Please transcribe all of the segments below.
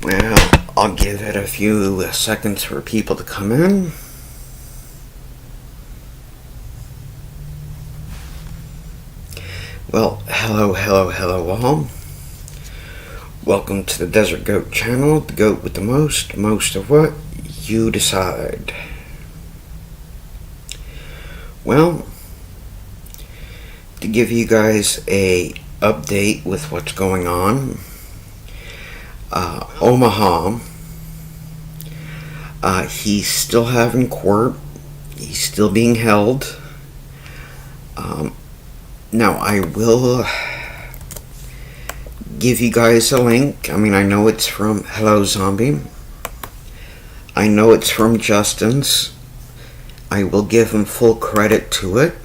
Well, I'll give it a few seconds for people to come in. Well, hello all. Welcome to the Desert Goat channel, the goat with the most of what you decide. Well, to give you guys a update with what's going on, Omaha, he's still having court. He's still being held. Now, I will give you guys a link. I mean, I know it's from Hello Zombie. I know it's from Justin's. I will give him full credit to it.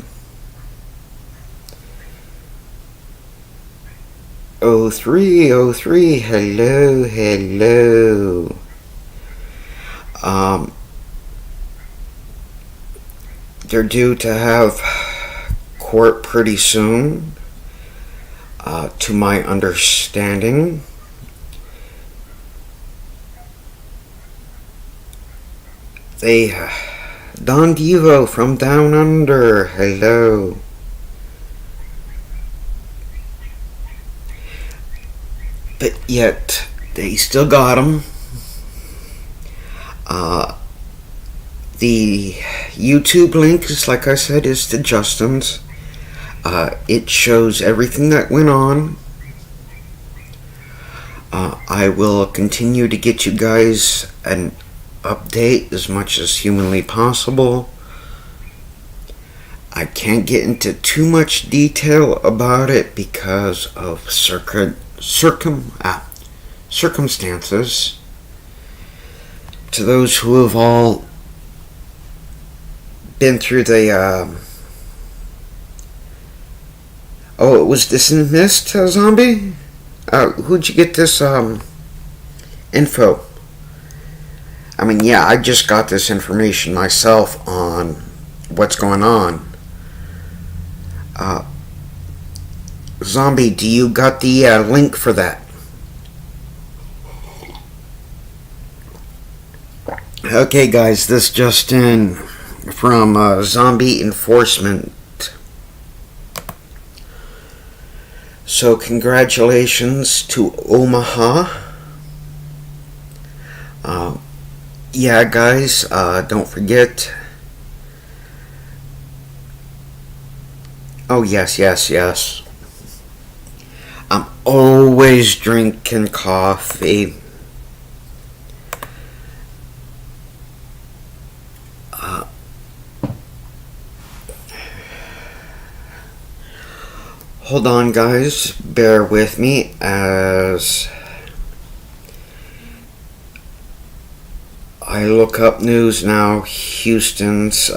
03, hello. They're due to have court pretty soon, to my understanding. Don Devo from Down Under, hello. But yet, they still got him. The YouTube link is, like I said, is to Justin's. It shows everything that went on. I will continue to get you guys an update as much as humanly possible. I can't get into too much detail about it because of circumstances. To those who have all been through the oh, it was dismissed, Zombie? Who'd you get this info? I mean, yeah, I just got this information myself on what's going on. Zombie, do you got the link for that? Okay, guys, this just in from Zombie Enforcement. So, congratulations to Omaha. Yeah, guys, don't forget. Oh, yes. I'm always drinking coffee. Hold on, guys. Bear with me as I look up news now. Houston's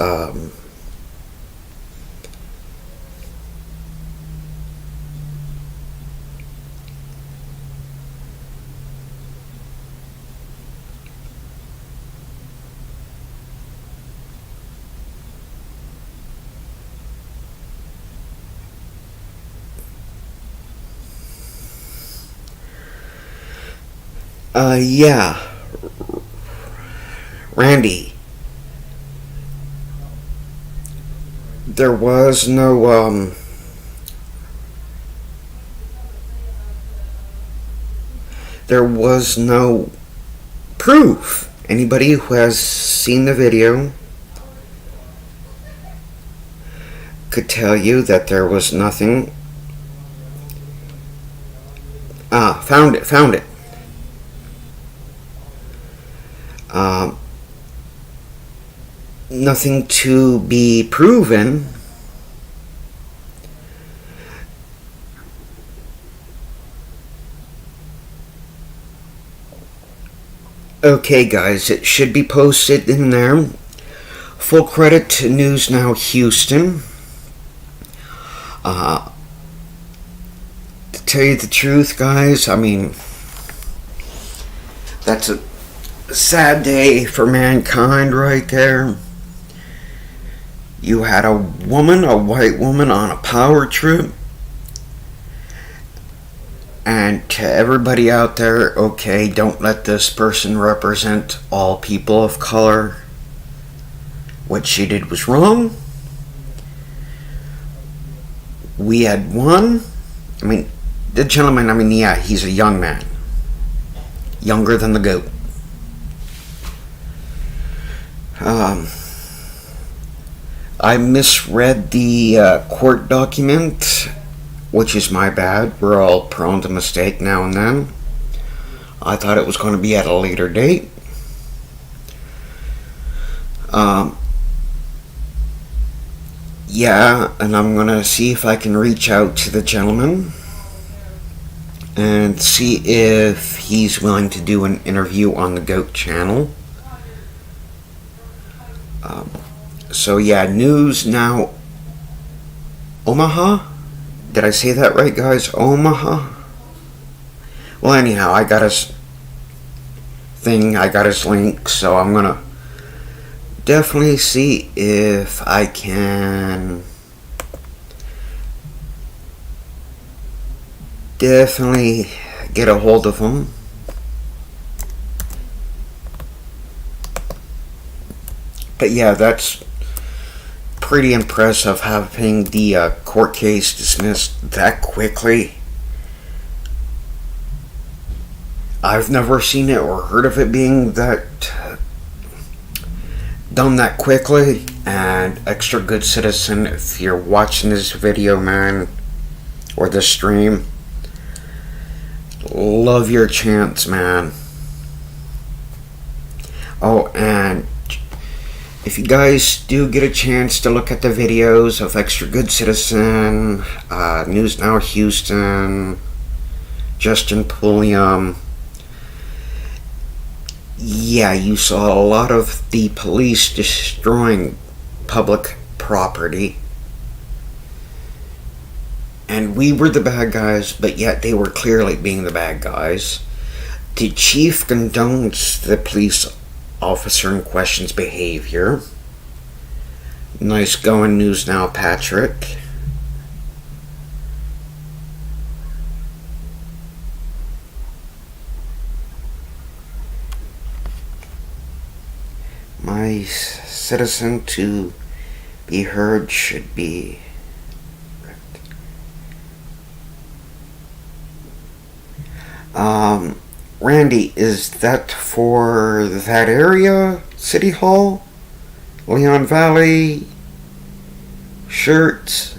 yeah, Randy, there was no proof. Anybody who has seen the video could tell you that there was nothing. Found it. Nothing to be proven. Okay, guys, it should be posted in there. Full credit to News Now Houston. To tell you the truth, guys, I mean, that's a sad day for mankind right there. You had a white woman on a power trip, And to everybody out there, okay, don't let this person represent all people of color. What she did was wrong. We had one. The gentleman, yeah, he's a young man. Younger than the goat. I misread the court document, which is my bad. We're all prone to mistake now and then. I thought it was going to be at a later date. Yeah, and I'm going to see if I can reach out to the gentleman and see if he's willing to do an interview on the GOAT channel. So yeah, News Now Omaha? Did I say that right, guys? Omaha? Well, anyhow, I got his thing, I got his link, so I'm gonna definitely see if I can definitely get a hold of him. But yeah, that's pretty impressive, having the court case dismissed that quickly. I've never seen it or heard of it being that done that quickly. And Extra Good Citizen, if you're watching this video, man, or this stream, love your chance, man. Oh, and if you guys do get a chance to look at the videos of Extra Good Citizen, News Now Houston, Justin Pulliam, yeah, you saw a lot of the police destroying public property. And we were the bad guys, but yet they were clearly being the bad guys. The chief condones the police officer in question's behavior. Nice going, News Now, Patrick. My citizen to be heard should be Randy, is that for that area? City Hall? Leon Valley? Shirts?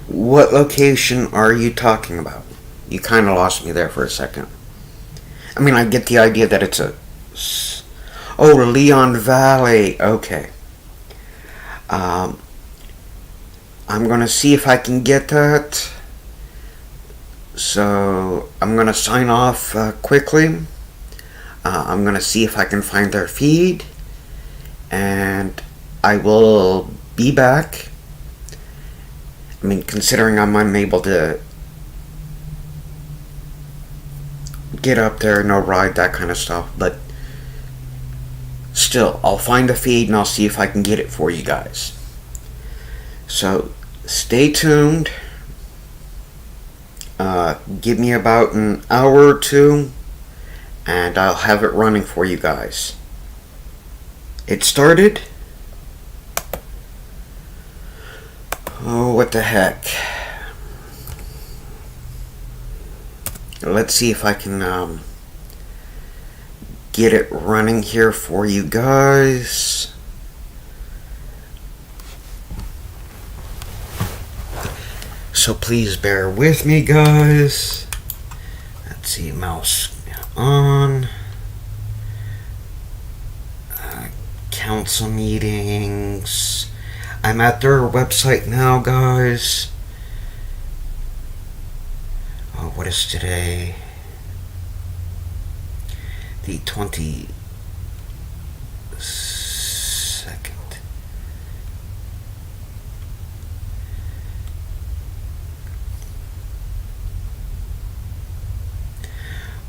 What location are you talking about? You kind of lost me there for a second. I get the idea that it's Leon Valley. Okay. I'm gonna see if I can get that. So I'm gonna sign off quickly. I'm gonna see if I can find their feed, and I will be back. Considering I'm unable to get up there, no ride, that kind of stuff, but still, I'll find the feed and I'll see if I can get it for you guys. So stay tuned. Give me about an hour or two and I'll have it running for you guys. It started. Oh, what the heck. Let's see if I can get it running here for you guys. So please bear with me, guys. Let's see, mouse on. Council meetings. I'm at their website now, guys. Oh, what is today? The 22nd.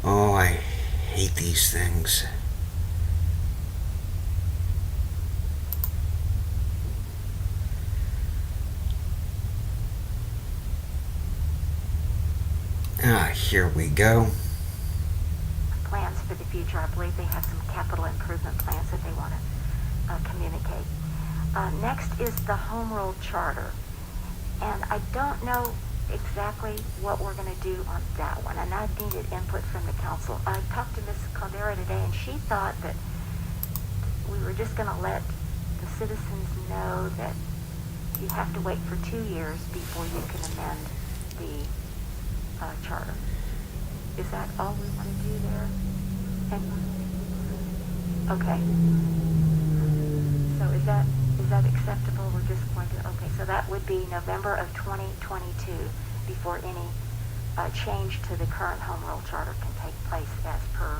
Oh, I hate these things. Here we go. Plans for the future. I believe they have some capital improvement plans that they want to communicate. Next is the Home Rule Charter. And I don't know exactly what we're going to do on that one, and I needed input from the council. I talked to Ms. Caldera today, and she thought that we were just going to let the citizens know that you have to wait for 2 years before you can amend the charter. Is that all we want to do there? Okay. So is that acceptable? We're just going to, okay, so that would be November of 2022 before any change to the current home rule charter can take place as per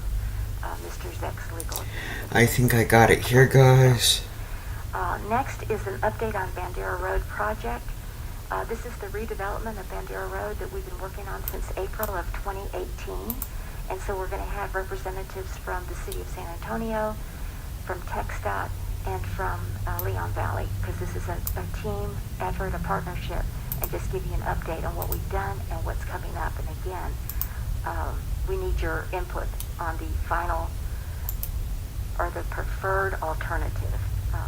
Mr. Zeck's legal opinion. I think I got it here, guys. Next is an update on Bandera Road project. This is the redevelopment of Bandera Road that we've been working on since April of 2018. And so we're going to have representatives from the City of San Antonio, from TxDOT, and from Leon Valley, because this is a team effort, a partnership, and just give you an update on what we've done and what's coming up. And again, we need your input on the final or the preferred alternative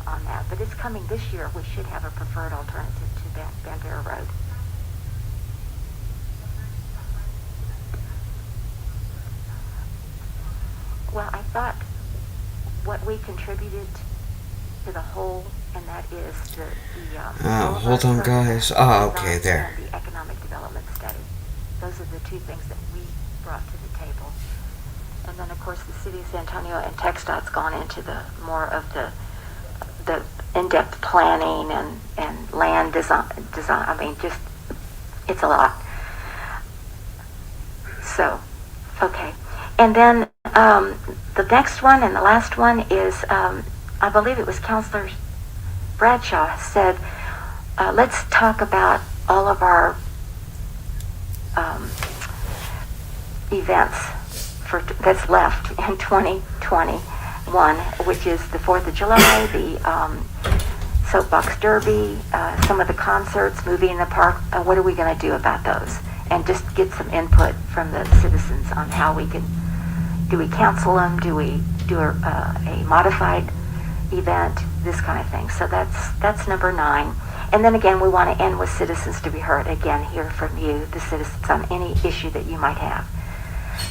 on that. But it's coming this year. We should have a preferred alternative to Bandera Road. Well, I thought what we contributed to the whole, and that is the hold on, guys. Okay, there. And the economic development study. Those are the two things that we brought to the table. And then, of course, the City of San Antonio and TxDOT's gone into the more of the in-depth planning and land design. I mean, just, it's a lot. So, okay. And then the next one and the last one is, I believe it was Councilor Bradshaw said, let's talk about all of our events that's left in 2021, which is the 4th of July, the Soapbox Derby, some of the concerts, Movie in the Park. What are we going to do about those? And just get some input from the citizens on how we can, do we cancel them? Do we do a modified event? This kind of thing. So that's number 9. And then again, we want to end with citizens to be heard. Again, hear from you, the citizens, on any issue that you might have.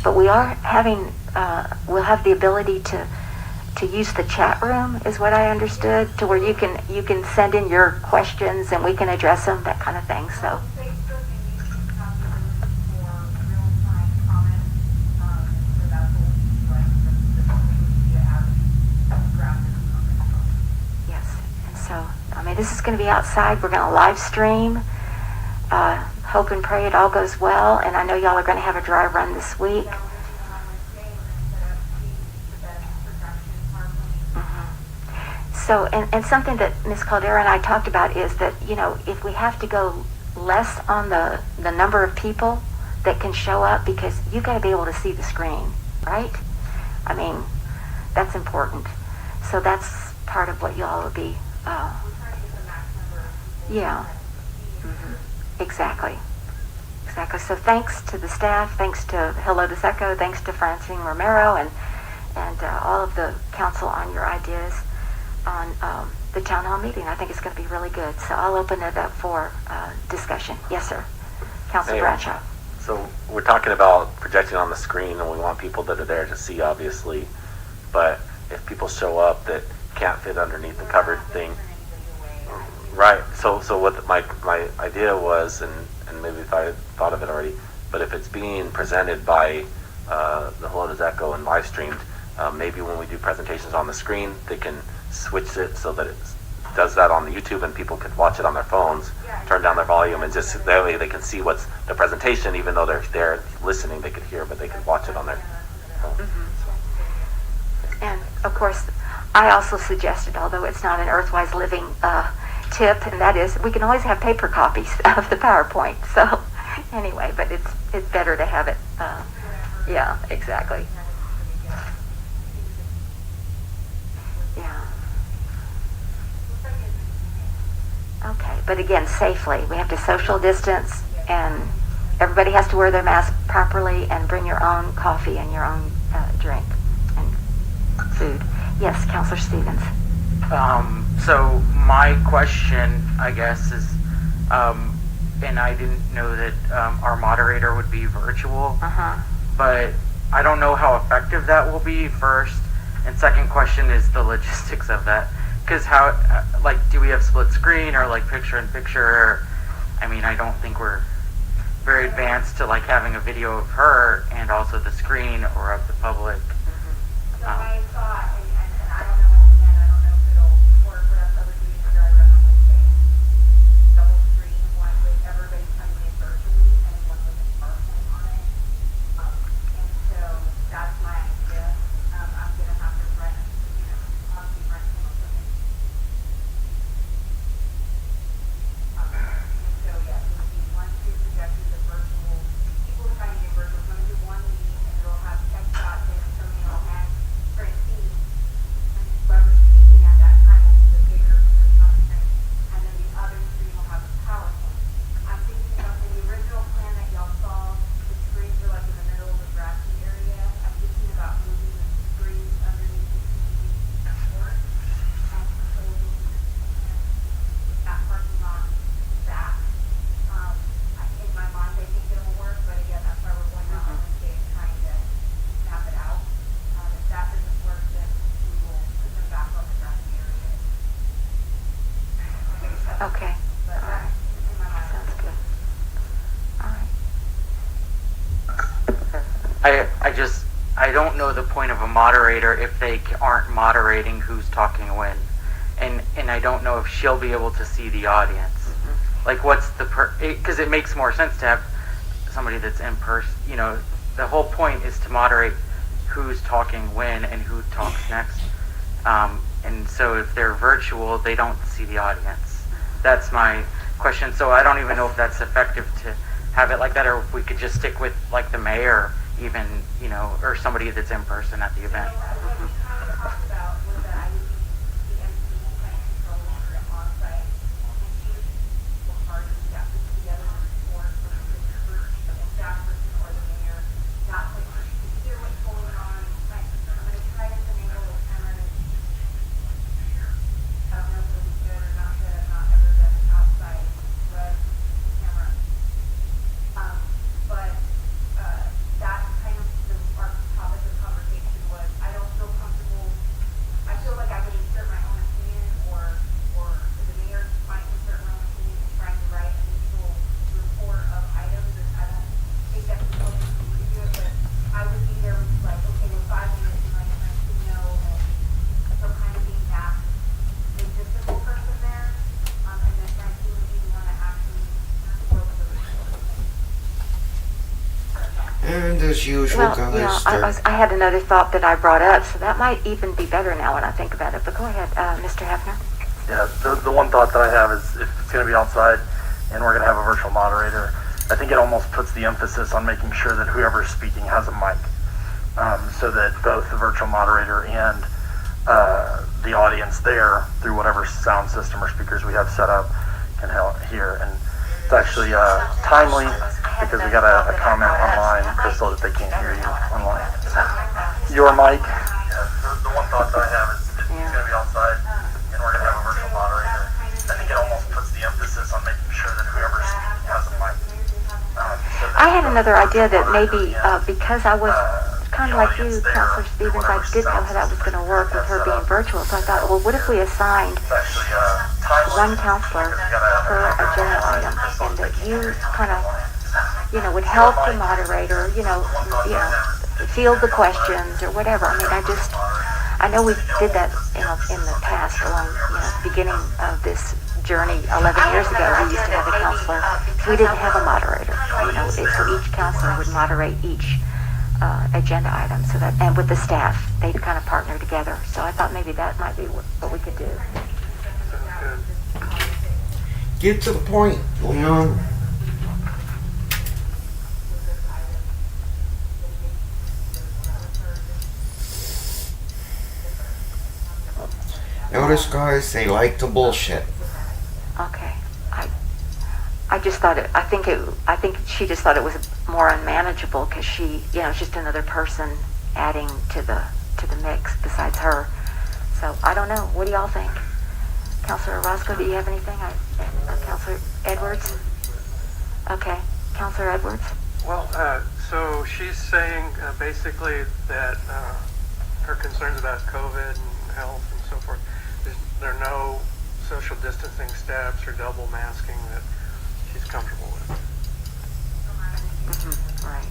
But we are having, we'll have the ability to use the chat room, is what I understood, to where you can send in your questions and we can address them, that kind of thing. So. Yes, and so, I mean, this is going to be outside. We're going to live stream. Hope and pray it all goes well, and I know y'all are going to have a dry run this week. So, and something that Ms. Caldera and I talked about is that, you know, if we have to go less on the number of people that can show up, because you got to be able to see the screen, right? I mean, that's important. So that's part of what y'all will be, yeah. Exactly. So thanks to the staff, thanks to Hello to Seco, thanks to Francine Romero and all of the council on your ideas on the town hall meeting. I think it's going to be really good. So I'll open it up for discussion. Yes, sir. Councilor Bradshaw. So we're talking about projecting on the screen, and we want people that are there to see, obviously. But if people show up that can't fit underneath the covered thing, right? So what my idea was, and maybe if I thought of it already, but if it's being presented by the Hello to Echo and live streamed, maybe when we do presentations on the screen, they can switch it so that it does that on the YouTube and people could watch it on their phones, turn down their volume, and just that way they can see what's the presentation, even though they're there listening, they could hear, but they could watch it on their phone. Mm-hmm. And of course, I also suggested, although it's not an Earthwise Living tip, and that is we can always have paper copies of the PowerPoint. So anyway, but it's better to have it. Yeah, exactly. Yeah. Okay, but again, safely. We have to social distance and everybody has to wear their mask properly and bring your own coffee and your own drink and food. Yes, Counselor Stevens. So my question, I guess, is, and I didn't know that our moderator would be virtual, but I don't know how effective that will be, first. And second question is the logistics of that. Because how, like, do we have split screen or like picture in picture? I mean, I don't think we're very advanced to like having a video of her and also the screen or of the public. So I thought, and I don't know, again, I don't know if it'll work, but I would do it I run on Wednesday. Double screen, one with everybody coming in virtually and one with a PowerPoint on it. And so that's my idea. I'm gonna have to rent, obviously rent some equipment. And so, yeah, it would be one, two projectors of virtual, people trying to get virtual, I'm gonna do one meeting and it'll have tech shots and Antonio and Francine, and whoever's speaking at that time will be the bigger, screen, and then the other screen will have a PowerPoint. I'm thinking of in the original plan that y'all saw, the screens are like in the middle of the grassy area. I'm thinking about moving the screens underneath the TV support and proposing that parking lot back. In my mind, I think it'll work, but again, that's why we're going out on Wednesday and trying to map it out. If that doesn't work, then we will put them back on the grassy area. Okay. But All right. that's in my mind. Sounds good. All right. I don't know the point of a moderator if they aren't moderating who's talking when, and I don't know if she'll be able to see the audience. Like, what's the because it makes more sense to have somebody that's in person. The whole point is to moderate who's talking when and who talks next. And so if they're virtual, they don't see the audience. That's my question. So I don't even know if that's effective to have it like that, or if we could just stick with like the mayor, even, or somebody that's in person at the event. What we kind of talked about was that I would be the MC kind of controlling the on-site, and she would work hard to get put together a report from the staff person or the mayor, not like to hear what's going on. Like, I'm going to try to enable the camera to, I don't know if it'll be good or not good. I've not ever done an outside web camera. But that kind of our topic of conversation was, I don't feel comfortable. I feel like I would insert my own opinion, or the mayor might insert my own opinion in trying to write an initial report of items, and I don't think that's the most for me to do it. But I would be there with like, okay, well, 5 minutes, and like Francino, and so kind of being that logistical person there, and then Francine would be the one that actually wrote the report. And as usual, Well, guys, I had another thought that I brought up, so that might even be better now when I think about it. But go ahead, Mr. Hefner. Yeah, the one thought that I have is if it's going to be outside and we're going to have a virtual moderator, I think it almost puts the emphasis on making sure that whoever's speaking has a mic, so that both the virtual moderator and the audience there, through whatever sound system or speakers we have set up, can hear. And it's actually timely because we got a comment online, Crystal, that they can't hear you online. Your mic. Yeah, the one thought that I have is if it's going to be outside and we're going to have a virtual moderator, I think it almost puts the emphasis on making sure that whoever's speaking has a mic. I had another idea that maybe because I was kind of like you, Counselor Stevens, I didn't know how that was going to work with her being virtual. So I thought, well, what if we assigned one counselor per agenda item, and that you kind of, would help the moderator, field the questions or whatever. I mean, I know we did that in the past along, the beginning of this journey 11 years ago. We used to have a counselor. So we didn't have a moderator. So each counselor would moderate each agenda item, so that, and with the staff, they'd kind of partner together. So I thought maybe that might be what we could do. get to the point, Notice, guys, they like to bullshit. Okay. I just thought I think she just thought it was more unmanageable because she, it's just another person adding to the mix besides her. So I don't know. What do y'all think? Councilor Roscoe, do you have anything? Councilor Edwards? Okay. Councilor Edwards? Well, so she's saying basically that her concerns about COVID and health and so forth, there are no social distancing steps or double masking that she's comfortable with. Mm-hmm. Right.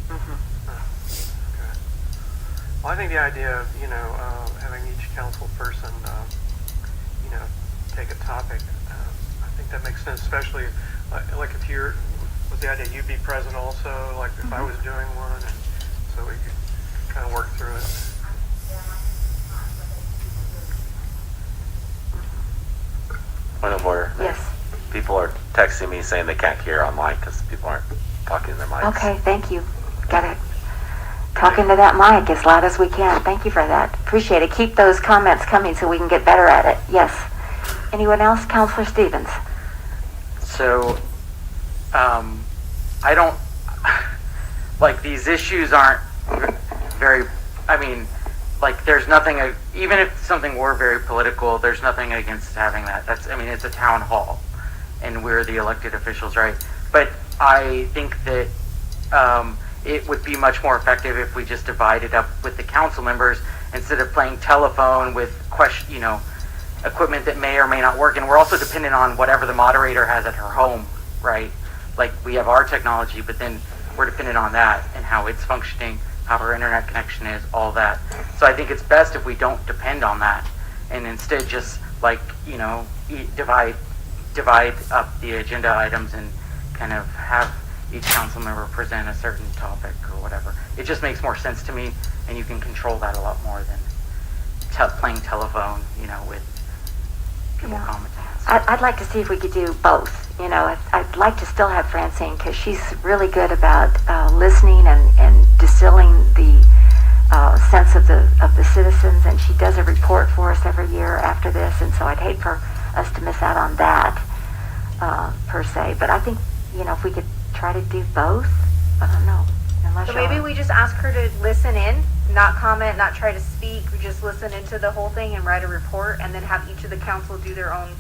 Mm-hmm. Okay. Well, I think the idea of, having each council person, take a topic, I think that makes sense, especially like if you're, with the idea you'd be present also, like if I was doing one, and so we could kind of work through it. Point of order. Yes. People are texting me saying they can't hear online because people aren't talking to their mics. Okay, thank you. Got it. Talking to that mic as loud as we can. Thank you for that. Appreciate it. Keep those comments coming so we can get better at it. Yes. Anyone else? Councilor Stevens. So, I don't, like, these issues aren't very, there's nothing, even if something were very political, there's nothing against having that. It's a town hall, and we're the elected officials, right? But I think that it would be much more effective if we just divided up with the council members instead of playing telephone with equipment that may or may not work. And we're also dependent on whatever the moderator has at her home, right? Like, we have our technology, but then we're dependent on that and how it's functioning, how her internet connection is, all that. So I think it's best if we don't depend on that and instead just divide up the agenda items and kind of have each council member present a certain topic or whatever. It just makes more sense to me, and you can control that a lot more than playing telephone, with people commenting. I'd like to see if we could do both. I'd like to still have Francine because she's really good about listening and distilling the sense of the citizens, and she does a report for us every year after this, and so I'd hate for us to miss out on that per se. But I think if we could try to do both, I don't know. So maybe we just ask her to listen in, not comment, not try to speak. We just listen into the whole thing and write a report, and then have each of the council do their own,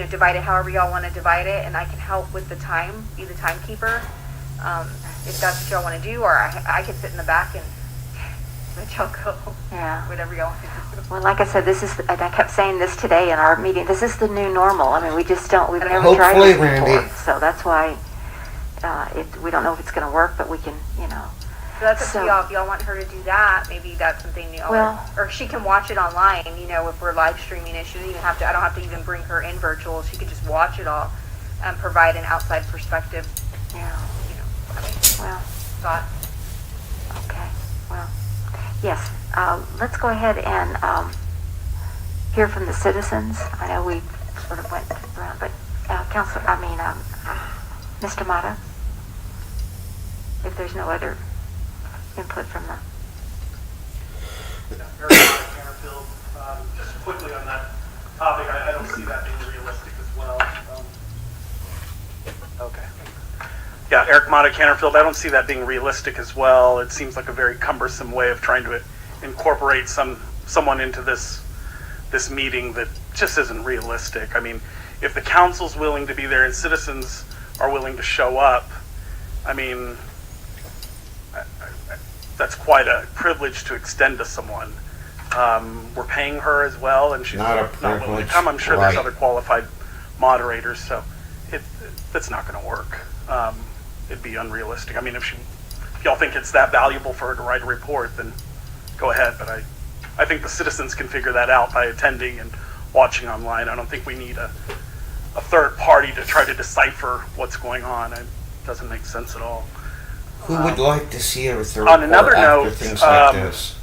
divide it however y'all want to divide it, and I can help with the time, be the timekeeper, if that's what y'all want to do, or I can sit in the back and let y'all go. Yeah. Whatever y'all want to do. Well, like I said, and I kept saying this today in our meeting, this is the new normal. We've never tried Hopefully, this before. Randy. So that's why we don't know if it's going to work, but we can, So that's up to y'all. If y'all want her to do that, maybe that's something or she can watch it online. If we're live streaming it, she doesn't even have to. I don't have to even bring her in virtual. She could just watch it all and provide an outside perspective. Yeah. Well. Thought. Okay. Well. Yes. Let's go ahead and hear from the citizens. I know we sort of went around, but Mr. Mata, if there's no other input from them. Eric Canterfield, just quickly on that topic, I don't see that being realistic as well. Okay. Yeah, Eric Mata Canterfield, I don't see that being realistic as well. It seems like a very cumbersome way of trying to incorporate someone into this meeting that just isn't realistic. If the council's willing to be there and citizens are willing to show up, that's quite a privilege to extend to someone. We're paying her as well, and she's Not a not willing to privilege, come. I'm sure there's right. other qualified moderators, so that's not going to work. It'd be unrealistic. If y'all think it's that valuable for her to write a report, then go ahead. But I think the citizens can figure that out by attending and watching online. I don't think we need a third party to try to decipher what's going on. It doesn't make sense at all. Who would like to see a third On another after note, things like this?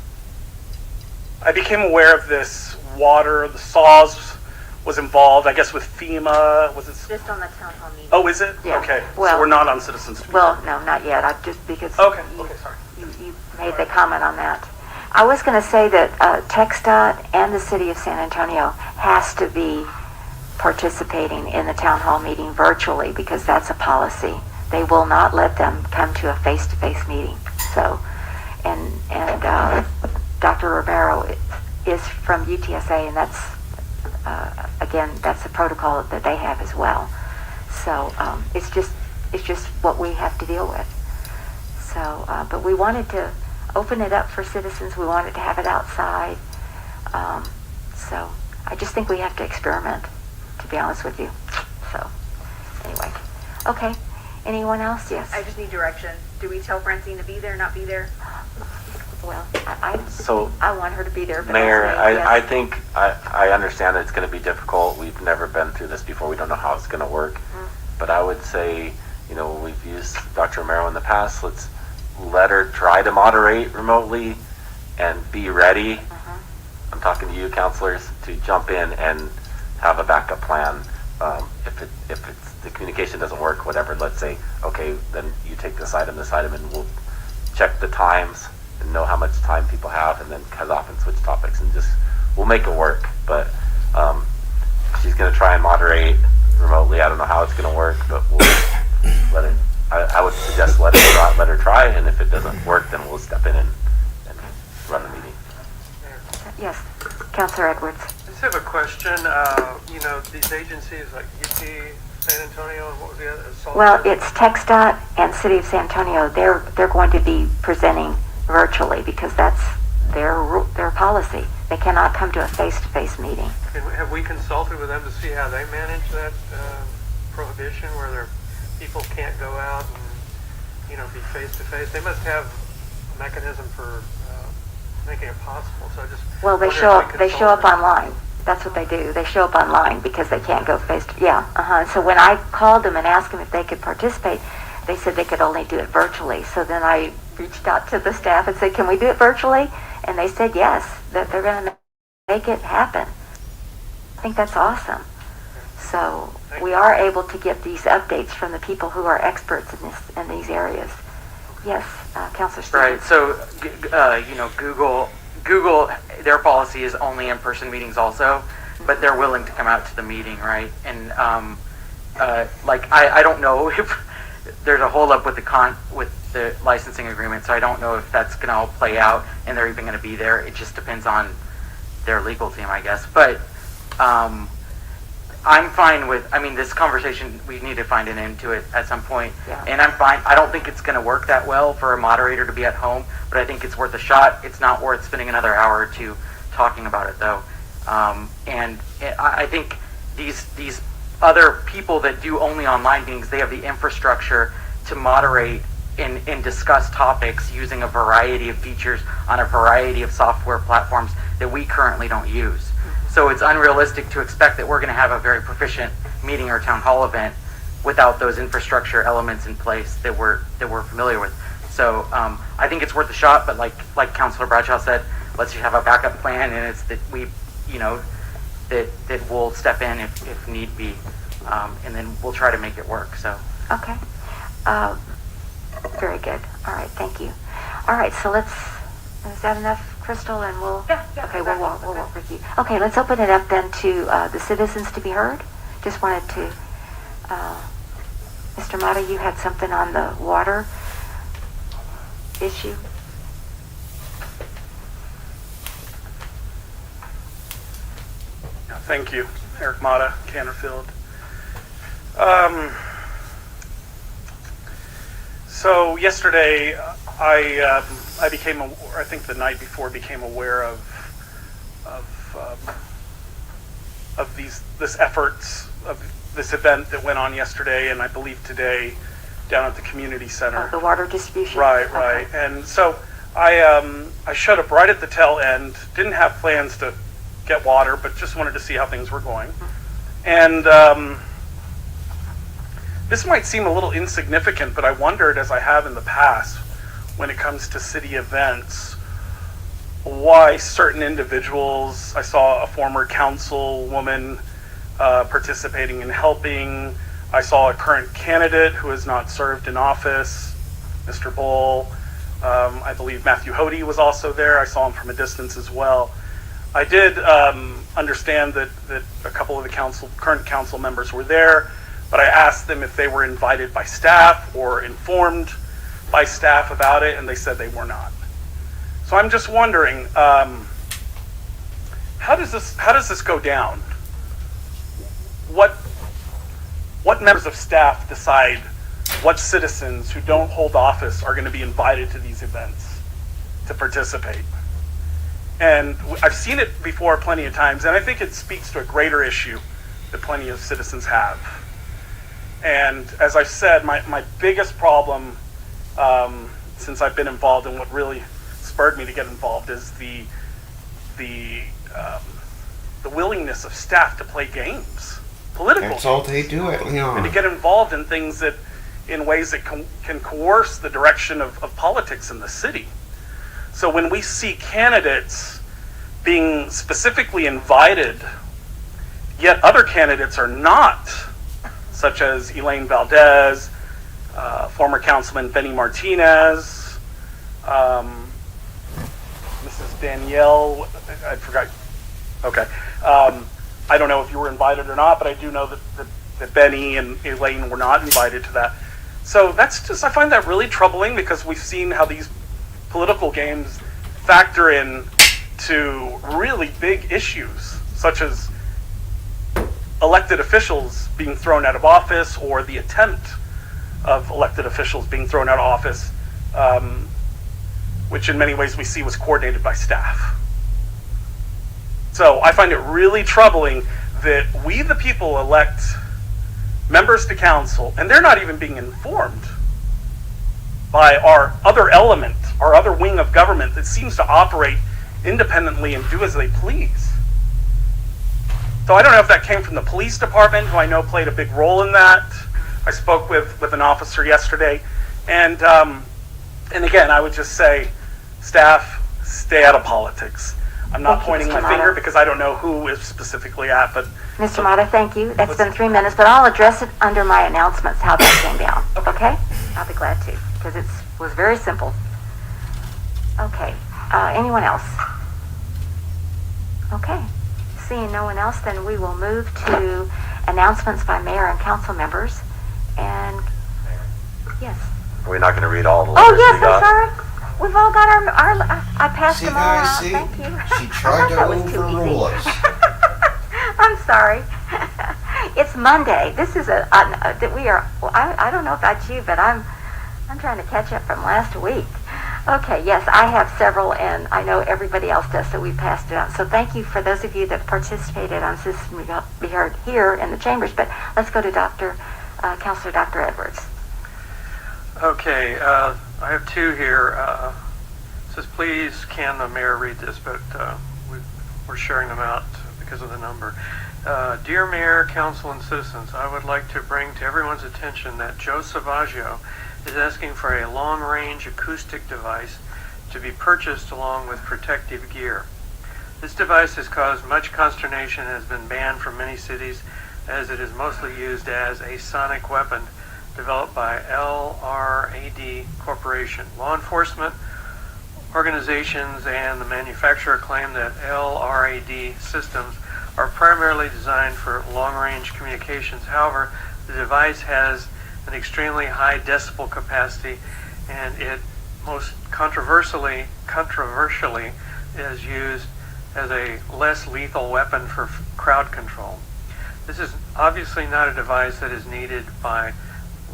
I became aware of this water, the SAWS was involved, I guess with FEMA, was it? Just on the town hall meeting. Oh, is it? Yeah. Okay, Well- so we're not on citizens. Well, no, not yet. Just because Okay, you sorry. made the comment on that. I was going to say that TxDOT and the City of San Antonio has to be participating in the town hall meeting virtually because that's a policy. They will not let them come to a face-to-face meeting. So, and Dr. Romero is from UTSA, and that's again, that's the protocol that they have as well. So it's just what we have to deal with. So, but we wanted to open it up for citizens. We wanted to have it outside. So I just think we have to experiment, to be honest with you. So anyway, okay. Anyone else? Yes. I just need direction. Do we tell Francine to be there, not be there? Well, So, I want her to be there. But Mayor, I'll say yes. I think I understand that it's going to be difficult. We've never been through this before. We don't know how it's going to work. But I would say, you know, we've used Dr. Romero in the past. Let's let her try to moderate remotely and be ready. I'm talking to you, counselors, to jump in and have a backup plan. If the communication doesn't work, whatever, let's say, okay, then you take this item, and we'll check the times and know how much time people have, and then cut off and switch topics, and just we'll make it work. But she's going to try and moderate remotely. I don't know how it's going to work, but we'll let it. I would suggest let her try, and if it doesn't work, then we'll step in and run the meeting. Yes, Councilor Edwards. I just have a question. You know, these agencies like UT, San Antonio, and what was the other? Well, it's TxDOT and City of San Antonio. They're going to be presenting virtually because that's their policy. They cannot come to a face-to-face meeting. Have we consulted with them to see how they manage that prohibition where their people can't go out and, you know, be face-to-face? They must have a mechanism for making it possible. So I just They show up online. That's what they do. They show up online because they can't go face to. Yeah. So when I called them and asked them if they could participate, they said they could only do it virtually. So then I reached out to the staff and said, "Can we do it virtually?" And they said yes, that they're going to make it happen. I think that's awesome. So we are able to get these updates from the people who are experts in these areas. Yes, Councilor Stevens. Right. So, you know, Google, their policy is only in-person meetings also, but they're willing to come out to the meeting, right? And like I don't know if there's a holdup with the licensing agreement, so I don't know if that's going to all play out and they're even going to be there. It just depends on their legal team, I guess. But I'm fine with, I mean, this conversation, we need to find an end to it at some point. Yeah. And I'm fine. I don't think it's going to work that well for a moderator to be at home, but I think it's worth a shot. It's not worth spending another hour or two talking about it, though. And I think these other people that do only online meetings, they have the infrastructure to moderate and discuss topics using a variety of features on a variety of software platforms that we currently don't use. So it's unrealistic to expect that we're going to have a very proficient meeting or town hall event without those infrastructure elements in place that we're familiar with. So I think it's worth a shot, but like Councilor Bradshaw said, let's just have a backup plan, and it's that we, you know, that we'll step in if need be, and then we'll try to make it work. So Okay. Very good. All right. Thank you. All right. So is that enough, Crystal? And we'll. Yeah. Okay. We'll work with you. Okay. Let's open it up then to the citizens to be heard. Just wanted to, Mr. Mata, you had something on the water issue. Thank you, Eric Mata, Canterfield. So yesterday, I became, I think the night before, became aware of this efforts of this event that went on yesterday, and I believe today, down at the community center. The water distribution. Right. Okay. And so I showed up right at the tail end. Didn't have plans to get water, but just wanted to see how things were going. And this might seem a little insignificant, but I wondered, as I have in the past, when it comes to city events, why certain individuals, I saw a former councilwoman participating and helping. I saw a current candidate who has not served in office, Mr. Bull. I believe Matthew Hody was also there. I saw him from a distance as well. I did understand that a couple of the current council members were there, but I asked them if they were invited by staff or informed by staff about it, and they said they were not. So I'm just wondering, how does this go down? What members of staff decide what citizens who don't hold office are going to be invited to these events to participate? And I've seen it before plenty of times, and I think it speaks to a greater issue that plenty of citizens have. And as I've said, my biggest problem since I've been involved, and what really spurred me to get involved, is the willingness of staff to play games, political That's all games, they do at Leon. and to get involved in things that, in ways that can coerce the direction of politics in the city. So when we see candidates being specifically invited, yet other candidates are not, such as Elaine Valdez, former Councilman Benny Martinez, Mrs. Danielle, I forgot. Okay. I don't know if you were invited or not, but I do know that Benny and Elaine were not invited to that. So that's just, I find that really troubling, because we've seen how these political games factor in to really big issues, such as elected officials being thrown out of office, or the attempt of elected officials being thrown out of office, which in many ways we see was coordinated by staff. So I find it really troubling that we, the people, elect members to council, and they're not even being informed by our other element, our other wing of government that seems to operate independently and do as they please. So I don't know if that came from the police department, who I know played a big role in that. I spoke with an officer yesterday, and again, I would just say, staff, stay out of politics. I'm not Thank you, pointing Mr. my finger Mata. because I don't know who is specifically at, but Mr. Mata, thank you. That's been 3 minutes, but I'll address it under my announcements, how that came down. Okay? I'll be glad to, because it was very simple. Okay. Anyone else? Okay. Seeing no one else, then we will move to announcements by mayor and council members. And yes. Are we not going to read all the letters Oh, we yes, got? I'm sorry. We've all got our I passed See, them all guys, out. see? Thank you. She tried to that was too overrule easy. us. I'm sorry. It's Monday. This is that we are. Well, I don't know about you, but I'm trying to catch up from last week. Okay. Yes, I have several, and I know everybody else does. So we passed it out. So thank you for those of you that participated on Citizen Be Heard here in the chambers. But let's go to Councilor Dr. Edwards. Okay, I have two here. It says, please can the mayor read this, but we're sharing them out because of the number. Dear Mayor, Council, and citizens, I would like to bring to everyone's attention that Joe Savaggio is asking for a long-range acoustic device to be purchased along with protective gear. This device has caused much consternation and has been banned from many cities, as it is mostly used as a sonic weapon developed by LRAD Corporation. Law enforcement organizations and the manufacturer claim that LRAD systems are primarily designed for long-range communications. However, the device has an extremely high decibel capacity, and it most controversially is used as a less lethal weapon for crowd control. This is obviously not a device that is needed by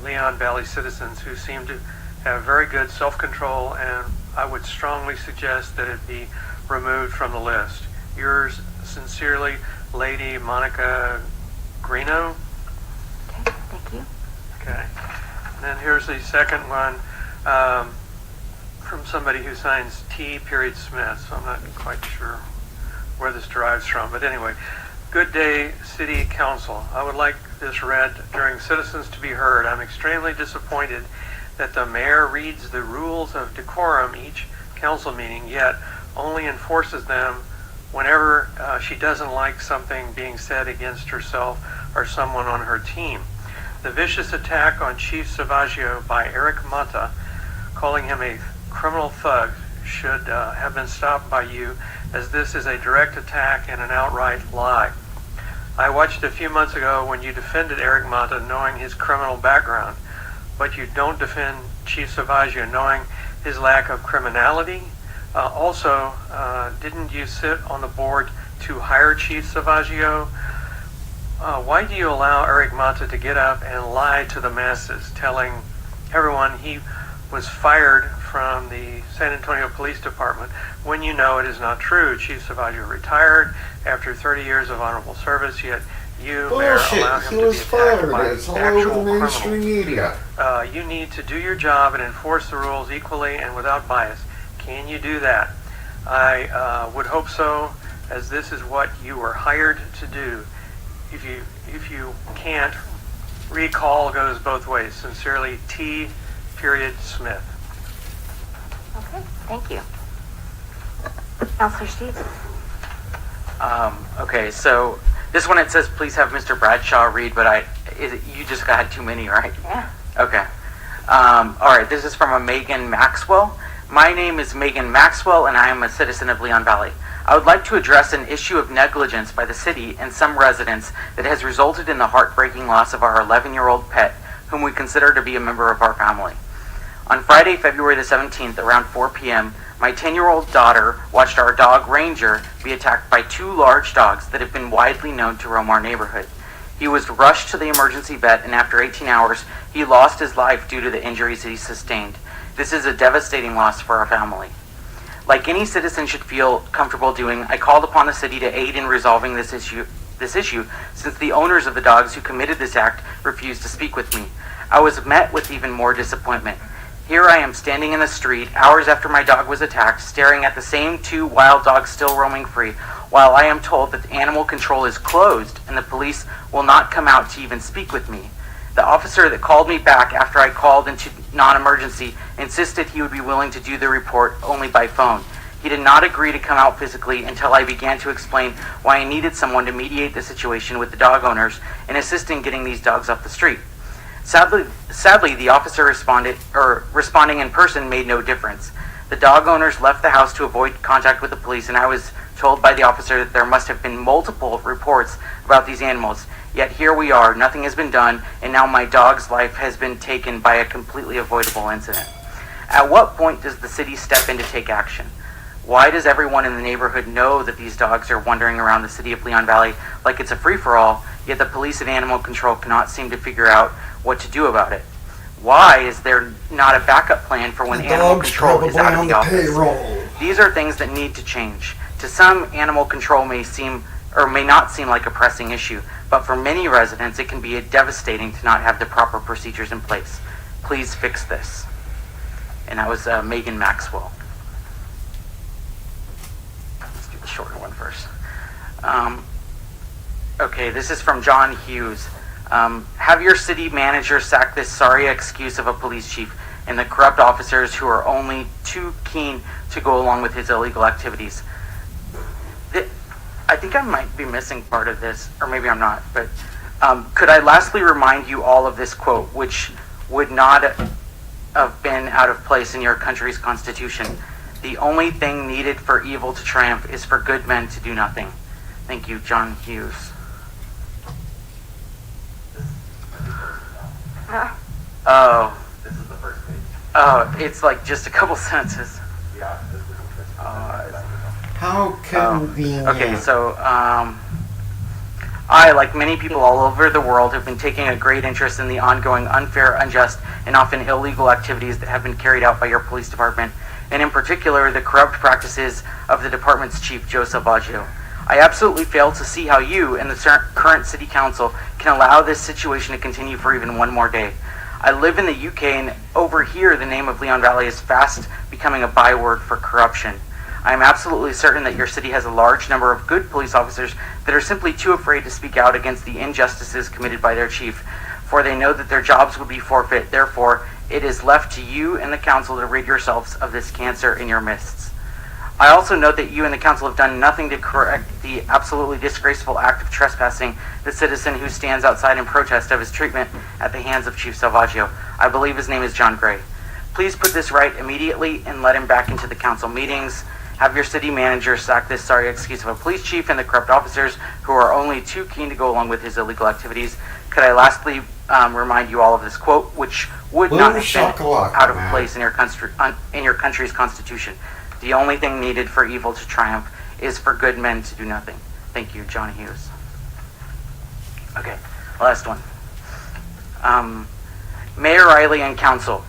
Leon Valley citizens, who seem to have very good self-control, and I would strongly suggest that it be removed from the list. Yours sincerely, Lady Monica Greeno. Okay. Thank you. Okay. And then here's the second one from somebody who signs T. Smith, so I'm not quite sure where this derives from. But anyway, good day, City Council. I would like this read during Citizens to Be Heard. I'm extremely disappointed that the mayor reads the rules of decorum each council meeting, yet only enforces them whenever she doesn't like something being said against herself or someone on her team. The vicious attack on Chief Savaggio by Eric Mata, calling him a criminal thugs should have been stopped by you, as this is a direct attack and an outright lie. I watched a few months ago when you defended Eric Mata knowing his criminal background, but you don't defend Chief Savaggio knowing his lack of criminality. Also, didn't you sit on the board to hire Chief Savaggio? Why do you allow Eric Mata to get up and lie to the masses, telling everyone he was fired from the San Antonio Police Department when you know it is not true? Chief Savaggio retired after 30 years of honorable service, yet you, Mayor, allow him He to was be attacked fired. by It's all over actual the criminals. mainstream media. You need to do your job and enforce the rules equally and without bias. Can you do that? I would hope so, as this is what you were hired to do. If you can't, recall goes both ways. Sincerely, T. Smith. Okay, thank you. Counselor Stevens. Okay, so this one it says please have Mr. Bradshaw read, but you just had too many, right? Yeah. Okay. All right, this is from a Megan Maxwell. My name is Megan Maxwell, and I am a citizen of Leon Valley. I would like to address an issue of negligence by the city and some residents that has resulted in the heartbreaking loss of our 11-year-old pet, whom we consider to be a member of our family. On Friday, February the 17th, around 4 p.m., my 10-year-old daughter watched our dog Ranger be attacked by two large dogs that have been widely known to roam our neighborhood. He was rushed to the emergency vet, and after 18 hours, he lost his life due to the injuries he sustained. This is a devastating loss for our family. Like any citizen should feel comfortable doing, I called upon the city to aid in resolving this issue, since the owners of the dogs who committed this act refused to speak with me. I was met with even more disappointment. Here I am standing in the street, hours after my dog was attacked, staring at the same two wild dogs still roaming free, while I am told that animal control is closed and the police will not come out to even speak with me. The officer that called me back after I called into non-emergency insisted he would be willing to do the report only by phone. He did not agree to come out physically until I began to explain why I needed someone to mediate the situation with the dog owners and assist in getting these dogs off the street. Sadly, the officer responding in person made no difference. The dog owners left the house to avoid contact with the police, and I was told by the officer that there must have been multiple reports about these animals. Yet here we are, nothing has been done, and now my dog's life has been taken by a completely avoidable incident. At what point does the city step in to take action? Why does everyone in the neighborhood know that these dogs are wandering around the city of Leon Valley like it's a free-for-all, yet the police and animal control cannot seem to figure out what to do about it? Why is there not a backup plan for when animal control is out of the office? Payroll. These are things that need to change. To some, animal control may not seem like a pressing issue, but for many residents it can be devastating to not have the proper procedures in place. Please fix this. And that was Megan Maxwell. Let's do the shorter one first. Okay, this is from John Hughes. Have your city manager sack this sorry excuse of a police chief and the corrupt officers who are only too keen to go along with his illegal activities. I think I might be missing part of this, or maybe I'm not, but could I lastly remind you all of this quote, which would not have been out of place in your country's constitution. The only thing needed for evil to triumph is for good men to do nothing. Thank you, John Hughes. Oh. This is the first page. Oh, it's like just a couple sentences. Yeah, this is the first page. How convenient. Okay, so I, like many people all over the world, have been taking a great interest in the ongoing unfair, unjust, and often illegal activities that have been carried out by your police department, and in particular, the corrupt practices of the department's chief, Joe Savaggio. I absolutely fail to see how you and the current city council can allow this situation to continue for even one more day. I live in the UK, and over here, the name of Leon Valley is fast becoming a byword for corruption. I am absolutely certain that your city has a large number of good police officers that are simply too afraid to speak out against the injustices committed by their chief, for they know that their jobs would be forfeit. Therefore, it is left to you and the council to rid yourselves of this cancer in your midst. I also note that you and the council have done nothing to correct the absolutely disgraceful act of trespassing the citizen who stands outside in protest of his treatment at the hands of Chief Savaggio. I believe his name is John Gray. Please put this right immediately and let him back into the council meetings. Have your city manager sack this sorry excuse of a police chief and the corrupt officers who are only too keen to go along with his illegal activities. Could I lastly remind you all of this quote, which would not have been out of place in your country's constitution. The only thing needed for evil to triumph is for good men to do nothing. Thank you, John Hughes. Okay, last one. Mayor Riley and Council.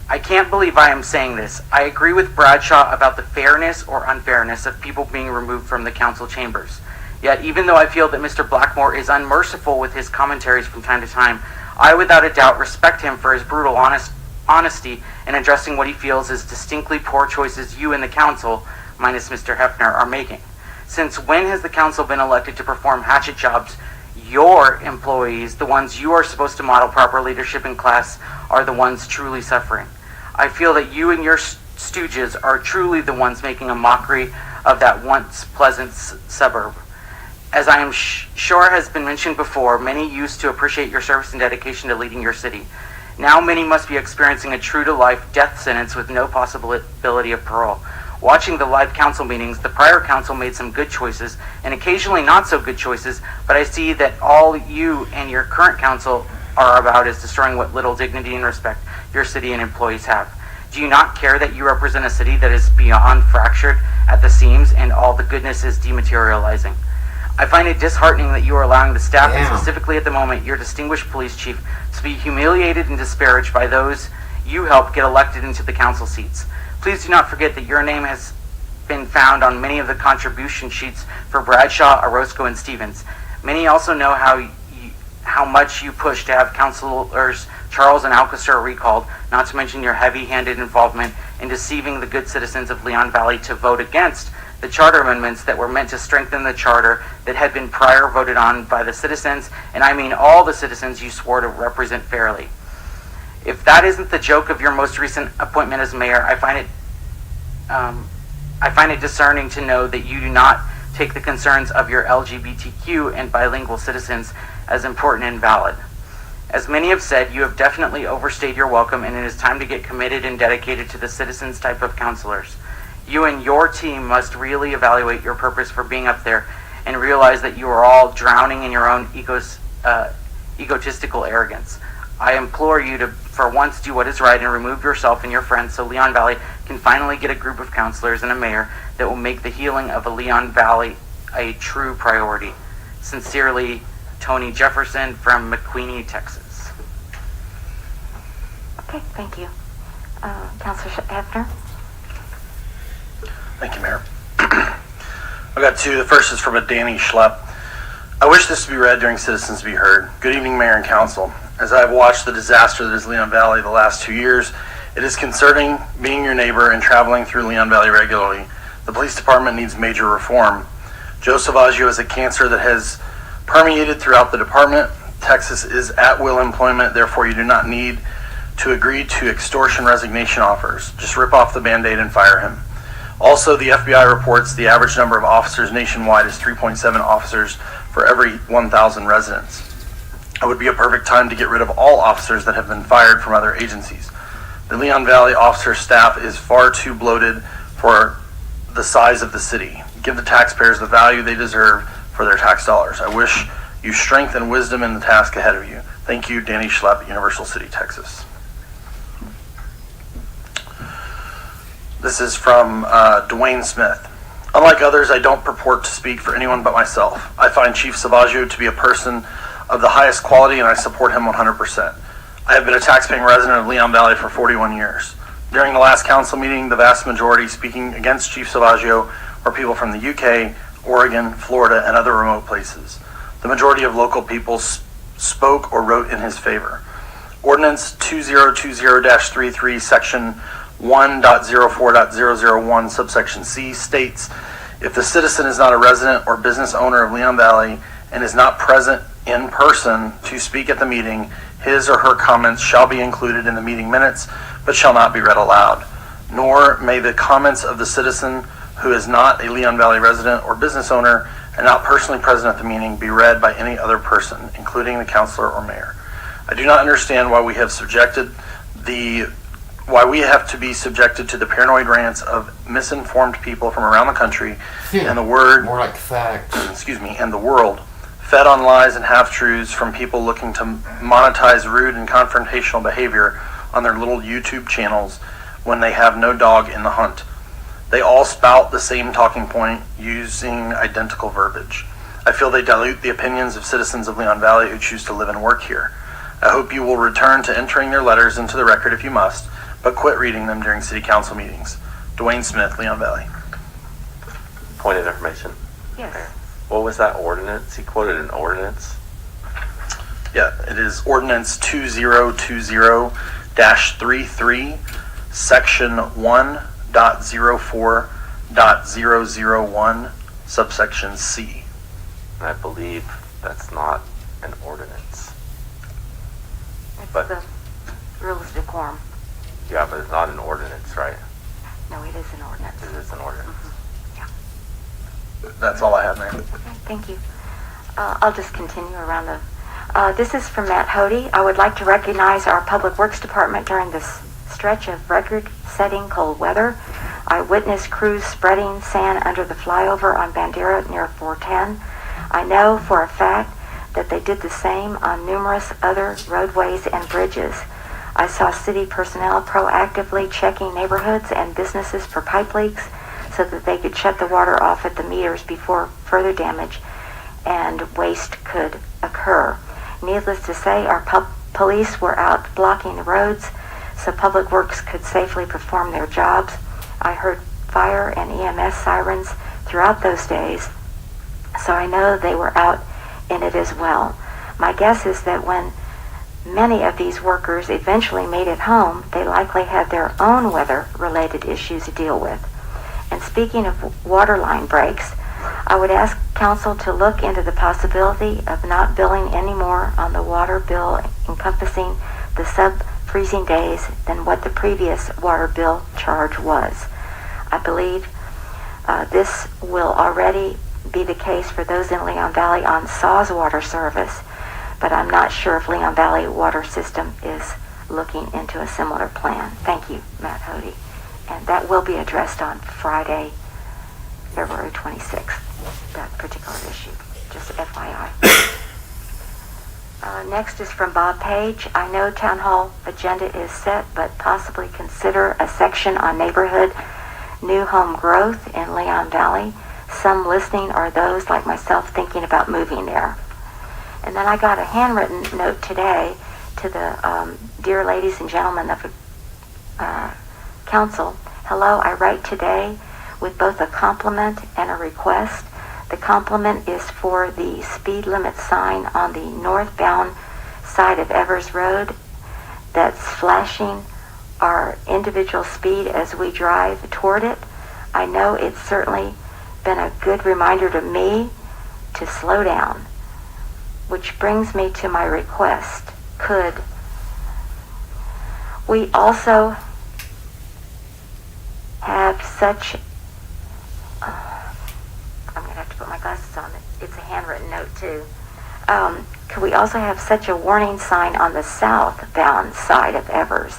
I can't believe I am saying this. I agree with Bradshaw about the fairness or unfairness of people being removed from the council chambers. Yet, even though I feel that Mr. Blackmore is unmerciful with his commentaries from time to time, I without a doubt respect him for his brutal honesty in addressing what he feels is distinctly poor choices you and the council, minus Mr. Hefner, are making. Since when has the council been elected to perform hatchet jobs? Your employees, the ones you are supposed to model proper leadership in class, are the ones truly suffering. I feel that you and your stooges are truly the ones making a mockery of that once pleasant suburb. As I am sure has been mentioned before, many used to appreciate your service and dedication to leading your city. Now many must be experiencing a true-to-life death sentence with no possibility of parole. Watching the live council meetings, the prior council made some good choices and occasionally not so good choices, but I see that all you and your current council are about is destroying what little dignity and respect your city and employees have. Do you not care that you represent a city that is beyond fractured at the seams and all the goodness is dematerializing? I find it disheartening that you are allowing the staff, and specifically at the moment your distinguished police chief, to be humiliated and disparaged by those you helped get elected into the council seats. Please do not forget that your name has been found on many of the contribution sheets for Bradshaw, Orozco, and Stevens. Many also know how much you pushed to have councilors Charles and Alcaster recalled, not to mention your heavy-handed involvement in deceiving the good citizens of Leon Valley to vote against the charter amendments that were meant to strengthen the charter that had been prior voted on by the citizens, and I mean all the citizens you swore to represent fairly. If that isn't the joke of your most recent appointment as mayor, I find it discerning to know that you do not take the concerns of your LGBTQ and bilingual citizens as important and valid. As many have said, you have definitely overstayed your welcome, and it is time to get committed and dedicated to the citizens type of counselors. You and your team must really evaluate your purpose for being up there and realize that you are all drowning in your own egotistical arrogance. I implore you to, for once, do what is right and remove yourself and your friends so Leon Valley can finally get a group of counselors and a mayor that will make the healing of a Leon Valley a true priority. Sincerely, Tony Jefferson from McQueenie, Texas. Okay, thank you. Councilor Hefner? Thank you, Mayor. I've got two. The first is from a Danny Schlepp. I wish this to be read during Citizens to be Heard. Good evening, Mayor and Council. As I have watched the disaster that is Leon Valley the last 2 years, it is concerning being your neighbor and traveling through Leon Valley regularly. The police department needs major reform. Joe Savaggio is a cancer that has permeated throughout the department. Texas is at-will employment, therefore you do not need to agree to extortion resignation offers. Just rip off the Band-Aid and fire him. Also, the FBI reports the average number of officers nationwide is 3.7 officers for every 1,000 residents. It would be a perfect time to get rid of all officers that have been fired from other agencies. The Leon Valley officer staff is far too bloated for the size of the city. Give the taxpayers the value they deserve for their tax dollars. I wish you strength and wisdom in the task ahead of you. Thank you, Danny Schlepp, Universal City, Texas. This is from Dwayne Smith. Unlike others, I don't purport to speak for anyone but myself. I find Chief Savaggio to be a person of the highest quality, and I support him 100%. I have been a taxpaying resident of Leon Valley for 41 years. During the last council meeting, the vast majority speaking against Chief Savaggio were people from the UK, Oregon, Florida, and other remote places. The majority of local people spoke or wrote in his favor. Ordinance 2020-33, Section 1.04.001, subsection C states, if the citizen is not a resident or business owner of Leon Valley and is not present in person to speak at the meeting, his or her comments shall be included in the meeting minutes, but shall not be read aloud. Nor may the comments of the citizen who is not a Leon Valley resident or business owner and not personally present at the meeting be read by any other person, including the councilor or mayor. I do not understand why we have subjected the why we have to be subjected to the paranoid rants of misinformed people from around the country and the word, More like facts. excuse me, and the world, fed on lies and half-truths from people looking to monetize rude and confrontational behavior on their little YouTube channels when they have no dog in the hunt. They all spout the same talking point using identical verbiage. I feel they dilute the opinions of citizens of Leon Valley who choose to live and work here. I hope you will return to entering their letters into the record if you must, but quit reading them during city council meetings. Dwayne Smith, Leon Valley. Point of information. Yes. What was that ordinance? He quoted an ordinance. Yeah, it is ordinance 2020-33, section 1.04.001, subsection C. And I believe that's not an ordinance. It's But- the rules of decorum. Yeah, but it's not an ordinance, right? No, it is an ordinance. It is an ordinance. That's all I have, Mayor. Okay, thank you. I'll just continue around the... this is from Matt Hody. I would like to recognize our Public Works Department during this stretch of record-setting cold weather. I witnessed crews spreading sand under the flyover on Bandera near 410. I know for a fact that they did the same on numerous other roadways and bridges. I saw city personnel proactively checking neighborhoods and businesses for pipe leaks so that they could shut the water off at the meters before further damage and waste could occur. Needless to say, our police were out blocking the roads so Public Works could safely perform their jobs. I heard fire and EMS sirens throughout those days, so I know they were out in it as well. My guess is that when many of these workers eventually made it home, they likely had their own weather-related issues to deal with. And speaking of waterline breaks, I would ask Council to look into the possibility of not billing any more on the water bill encompassing the sub-freezing days than what the previous water bill charge was. I believe this will already be the case for those in Leon Valley on SAWS water service, but I'm not sure if Leon Valley Water System is looking into a similar plan. Thank you, Matt Hody. And that will be addressed on Friday, February 26th, that particular issue, just FYI. Next is from Bob Page. I know Town Hall agenda is set, but possibly consider a section on neighborhood new home growth in Leon Valley. Some listening are those like myself thinking about moving there. And then I got a handwritten note today to the dear ladies and gentlemen of the council. Hello, I write today with both a compliment and a request. The compliment is for the speed limit sign on the northbound side of Evers Road that's flashing our individual speed as we drive toward it. I know it's certainly been a good reminder to me to slow down, which brings me to my request. Could we also have such I'm going to have to put my glasses on. It's a handwritten note too. Could we also have such a warning sign on the southbound side of Evers?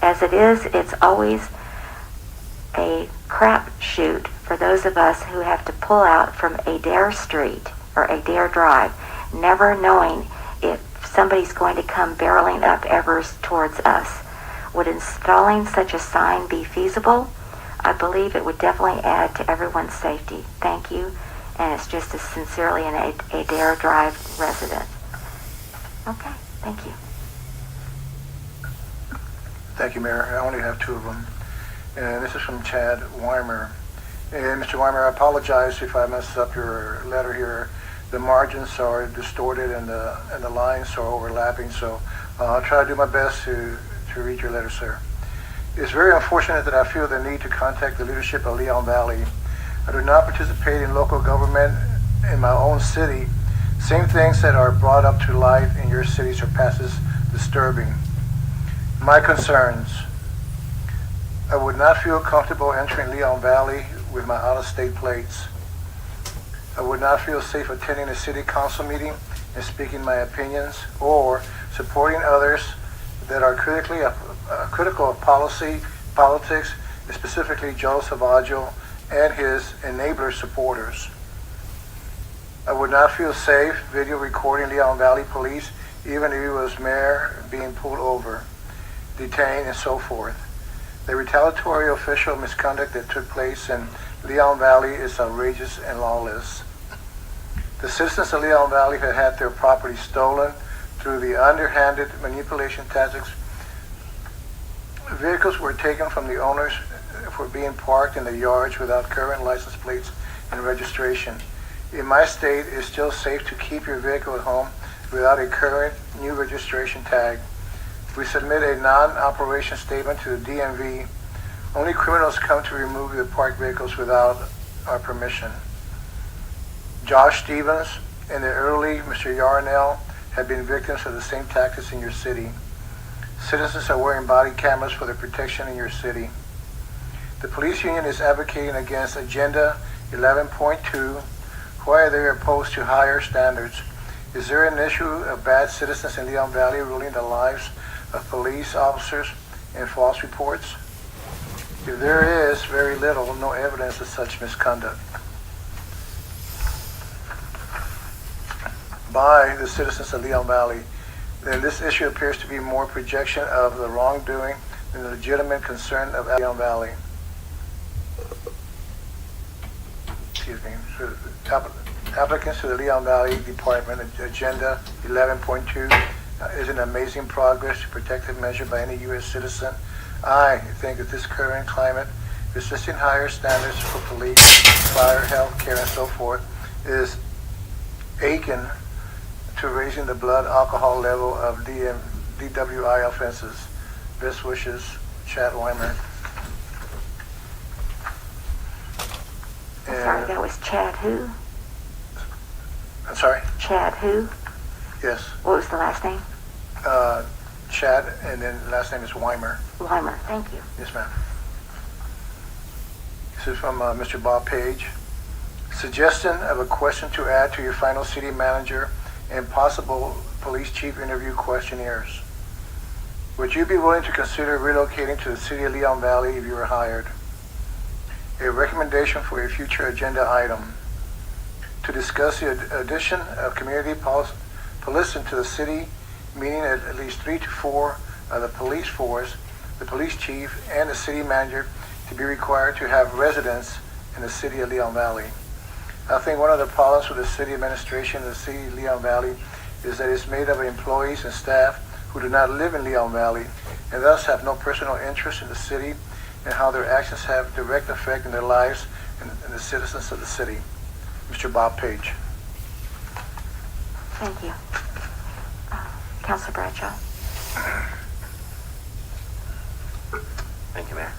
As it is, it's always a crapshoot for those of us who have to pull out from Adair Street or Adair Drive, never knowing if somebody's going to come barreling up Evers towards us. Would installing such a sign be feasible? I believe it would definitely add to everyone's safety. Thank you. And it's just as sincerely an Adair Drive resident. Okay, thank you. Thank you, Mayor. I only have two of them. And this is from Chad Weimer. And Mr. Weimer, I apologize if I messed up your letter here. The margins are distorted and the lines are overlapping, so I'll try to do my best to read your letter, sir. It's very unfortunate that I feel the need to contact the leadership of Leon Valley. I do not participate in local government in my own city. Same things that are brought up to light in your city surpasses disturbing. My concerns. I would not feel comfortable entering Leon Valley with my out-of-state plates. I would not feel safe attending a city council meeting and speaking my opinions or supporting others that are critical of politics, specifically Joe Savaggio and his enabler supporters. I would not feel safe video recording Leon Valley Police, even if he was mayor, being pulled over, detained, and so forth. The retaliatory official misconduct that took place in Leon Valley is outrageous and lawless. The citizens of Leon Valley have had their property stolen through the underhanded manipulation tactics. Vehicles were taken from the owners for being parked in the yards without current license plates and registration. In my state, it's still safe to keep your vehicle at home without a current new registration tag. We submit a non-operation statement to the DMV. Only criminals come to remove the parked vehicles without our permission. Josh Stevens and the early Mr. Yarnell have been victims of the same tactics in your city. Citizens are wearing body cameras for their protection in your city. The police union is advocating against Agenda 11.2. Why are they opposed to higher standards? Is there an issue of bad citizens in Leon Valley ruling the lives of police officers in false reports? If there is, very little, no evidence of such misconduct by the citizens of Leon Valley, then this issue appears to be more projection of the wrongdoing than the legitimate concern of Leon Valley. Excuse me. So applicants to the Leon Valley Department Agenda 11.2 is an amazing progress to protective measure by any U.S. citizen. I think that this current climate, persisting higher standards for police, fire, health care, and so forth, is akin to raising the blood alcohol level of DWI offenses. Best wishes, Chad Weimer. I'm sorry, that was Chad who? I'm sorry? Chad who? Yes. What was the last name? Chad, and then last name is Weimer. Weimer, thank you. Yes, ma'am. This is from Mr. Bob Page. Suggestion of a question to add to your final city manager and possible police chief interview questionnaires. Would you be willing to consider relocating to the city of Leon Valley if you were hired? A recommendation for a future agenda item. To discuss the addition of community policing to the city, meaning at least 3 to 4 of the police force, the police chief, and the city manager to be required to have residence in the city of Leon Valley. I think one of the problems with the city administration of the city of Leon Valley is that it's made up of employees and staff who do not live in Leon Valley and thus have no personal interest in the city and how their actions have direct effect in their lives and the citizens of the city. Mr. Bob Page. Thank you. Councilor Bradshaw. Thank you, Mayor.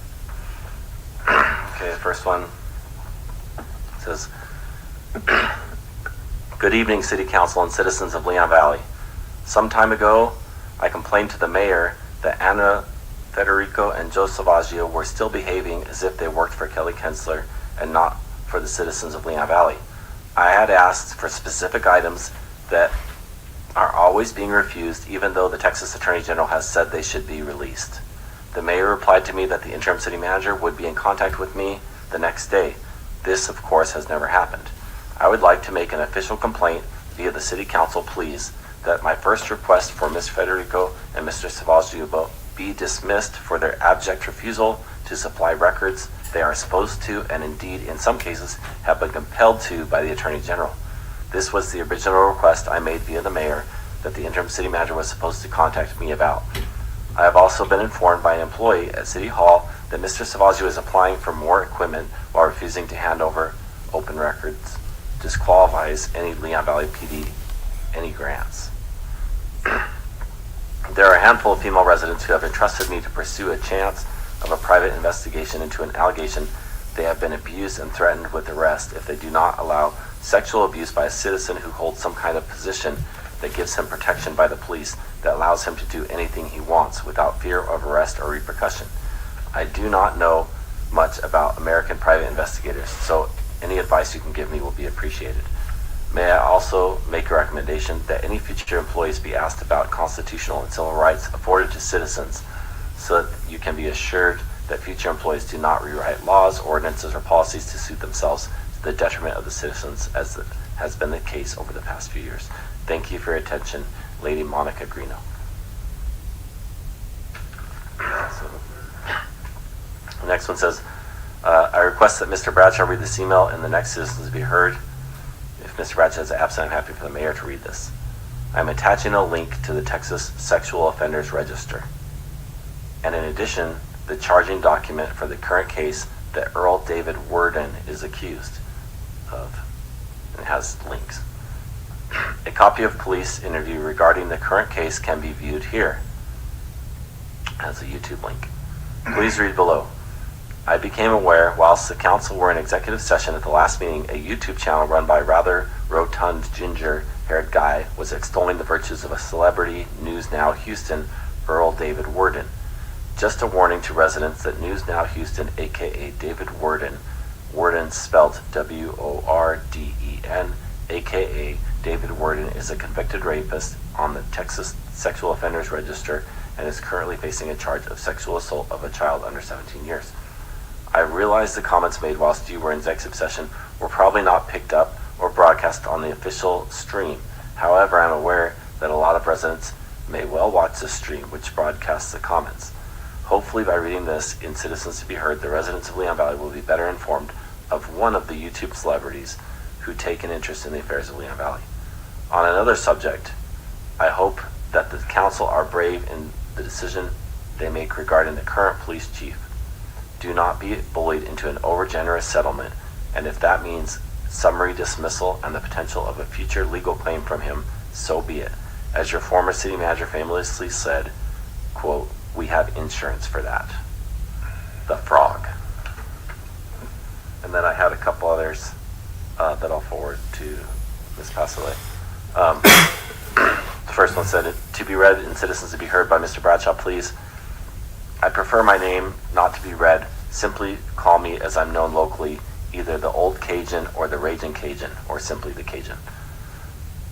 Okay, the first one says, Good evening, City Council and citizens of Leon Valley. Some time ago, I complained to the mayor that Anna Federico and Joe Savaggio were still behaving as if they worked for Kelly Kensler and not for the citizens of Leon Valley. I had asked for specific items that are always being refused, even though the Texas Attorney General has said they should be released. The mayor replied to me that the interim city manager would be in contact with me the next day. This, of course, has never happened. I would like to make an official complaint via the City Council, please, that my first request for Ms. Federico and Mr. Savaggio be dismissed for their abject refusal to supply records they are supposed to, and indeed, in some cases, have been compelled to by the Attorney General. This was the original request I made via the mayor that the interim city manager was supposed to contact me about. I have also been informed by an employee at City Hall that Mr. Savaggio is applying for more equipment while refusing to hand over open records, disqualifies any Leon Valley PD, any grants. There are a handful of female residents who have entrusted me to pursue a chance of a private investigation into an allegation they have been abused and threatened with arrest if they do not allow sexual abuse by a citizen who holds some kind of position that gives him protection by the police that allows him to do anything he wants without fear of arrest or repercussion. I do not know much about American private investigators, so any advice you can give me will be appreciated. May I also make a recommendation that any future employees be asked about constitutional and civil rights afforded to citizens, so that you can be assured that future employees do not rewrite laws, ordinances, or policies to suit themselves to the detriment of the citizens, as has been the case over the past few years. Thank you for your attention, Lady Monica Greeno. So, the next one says, I request that Mr. Bradshaw read this email and the next citizens be heard. If Mr. Bradshaw is absent, I'm happy for the mayor to read this. I'm attaching a link to the Texas Sexual Offenders Register, and in addition, the charging document for the current case that Earl David Worden is accused of. It has links. A copy of police interview regarding the current case can be viewed here. Has a YouTube link. Please read below. I became aware whilst the council were in executive session at the last meeting, a YouTube channel run by a rather rotund ginger-haired guy was extolling the virtues of a celebrity News Now Houston, Earl David Worden. Just a warning to residents that News Now Houston, aka David Worden, Worden spelled W-O-R-D-E-N, aka David Worden, is a convicted rapist on the Texas Sexual Offenders Register and is currently facing a charge of sexual assault of a child under 17 years. I realize the comments made whilst you were in executive session were probably not picked up or broadcast on the official stream. However, I'm aware that a lot of residents may well watch the stream which broadcasts the comments. Hopefully by reading this in Citizens to be Heard, the residents of Leon Valley will be better informed of one of the YouTube celebrities who take an interest in the affairs of Leon Valley. On another subject, I hope that the council are brave in the decision they make regarding the current police chief. Do not be bullied into an overgenerous settlement, and if that means summary dismissal and the potential of a future legal claim from him, so be it. As your former city manager famously said, quote, "We have insurance for that." The Frog. And then I had a couple others that I'll forward to Ms. Pasolay. The first one said, to be read in Citizens to be Heard by Mr. Bradshaw, please. I prefer my name not to be read. Simply call me as I'm known locally, either the Old Cajun or the Raging Cajun, or simply the Cajun.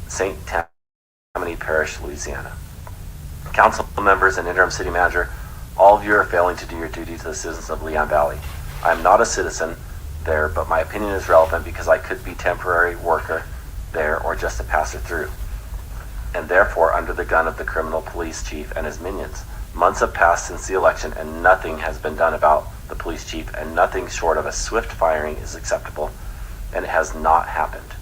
St. Tammany Parish, Louisiana. Council members and interim city manager, all of you are failing to do your duty to the citizens of Leon Valley. I am not a citizen there, but my opinion is relevant because I could be temporary worker there or just a passer through, and therefore under the gun of the criminal police chief and his minions. Months have passed since the election and nothing has been done about the police chief, and nothing short of a swift firing is acceptable, and it has not happened.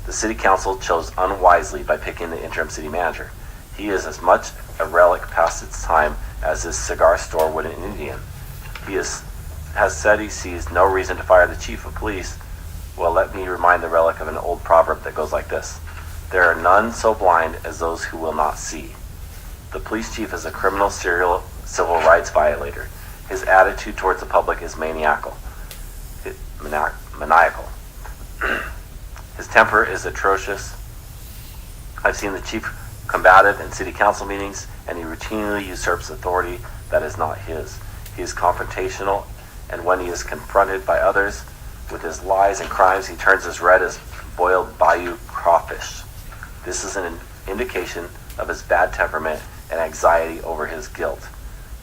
The city council chose unwisely by picking the interim city manager. He is as much a relic past its time as his cigar store would an Indian. He has said he sees no reason to fire the chief of police. Well, let me remind the relic of an old proverb that goes like this. There are none so blind as those who will not see. The police chief is a criminal serial civil rights violator. His attitude towards the public is maniacal. His temper is atrocious. I've seen the chief combative in city council meetings, and he routinely usurps authority that is not his. He is confrontational, and when he is confronted by others with his lies and crimes, he turns as red as boiled bayou crawfish. This is an indication of his bad temperament and anxiety over his guilt.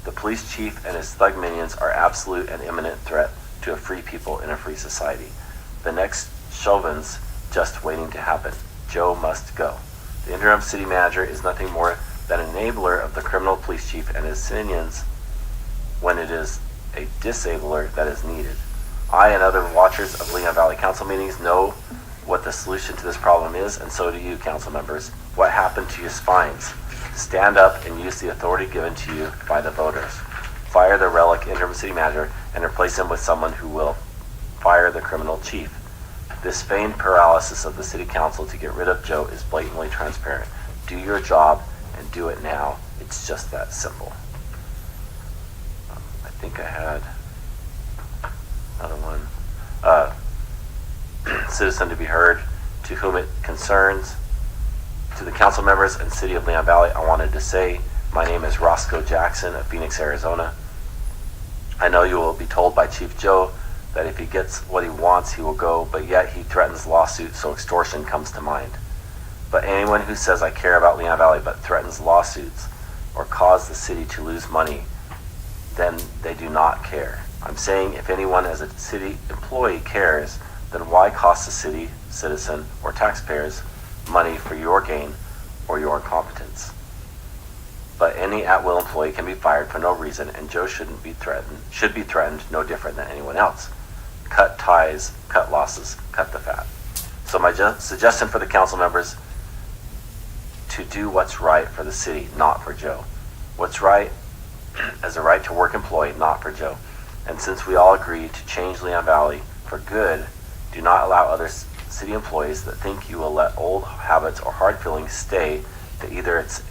The police chief and his thug minions are absolute and imminent threat to a free people in a free society. The next Chauvin's just waiting to happen. Joe must go. The interim city manager is nothing more than an enabler of the criminal police chief and his minions when it is a disabler that is needed. I and other watchers of Leon Valley Council meetings know what the solution to this problem is, and so do you, council members. What happened to your spines? Stand up and use the authority given to you by the voters. Fire the relic interim city manager and replace him with someone who will fire the criminal chief. This feigned paralysis of the city council to get rid of Joe is blatantly transparent. Do your job and do it now. It's just that simple. I think I had another one. Citizen to be heard, to whom it concerns. To the council members and city of Leon Valley, I wanted to say, my name is Roscoe Jackson of Phoenix, Arizona. I know you will be told by Chief Joe that if he gets what he wants, he will go, but yet he threatens lawsuit, so extortion comes to mind. But anyone who says I care about Leon Valley but threatens lawsuits or cause the city to lose money, then they do not care. I'm saying if anyone as a city employee cares, then why cost the city, citizen, or taxpayers money for your gain or your incompetence? But any at-will employee can be fired for no reason, and Joe should be threatened no different than anyone else. Cut ties, cut losses, cut the fat. So my suggestion for the council members, to do what's right for the city, not for Joe. What's right as a right to work employee, not for Joe. And since we all agree to change Leon Valley for good, do not allow other city employees that think you will let old habits or hard feelings stay, that either it's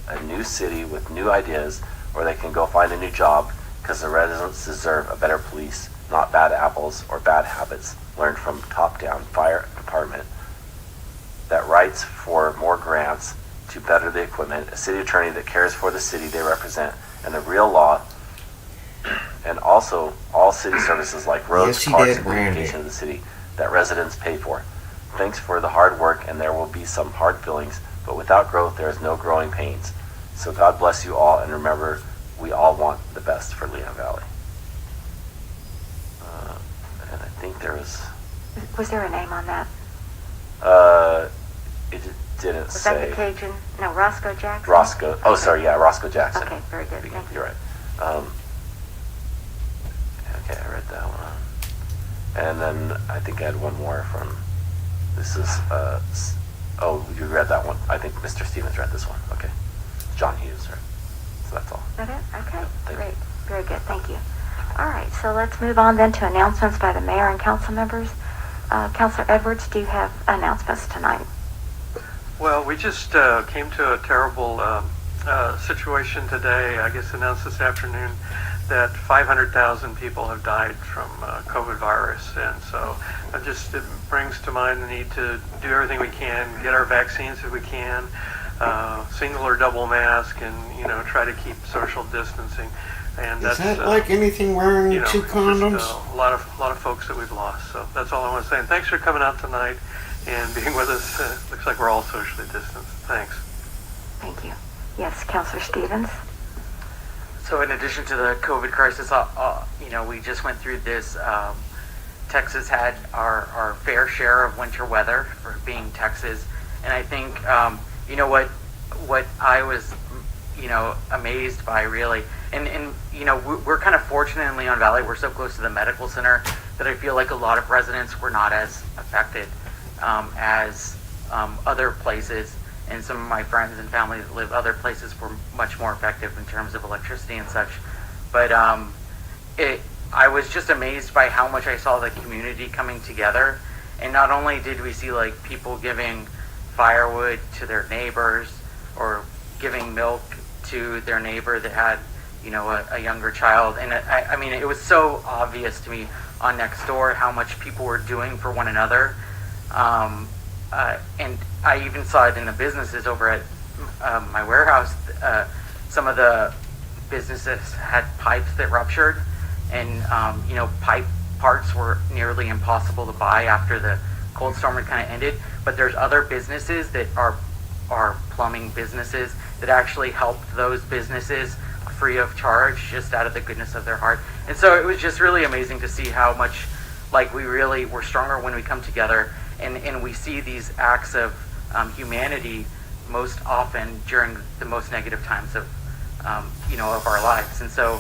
a new city with new ideas or they can go find a new job, because the residents deserve a better police, not bad apples or bad habits learned from top-down fire department that writes for more grants to better the equipment, a city attorney that cares for the city they represent and the real law, and also all city services like roads, Yes, he parks, did, and Randy. communication of the city that residents pay for. Thanks for the hard work, and there will be some hard feelings, but without growth there is no growing pains. So God bless you all, and remember, we all want the best for Leon Valley. And I think there Was there a name on that? it didn't Was say. that the Cajun? No, Roscoe Jackson? Roscoe, oh sorry, yeah, Roscoe Jackson. Okay, very good. Thank you. You're right. Okay, I read that one. And then I think I had one more from, this is, oh, you read that one. I think Mr. Stevens read this one. Okay. John Hughes, right? So that's all. Is that it? Okay, Yeah, thank great. you. Very good, thank you. All right, so let's move on then to announcements by the mayor and council members. Councilor Edwards, do you have announcements tonight? Well, we just came to a terrible situation today, I guess announced this afternoon, that 500,000 people have died from COVID virus. And so it brings to mind the need to do everything we can, get our vaccines if we can, single or double mask, and, try to keep social distancing. And Is that's that like anything wearing two just, condoms? a lot of folks that we've lost. So that's all I want to say. And thanks for coming out tonight and being with us. Looks like we're all socially distanced. Thanks. Thank you. Yes, Councilor Stevens? So in addition to the COVID crisis, we just went through this. Texas had our fair share of winter weather for being Texas, and I think what I was amazed by really, and we're kind of fortunate in Leon Valley. We're so close to the medical center that I feel like a lot of residents were not as affected as other places. And some of my friends and family that live other places were much more effective in terms of electricity and such. But I was just amazed by how much I saw the community coming together. And not only did we see like people giving firewood to their neighbors or giving milk to their neighbor that had, a younger child. And I mean, it was so obvious to me on Nextdoor how much people were doing for one another. And I even saw it in the businesses over at my warehouse. Some of the businesses had pipes that ruptured, and pipe parts were nearly impossible to buy after the cold storm had kind of ended. But there's other businesses that are plumbing businesses that actually helped those businesses free of charge, just out of the goodness of their heart. And so it was just really amazing to see how much we really were stronger when we come together. And we see these acts of humanity most often during the most negative times of our lives. And so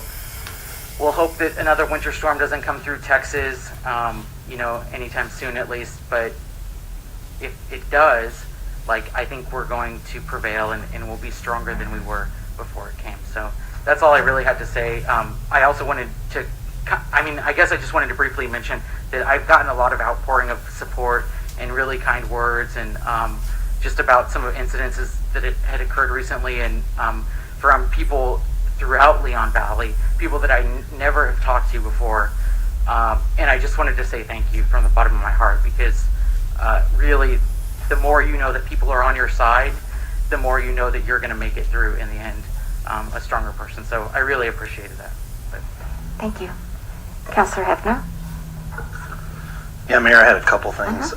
we'll hope that another winter storm doesn't come through Texas, anytime soon at least. But if it does, I think we're going to prevail and we'll be stronger than we were before it came. So that's all I really had to say. I also wanted to, I guess I just wanted to briefly mention that I've gotten a lot of outpouring of support and really kind words, and just about some of incidences that had occurred recently, and from people throughout Leon Valley, people that I never have talked to before. And I just wanted to say thank you from the bottom of my heart, because really, the more you know that people are on your side, the more you know that you're going to make it through in the end, a stronger person. So I really appreciated that. Thank you. Councilor Hefner? Yeah, Mayor, I had a couple things,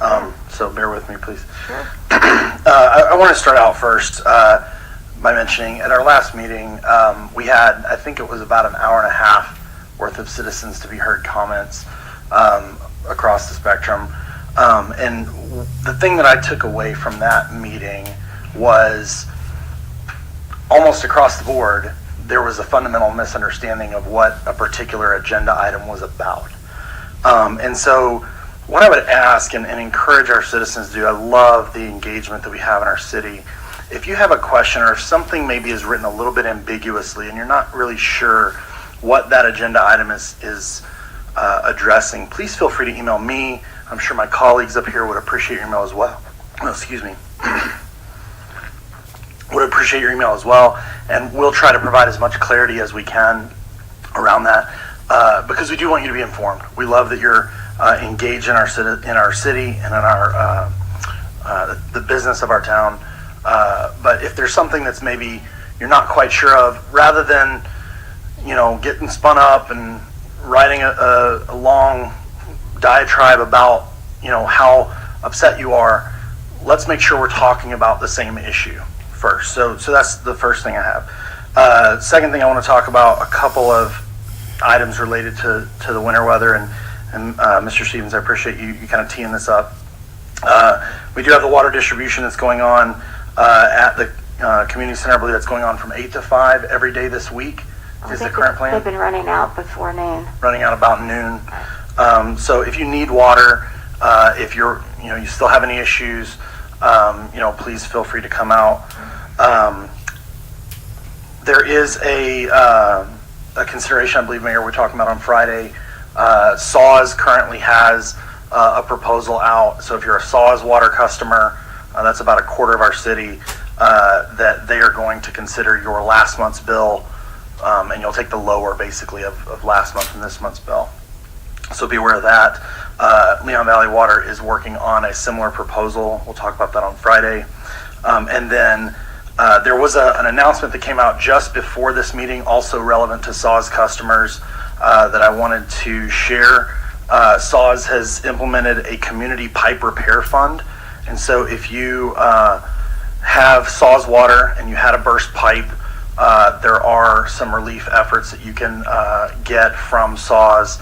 so bear with me, please. Sure. I want to start out first by mentioning at our last meeting, we had, I think it was about an hour and a half worth of citizens to be heard comments across the spectrum. And the thing that I took away from that meeting was almost across the board, there was a fundamental misunderstanding of what a particular agenda item was about. And so what I would ask and encourage our citizens to do, I love the engagement that we have in our city. If you have a question or if something maybe is written a little bit ambiguously and you're not really sure what that agenda item is addressing, please feel free to email me. I'm sure my colleagues up here would appreciate your email as well. Oh, excuse me. Would appreciate your email as well, and we'll try to provide as much clarity as we can around that because we do want you to be informed. We love that you're engaged in our city and in our the business of our town. But if there's something that's maybe you're not quite sure of, rather than getting spun up and writing a long diatribe about how upset you are, let's make sure we're talking about the same issue first. So that's the first thing I have. Second thing, I want to talk about a couple of items related to the winter weather, and Mr. Stevens, I appreciate you kind of teeing this up. We do have the water distribution that's going on at the community center. I believe that's going on from 8 to 5 every day this week. Is the current plan? They've been running out before noon. Running out about noon. So if you need water, if you still have any issues, please feel free to come out. There is a consideration, I believe, Mayor, we're talking about on Friday. SAWS currently has a proposal out. So if you're a SAWS water customer, that's about a quarter of our city, that they are going to consider your last month's bill, and you'll take the lower, basically, of last month and this month's bill. So be aware of that. Leon Valley Water is working on a similar proposal. We'll talk about that on Friday. And then there was an announcement that came out just before this meeting, also relevant to SAWS customers, that I wanted to share. SAWS has implemented a community pipe repair fund. And so if you have SAWS water and you had a burst pipe, there are some relief efforts that you can get from SAWS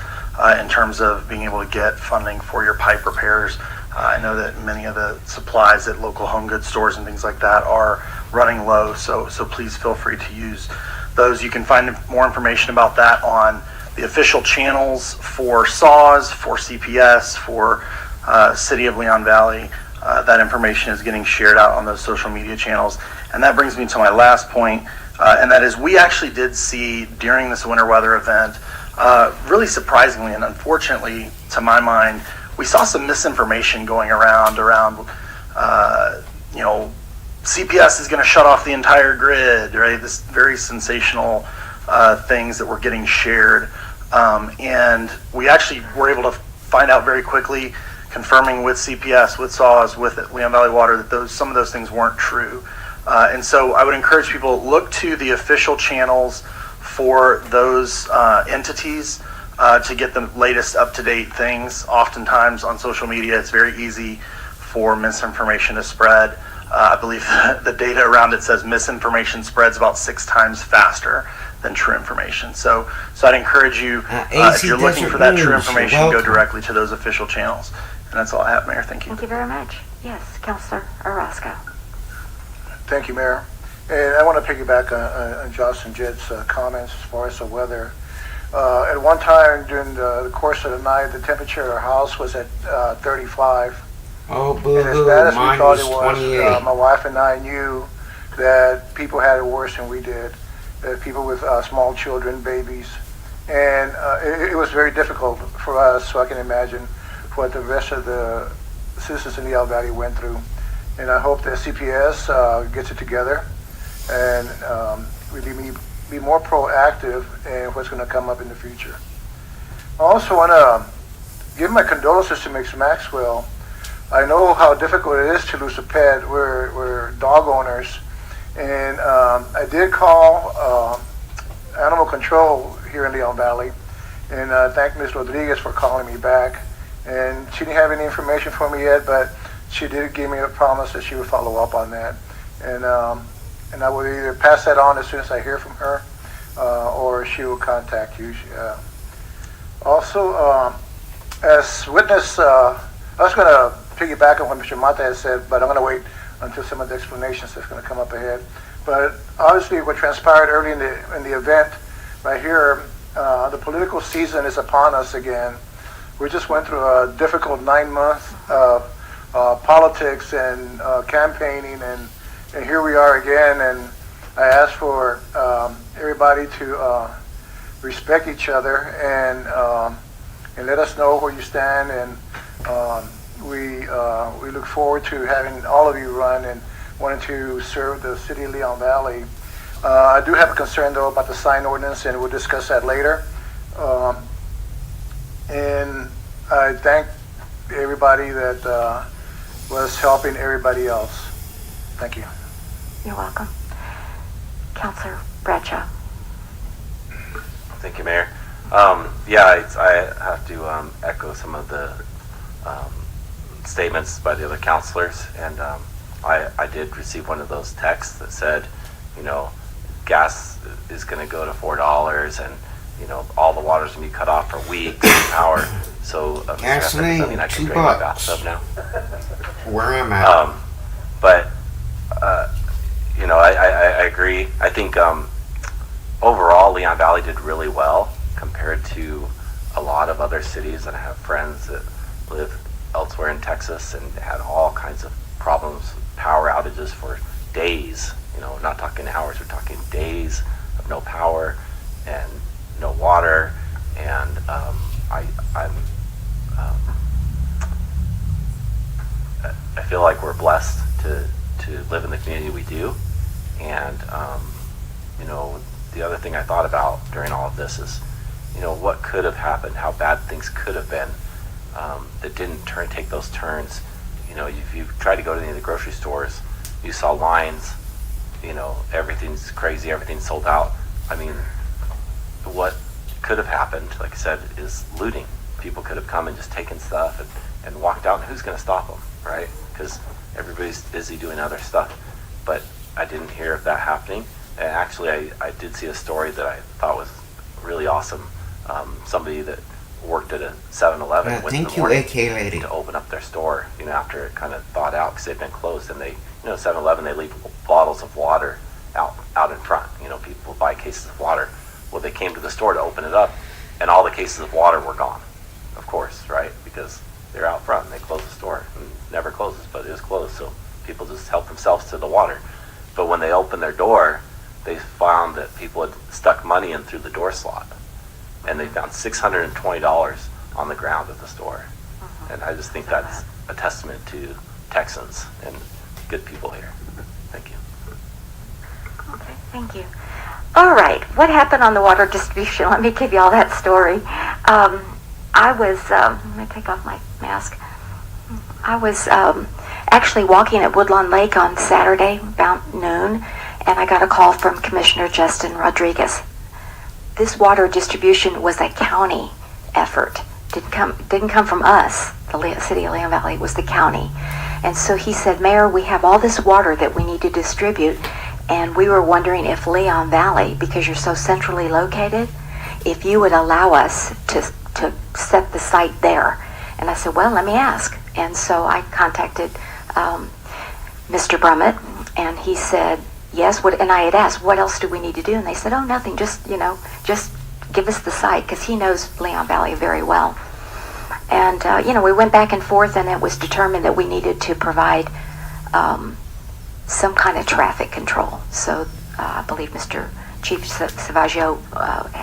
in terms of being able to get funding for your pipe repairs. I know that many of the supplies at local home goods stores and things like that are running low, so please feel free to use those. You can find more information about that on the official channels for SAWS, for CPS, for City of Leon Valley. That information is getting shared out on those social media channels. And that brings me to my last point, and that is we actually did see during this winter weather event, really surprisingly and unfortunately to my mind, we saw some misinformation going around CPS is going to shut off the entire grid, right? This very sensational things that were getting shared. And we actually were able to find out very quickly, confirming with CPS, with SAWS, with Leon Valley Water, that some of those things weren't true. And so I would encourage people to look to the official channels for those entities to get the latest up-to-date things. Oftentimes on social media, it's very easy for misinformation to spread. I believe the data around it says misinformation spreads about 6 times faster than true information. So I'd encourage you, if you're looking for that true information, go directly to those official channels. And that's all I have, Mayor. Thank you. Thank you very much. Yes, Councilor Orozco. Thank you, Mayor. And I want to piggyback on Josh and Jed's comments as far as the weather. At one time during the course of the night, the temperature at our house was at 35. Oh, And as boo-hoo, bad as we mine thought was it was, 28. my wife and I knew that people had it worse than we did. People with small children, babies. And it was very difficult for us, so I can imagine what the rest of the citizens in the Leon Valley went through. And I hope that CPS gets it together and really be more proactive in what's going to come up in the future. I also want to give my condolences to Mix Maxwell. I know how difficult it is to lose a pet. We're dog owners. And I did call animal control here in Leon Valley, and thank Ms. Rodriguez for calling me back. And she didn't have any information for me yet, but she did give me a promise that she would follow up on that. And I will either pass that on as soon as I hear from her, or she will contact you. Also, as witness, I was going to piggyback on what Mr. Mata has said, but I'm going to wait until some of the explanations that's going to come up ahead. But obviously, what transpired early in the event, right here, the political season is upon us again. We just went through a difficult 9 months of politics and campaigning, and here we are again. And I ask for everybody to respect each other and let us know where you stand. And we look forward to having all of you run and wanting to serve the city of Leon Valley. I do have a concern though about the sign ordinance, and we'll discuss that later. And I thank everybody that was helping everybody else. Thank you. You're welcome. Councilor Bradshaw. Thank you, Mayor. I have to echo some of the statements by the other councilors, and I did receive one of those texts that said, gas is going to go to $4, and all the water's going to be cut off for weeks, power. So gasoline, I can $2 drain my bathtub now. Where I'm at. I agree. I think overall Leon Valley did really well compared to a lot of other cities, and I have friends that live elsewhere in Texas and had all kinds of problems, power outages for days. Not talking hours, we're talking days of no power and no water. And I feel like we're blessed to live in the community we do. And the other thing I thought about during all of this is, what could have happened, how bad things could have been that didn't take those turns. If you tried to go to any of the grocery stores, you saw lines. Everything's crazy, everything's sold out. I mean, what could have happened, like I said, is looting. People could have come and just taken stuff and walked out, and who's going to stop them, right? Because everybody's busy doing other stuff. But I didn't hear of that happening. And actually, I did see a story that I thought was really awesome. Somebody that worked at a 7-Eleven went in the morning to open up their store, after it kind of thawed out because they'd been closed. And they, 7-Eleven, they leave bottles of water out in front. People buy cases of water. Well, they came to the store to open it up, and all the cases of water were gone, of course, right? Because they're out front and they close the store. And it never closes, but it is closed, so people just help themselves to the water. But when they opened their door, they found that people had stuck money in through the door slot, and they found $620 on the ground at the store. And I just think that's a testament to Texans and good people here. Thank you. Okay, thank you. All right, what happened on the water distribution? Let me give you all that story. I was, let me take off my mask. I was actually walking at Woodlawn Lake on Saturday about noon, and I got a call from Commissioner Justin Rodriguez. This water distribution was a county effort. Didn't come from us, the city of Leon Valley, it was the county. And so he said, Mayor, we have all this water that we need to distribute, and we were wondering if Leon Valley, because you're so centrally located, if you would allow us to set the site there. And I said, well, let me ask. And so I contacted Mr. Brummett, and he said, yes. And I had asked, what else do we need to do? And they said, oh, nothing, just give us the site, because he knows Leon Valley very well. And, we went back and forth, and it was determined that we needed to provide some kind of traffic control. So I believe Mr. Chief Savaggio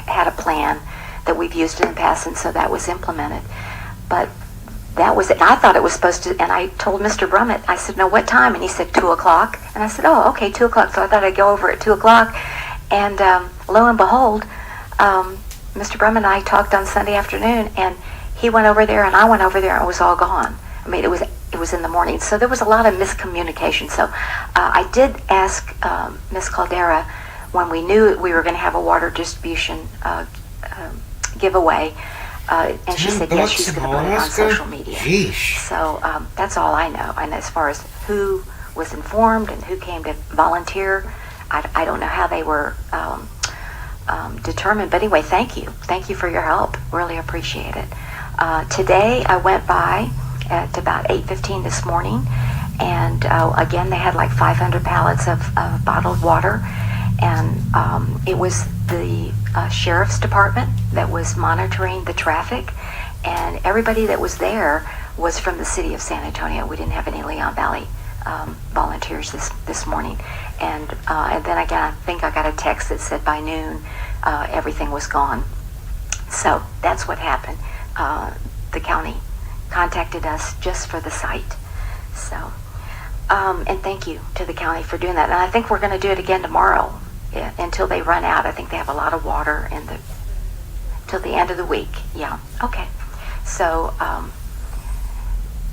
had a plan that we've used in the past, and so that was implemented. But that was it. And I thought it was supposed to, and I told Mr. Brummett, I said, no, what time? And he said, 2 o'clock. And I said, oh, okay, 2 o'clock. So I thought I'd go over at 2 o'clock. And lo and behold, Mr. Brummett and I talked on Sunday afternoon, and he went over there and I went over there, and it was all gone. I mean, it was in the morning. So there was a lot of miscommunication. So I did ask Ms. Caldera, when we knew we were going to have a water distribution giveaway, And she said, yes, she's going to put it on social media. So that's all I know. And as far as who was informed and who came to volunteer, I don't know how they were determined. But anyway, thank you. Thank you for your help. Really appreciate it. Today I went by at about 8:15 this morning, and again, they had like 500 pallets of bottled water. And it was the sheriff's department that was monitoring the traffic, and everybody that was there was from the city of San Antonio. We didn't have any Leon Valley volunteers this morning. And then again, I think I got a text that said by noon everything was gone. So that's what happened. The county contacted us just for the site. So, and thank you to the county for doing that. And I think we're going to do it again tomorrow. Yeah, until they run out. I think they have a lot of water till the end of the week. Yeah. Okay. So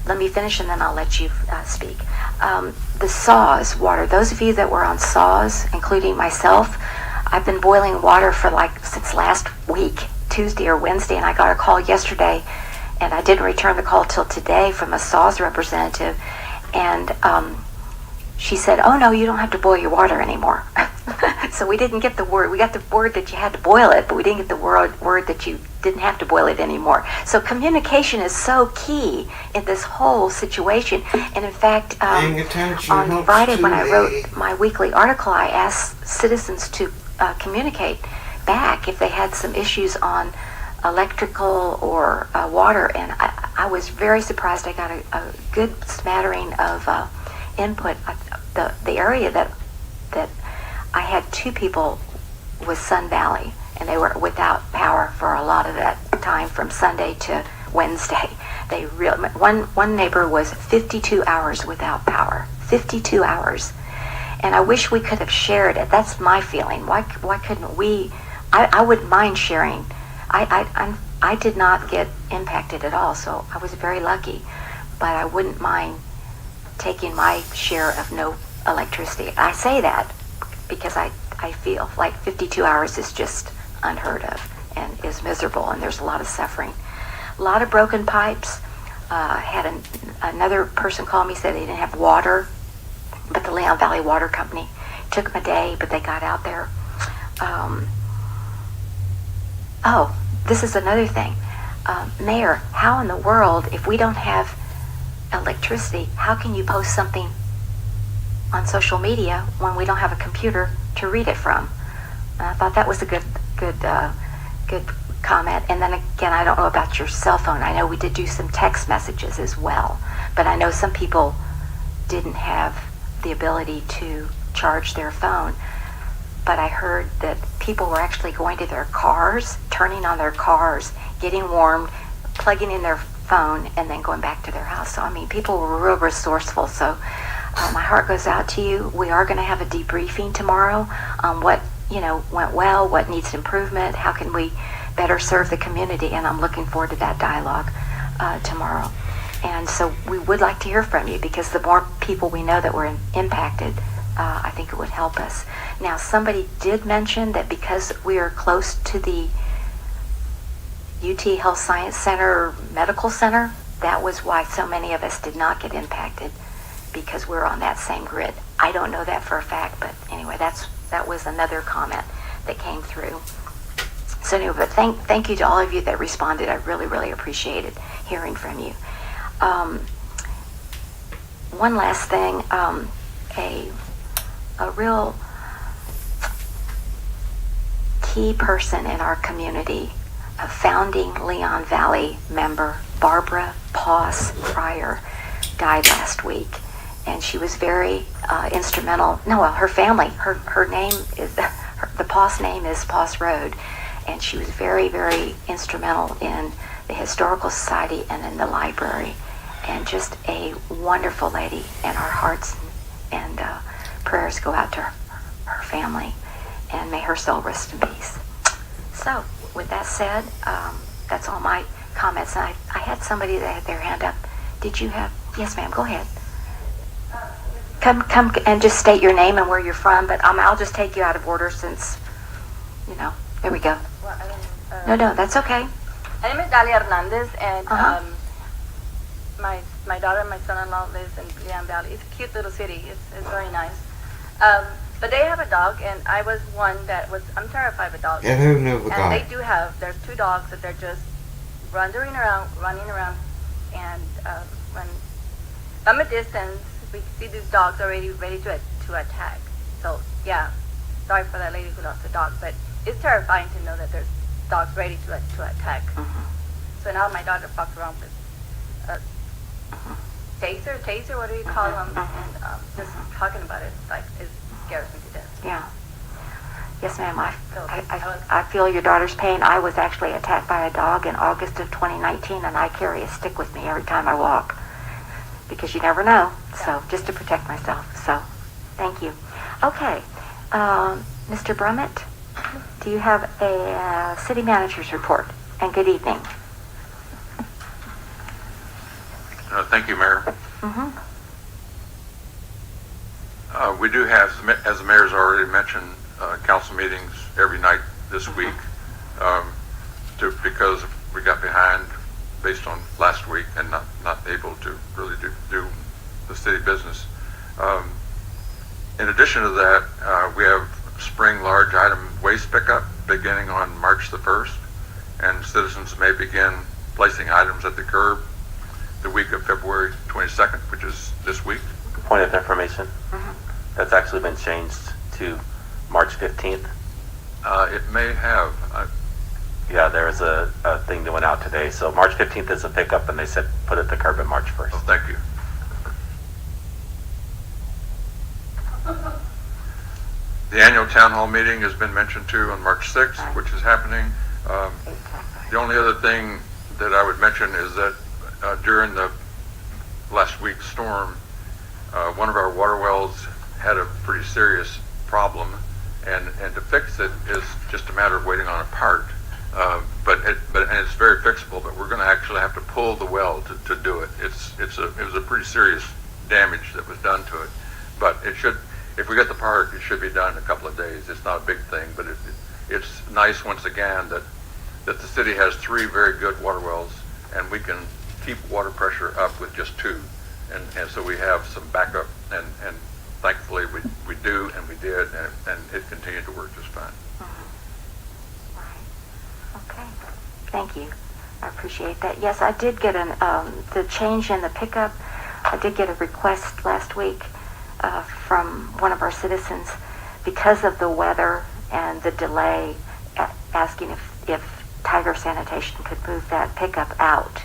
let me finish and then I'll let you speak. The saws water. Those of you that were on saws, including myself, I've been boiling water for since last week, Tuesday or Wednesday, and I got a call yesterday, and I didn't return the call till today from a saws representative, and she said, "Oh no, you don't have to boil your water anymore." So we didn't get the word. We got the word that you had to boil it, but we didn't get the word that you didn't have to boil it anymore. So communication is so key in this whole situation. And in fact, on Friday when I wrote my weekly article, I asked citizens to communicate back if they had some issues on electrical or water. And I was very surprised. I got a good smattering of input. The area that I had two people with Sun Valley, and they were without power for a lot of that time from Sunday to Wednesday. One neighbor was 52 hours without power. 52 hours. And I wish we could have shared it. That's my feeling. Why couldn't we? I wouldn't mind sharing. I did not get impacted at all, so I was very lucky. But I wouldn't mind taking my share of no electricity. I say that because I feel like 52 hours is just unheard of and is miserable, and there's a lot of suffering. A lot of broken pipes. Had another person call me, said they didn't have water, but the Leon Valley Water Company took them a day, but they got out there. This is another thing. Mayor, how in the world, if we don't have electricity, how can you post something on social media when we don't have a computer to read it from? And I thought that was a good comment. And then again, I don't know about your cell phone. I know we did do some text messages as well, but I know some people didn't have the ability to charge their phone. But I heard that people were actually going to their cars, turning on their cars, getting warmed, plugging in their phone, and then going back to their house. So I mean, people were real resourceful. So my heart goes out to you. We are going to have a debriefing tomorrow on what went well, what needs improvement, how can we better serve the community, and I'm looking forward to that dialogue tomorrow. And so we would like to hear from you, because the more people we know that were impacted, I think it would help us. Now, somebody did mention that because we are close to the UT Health Science Center Medical Center, that was why so many of us did not get impacted, because we're on that same grid. I don't know that for a fact, but anyway, that was another comment that came through. So anyway, but thank you to all of you that responded. I really, really appreciated hearing from you. One last thing, a real key person in our community, a founding Leon Valley member, Barbara Poss Pryor, died last week. And she was very instrumental. No, well, her family, her name is, the Poss name is Poss Road. And she was very, very instrumental in the Historical Society and in the library. And just a wonderful lady. And our hearts and prayers go out to her family. And may her soul rest in peace. So, with that said, that's all my comments. And I had somebody that had their hand up. Did you have? Yes, ma'am, go ahead. Come and just state your name and where you're from, but I'll just take you out of order since, there we go. No, that's okay. My name is Dalia Hernandez, and Uh-huh. my daughter and my son-in-law lives in Leon Valley. It's a cute little city. It's very nice. But they have a dog, and I was one that was. I'm terrified of dogs. Yeah, who knew the And they guy? do have. There's 2 dogs that they're just running around, and when from a distance we see these dogs already ready to attack. So yeah, sorry for that lady who lost a dog, but it's terrifying to know that there's dogs ready to attack. So now my daughter walks around with a taser, what do you call them? And just talking about it, like, it scares me to death. Yeah. Yes, ma'am. I feel your daughter's pain. I was actually attacked by a dog in August of 2019, and I carry a stick with me every time I walk because you never know. So just to protect myself. So thank you. Okay. Mr. Brummett, do you have a city manager's report? And good evening. Thank you, Mayor. Mm-hmm. We do have, as the mayor's already mentioned, council meetings every night this week because we got behind based on last week and not able to really do the city business. In addition to that, we have spring large item waste pickup beginning on March the 1st, and citizens may begin placing items at the curb the week of February 22nd, which is this week. Point of information. That's actually been changed to March 15th. It may have. Yeah, there's a thing that went out today. So March 15th is a pickup, and they said put it at the curb at March 1st. Oh, thank you. The annual town hall meeting has been mentioned too on March 6th, which is happening. The only other thing that I would mention is that during the last week's storm, one of our water wells had a pretty serious problem, and to fix it is just a matter of waiting on a part. But it's very fixable. But we're going to actually have to pull the well to do it. It was a pretty serious damage that was done to it. But it should, if we get the part, it should be done in a couple of days. It's not a big thing, but it's nice once again that the city has 3 very good water wells, and we can keep water pressure up with just 2, and so we have some backup, and thankfully we do, and we did, and it continued to work just fine. Okay. Thank you. I appreciate that. Yes, I did get the change in the pickup. I did get a request last week from one of our citizens because of the weather and the delay, asking if Tiger Sanitation could move that pickup out.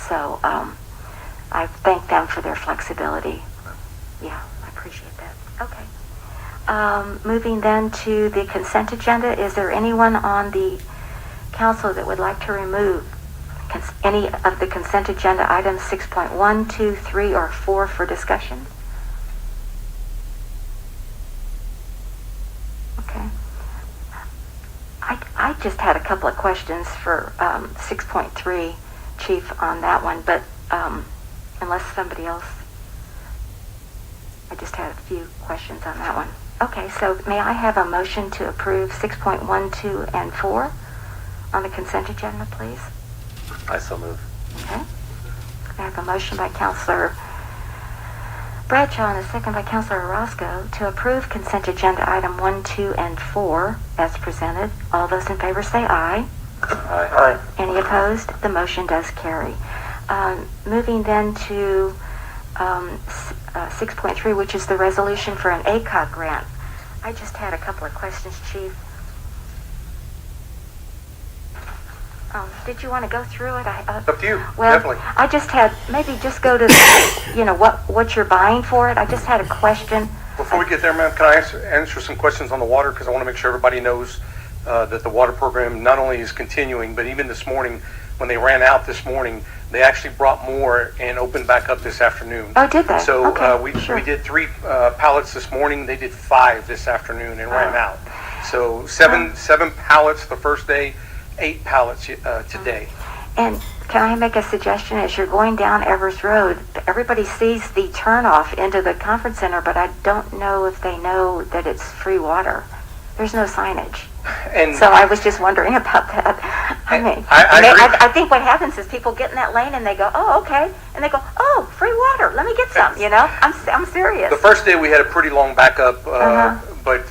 So I thank them for their flexibility. Yeah, I appreciate that. Okay. Moving then to the consent agenda. Is there anyone on the council that would like to remove any of the consent agenda items 6.1, 2, 3, or 4 for discussion? Okay. I just had a couple of questions for 6.3, Chief, on that one, but unless somebody else, I just had a few questions on that one. Okay, so may I have a motion to approve 6.1, 2, and 4 on the consent agenda, please? I so move. Okay. I have a motion by Councilor Bradshaw and a second by Councilor Orozco to approve consent agenda item 1, 2, and 4 as presented. All those in favor say aye. Aye. Any opposed? The motion does carry. Moving then to 6.3, which is the resolution for an ACOG grant. I just had a couple of questions, Chief. Did you want to go through it? Up to you, Well, definitely. I just had, maybe just go to, what you're buying for it. I just had a question. Before we get there, ma'am, can I answer some questions on the water? Because I want to make sure everybody knows that the water program not only is continuing, but even this morning, when they ran out this morning, they actually brought more and opened back up this afternoon. Oh, did they? So Okay, sure. we did 3 pallets this morning. They did 5 this afternoon and ran out. So seven pallets the first day, 8 pallets today. And can I make a suggestion? As you're going down Evers Road, everybody sees the turnoff into the conference center, but I don't know if they know that it's free water. There's no signage. And So I was just wondering about that. I mean, I agree. I think what happens is people get in that lane and they go, oh, okay, and they go, oh, free water, let me get some. You know, I'm serious. The first day we had a pretty long backup, Uh-huh. but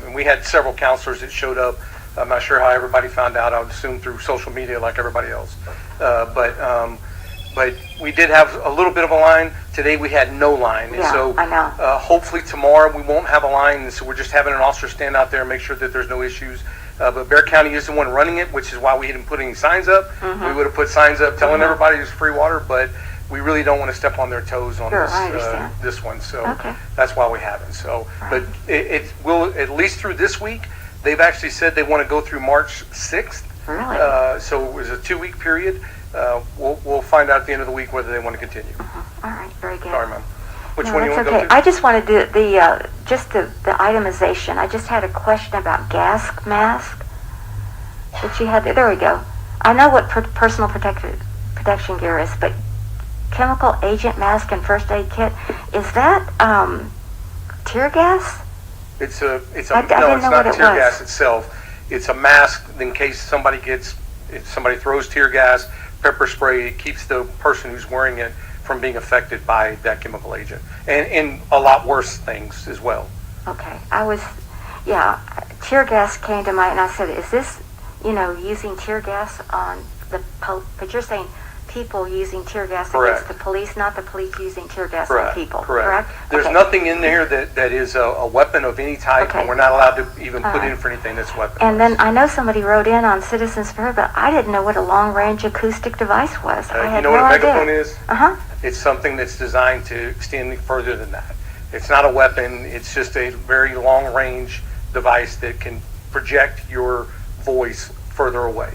and we had several counselors that showed up. I'm not sure how everybody found out. I would assume through social media like everybody else. But we did have a little bit of a line. Today we had no line. And Yeah, so I know. hopefully tomorrow we won't have a line. And so we're just having an officer stand out there and make sure that there's no issues. But Bear County is the one running it, which is why we didn't put any signs up. Mhm. We would have put signs up telling Mhm. everybody it's free water, but we really don't want to step on their toes on Sure, I understand. this one. So Okay. that's why we haven't. So, Right. but it will, at least through this week, they've actually said they want to go through March 6th. Really? So it was a 2-week period. We'll find out at the end of the week whether they want to continue. All right, very good. Sorry, ma'am. Which No, one do you that's want to okay. go to? I just wanted to the itemization. I just had a question about gas mask that you had there. There we go. I know what personal protection gear is, but chemical agent mask and first aid kit, is that tear gas? It's I no, didn't it's know not what it tear was. gas itself. It's a mask in case if somebody throws tear gas, pepper spray. It keeps the person who's wearing it from being affected by that chemical agent, and a lot worse things as well. Okay, tear gas came to mind, and I said, is this, using tear gas on but you're saying people using tear gas Correct. against the police, not the police using tear gas on people, Correct. There's Okay. nothing in there that is a weapon of any type, Okay. and we're not allowed to even All put right. in for anything that's weapon. And then I know somebody wrote in on Citizens for Her, but I didn't know what a long-range acoustic device was. I you had know no what a idea. megaphone is? Uh-huh. It's something that's designed to extend further than that. It's not a weapon. It's just a very long-range device that can project your voice further away.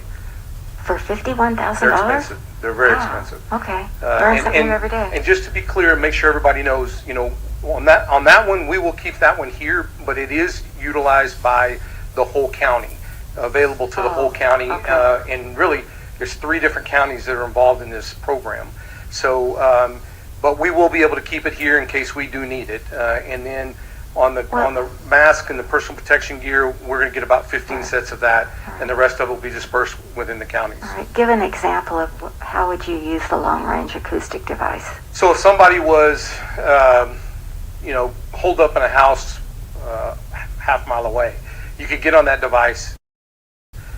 For $51,000? They're expensive. They're very Wow. expensive. Okay. Learn something new every day. And just to be clear, make sure everybody knows, on that one, we will keep that one here, but it is utilized by the whole county, available to the whole county. okay. And really, there's 3 different counties that are involved in this program. So, but we will be able to keep it here in case we do need it. And then on the mask and the personal protection gear, we're going to get about 15 sets of that, and the rest of it will be dispersed within the counties. All right. Give an example of how would you use the long-range acoustic device? So if somebody was, holed up in a house half mile away, you could get on that device,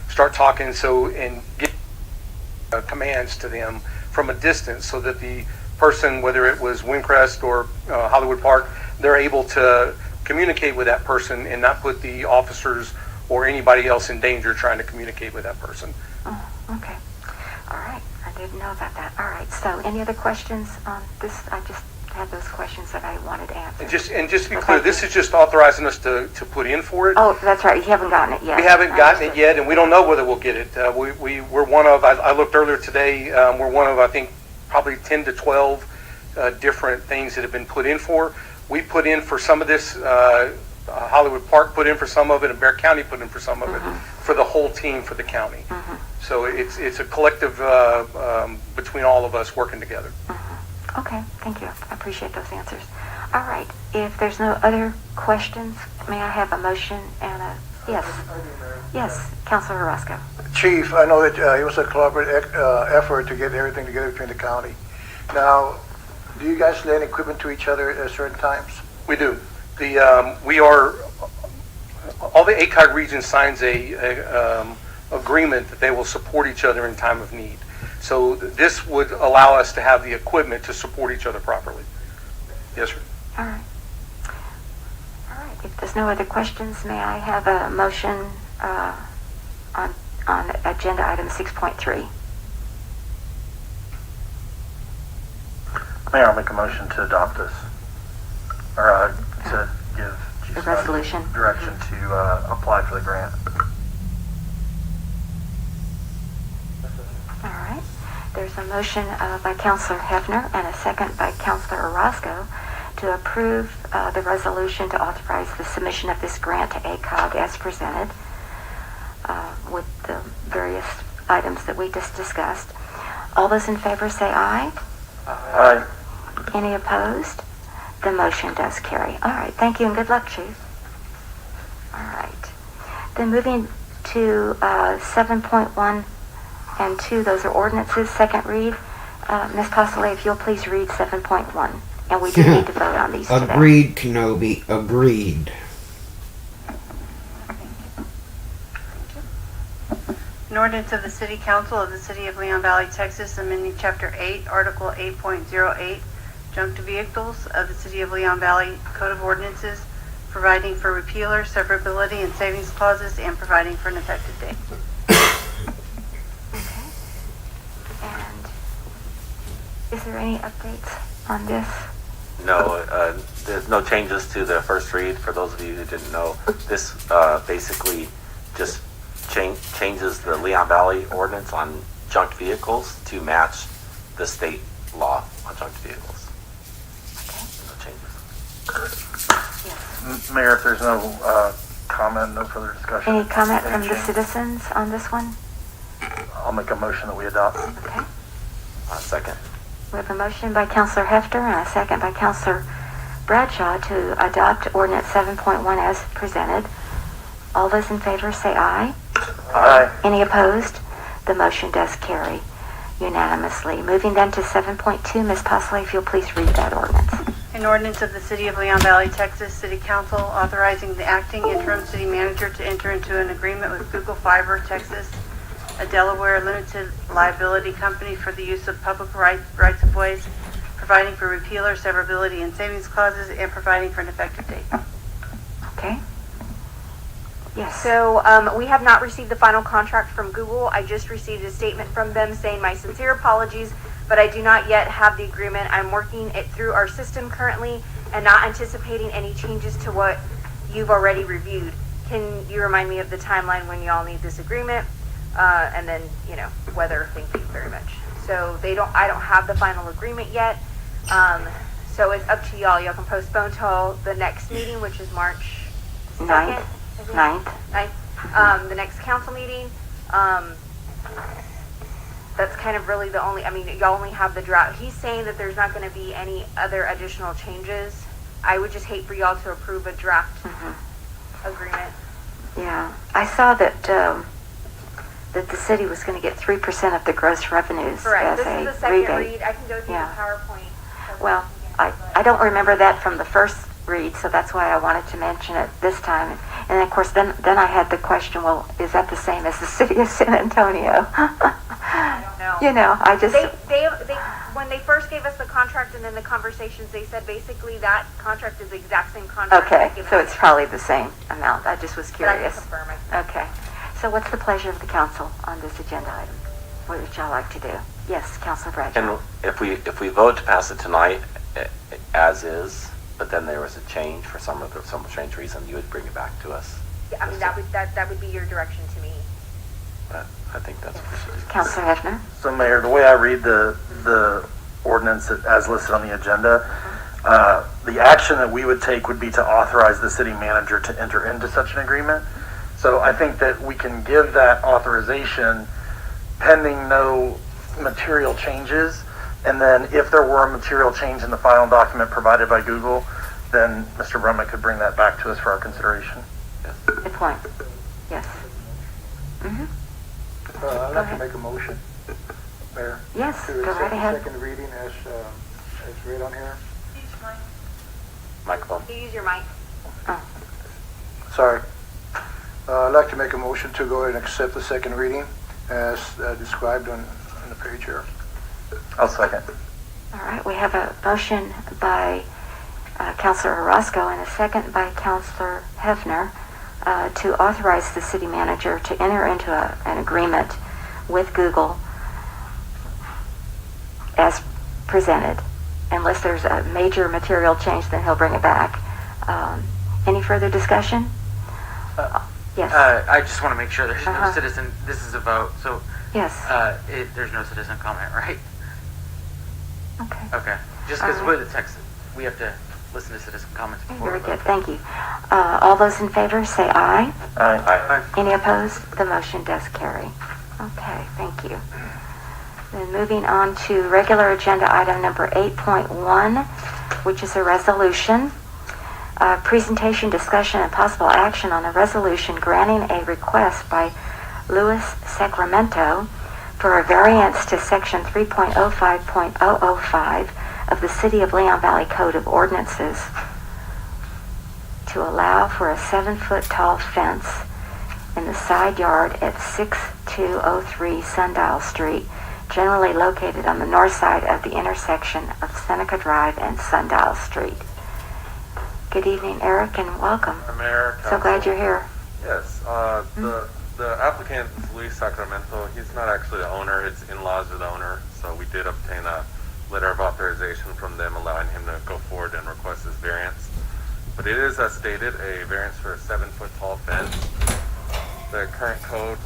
start talking, and get commands to them from a distance, so that the person, whether it was Windcrest or Hollywood Park, they're able to communicate with that person and not put the officers or anybody else in danger trying to communicate with that person. Oh, okay. All right. I didn't know about that. All right. So any other questions on this? I just had those questions that I wanted to answer. And just to be clear, this is just authorizing us to put in for it. Oh, that's right. You haven't gotten it yet. We haven't I gotten it understood. yet, and we don't know whether we'll get it. We're one of, I looked earlier today, we're one of, I think, probably 10 to 12 different things that have been put in for. We put in for some of this, Hollywood Park put in for some of it, and Bear County put in for some of it, for the whole team for the county. So it's a collective between all of us working together. Okay. Thank you. I appreciate those answers. All right. If there's no other questions, may I have a motion and a yes? Yes, Councilor Orozco. Chief, I know that it was a collaborative effort to get everything together between the county. Now, do you guys lend equipment to each other at certain times? We do. We are, all the ACOG region signs a agreement that they will support each other in time of need. So this would allow us to have the equipment to support each other properly. Yes, sir. All right. All right. If there's no other questions, may I have a motion on agenda item 6.3? Mayor, I'll make a motion to adopt this, or to give Chief The Scott resolution. direction to apply for the grant. All right. There's a motion by Councilor Hefner and a second by Councilor Orozco to approve the resolution to authorize the submission of this grant to ACOG as presented with the various items that we just discussed. All those in favor say aye. Aye. Any opposed? The motion does carry. All right. Thank you and good luck, Chief. All right. Then moving to 7.1 and 2, those are ordinances, second read. Ms. Postlewaite, if you'll please read 7.1. And we do need to vote on these today. Agreed, Kenobi. Agreed. An ordinance of the City Council of the City of Leon Valley, Texas, amending Chapter 8, Article 8.08, Junk Vehicles of the City of Leon Valley Code of Ordinances, providing for repealer, severability, and savings clauses, and providing for an effective date. Okay. And is there any updates on this? No, there's no changes to the first read. For those of you who didn't know, this basically just changes the Leon Valley ordinance on junked vehicles to match the state law on junked vehicles. No changes. Yes. Mayor, if there's no comment, no further discussion. Any comment from the change, citizens on this one? I'll make a motion that we adopt. Okay. Second. We have a motion by Councilor Hefter and a second by Councilor Bradshaw to adopt ordinance 7.1 as presented. All those in favor say aye. Aye. Any opposed? The motion does carry unanimously. Moving then to 7.2, Ms. Postlewaite, if you'll please read that ordinance. An ordinance of the City of Leon Valley, Texas City Council authorizing the acting interim city manager to enter into an agreement with Google Fiber Texas, a Delaware limited liability company, for the use of public rights of ways, providing for repealer, severability, and savings clauses, and providing for an effective date. Okay? Yes. So we have not received the final contract from Google. I just received a statement from them saying my sincere apologies, but I do not yet have the agreement. I'm working it through our system currently and not anticipating any changes to what you've already reviewed. Can you remind me of the timeline when y'all need this agreement? And then, whether, thank you very much. So I don't have the final agreement yet. So it's up to y'all. Y'all can postpone till the next meeting, which is March 2nd. Ninth. The next council meeting. That's kind of really the only, y'all only have the draft. He's saying that there's not going to be any other additional changes. I would just hate for y'all to approve a draft agreement. Yeah. I saw that that the city was going to get 3% of the gross revenues Correct. as This a is the second rebate. read. I can go through Yeah. the PowerPoint. Well, I don't remember that from the first read, so that's why I wanted to mention it this time. And of course, then I had the question, well, is that the same as the city of San Antonio? I don't know. I just... They when they first gave us the contract and then the conversations, they said basically that contract is the exact same contract. Okay, they've given so us. it's probably the same amount. I just was But I can curious. confirm it. Okay. So what's the pleasure of the council on this agenda item? What would y'all like to do? Yes, Councilor Bradshaw. And if we vote to pass it tonight as is, but then there was a change for some strange reason, you would bring it back to us. Yeah, that would be your direction to me. But I think that's what we should do. Councilor Hefner? So, Mayor, the way I read the ordinance as listed on the agenda, the action that we would take would be to authorize the city manager to enter into such an agreement. So I think that we can give that authorization pending no material changes, and then if there were a material change in the final document provided by Google, then Mr. Brummett could bring that back to us for our consideration. Good point. Yes. Mm-hmm. I'd like to make a motion, Mayor. Yes, To go accept right the ahead. second reading as read on here. Microphone. You use your mic. Sorry. I'd like to make a motion to go ahead and accept the second reading as described on the page here. I'll second. All right, we have a motion by Councilor Orozco and a second by Councilor Hefner to authorize the city manager to enter into an agreement with Google as presented. Unless there's a major material change, then he'll bring it back. Any further discussion? Yes. I just want to make sure there's no citizen, this is a vote, so Yes. there's no citizen comment, right? Okay. Okay. Just because with the text, we have to listen to citizen comments before Very we good. vote. Thank you. All those in favor say aye. Aye. Any opposed? The motion does carry. Okay, thank you. Then moving on to regular agenda item number 8.1, which is a resolution. Presentation, discussion, and possible action on a resolution granting a request by Louis Sacramento for a variance to section 3.05.005 of the City of Leon Valley Code of Ordinances to allow for a 7-foot tall fence in the side yard at 6203 Sundial Street, generally located on the north side of the intersection of Seneca Drive and Sundial Street. Good evening, Eric, and welcome. I'm Eric. So glad you're here. Yes. The applicant is Luis Sacramento. He's not actually the owner. It's in-laws of the owner. So we did obtain a letter of authorization from them allowing him to go forward and request his variance. But it is, as stated, a variance for a 7-foot tall fence. The current code,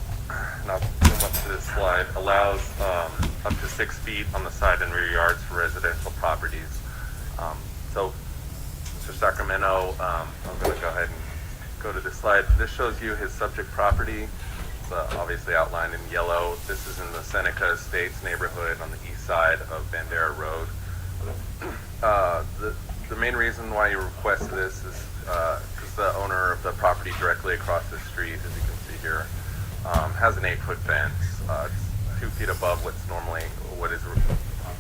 not too much to this slide, allows up to 6 feet on the side and rear yards for residential properties. So, Mr. Sacramento, I'm going to go ahead and go to this slide. This shows you his subject property. It's obviously outlined in yellow. This is in the Seneca Estates neighborhood on the east side of Bandera Road. The main reason why you request this is because the owner of the property directly across the street, as you can see here, has an 8-foot fence. It's 2 feet above what is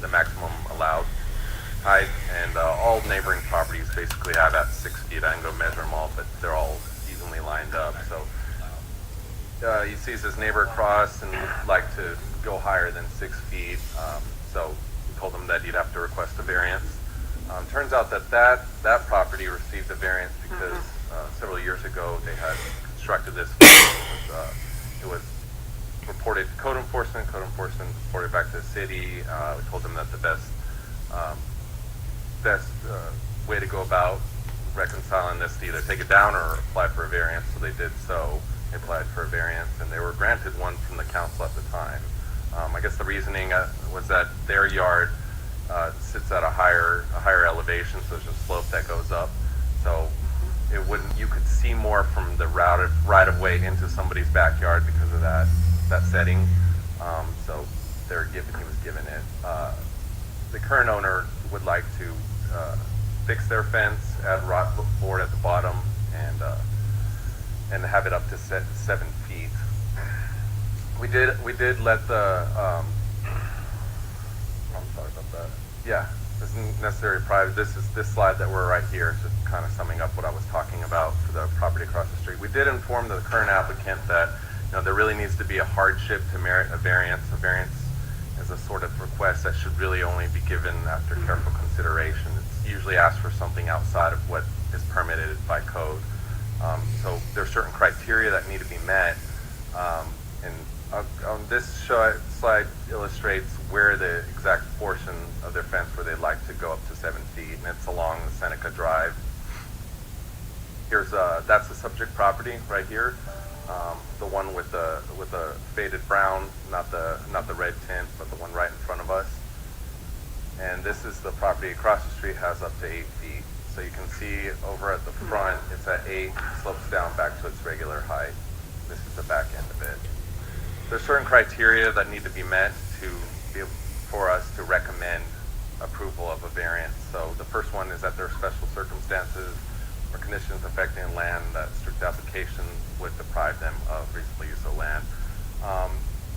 the maximum allowed height, and all neighboring properties basically have at 6 feet. I can go measure them all, but they're all evenly lined up. So he sees his neighbor across and would like to go higher than 6 feet. So we told him that he'd have to request a variance. Turns out that property received a variance because several years ago they had constructed this fence. It was reported to code enforcement. Code enforcement reported back to the city. We told them that the best way to go about reconciling this to either take it down or apply for a variance. So they did so. They applied for a variance, and they were granted one from the council at the time. I guess the reasoning was that their yard sits at a higher elevation, so there's a slope that goes up. So you could see more from the right of way into somebody's backyard because of that setting. So he was given it. The current owner would like to fix their fence, add rock board at the bottom, and have it up to 7 feet. We did let the I'm sorry about that. Yeah, this isn't necessarily private. This slide that we're right here is just kind of summing up what I was talking about for the property across the street. We did inform the current applicant that there really needs to be a hardship to merit a variance. A variance is a sort of request that should really only be given after careful consideration. It's usually asked for something outside of what is permitted by code. So there are certain criteria that need to be met. This slide illustrates where the exact portion of their fence where they'd like to go up to 7 feet, and it's along the Seneca Drive. That's the subject property right here, the one with the faded brown, not the red tint, but the one right in front of us. And this is the property across the street, has up to 8 feet. So you can see over at the front, it's at 8, slopes down back to its regular height. This is the back end of it. There's certain criteria that need to be met for us to recommend approval of a variance. So the first one is that there are special circumstances or conditions affecting land that strict application would deprive them of reasonable use of land.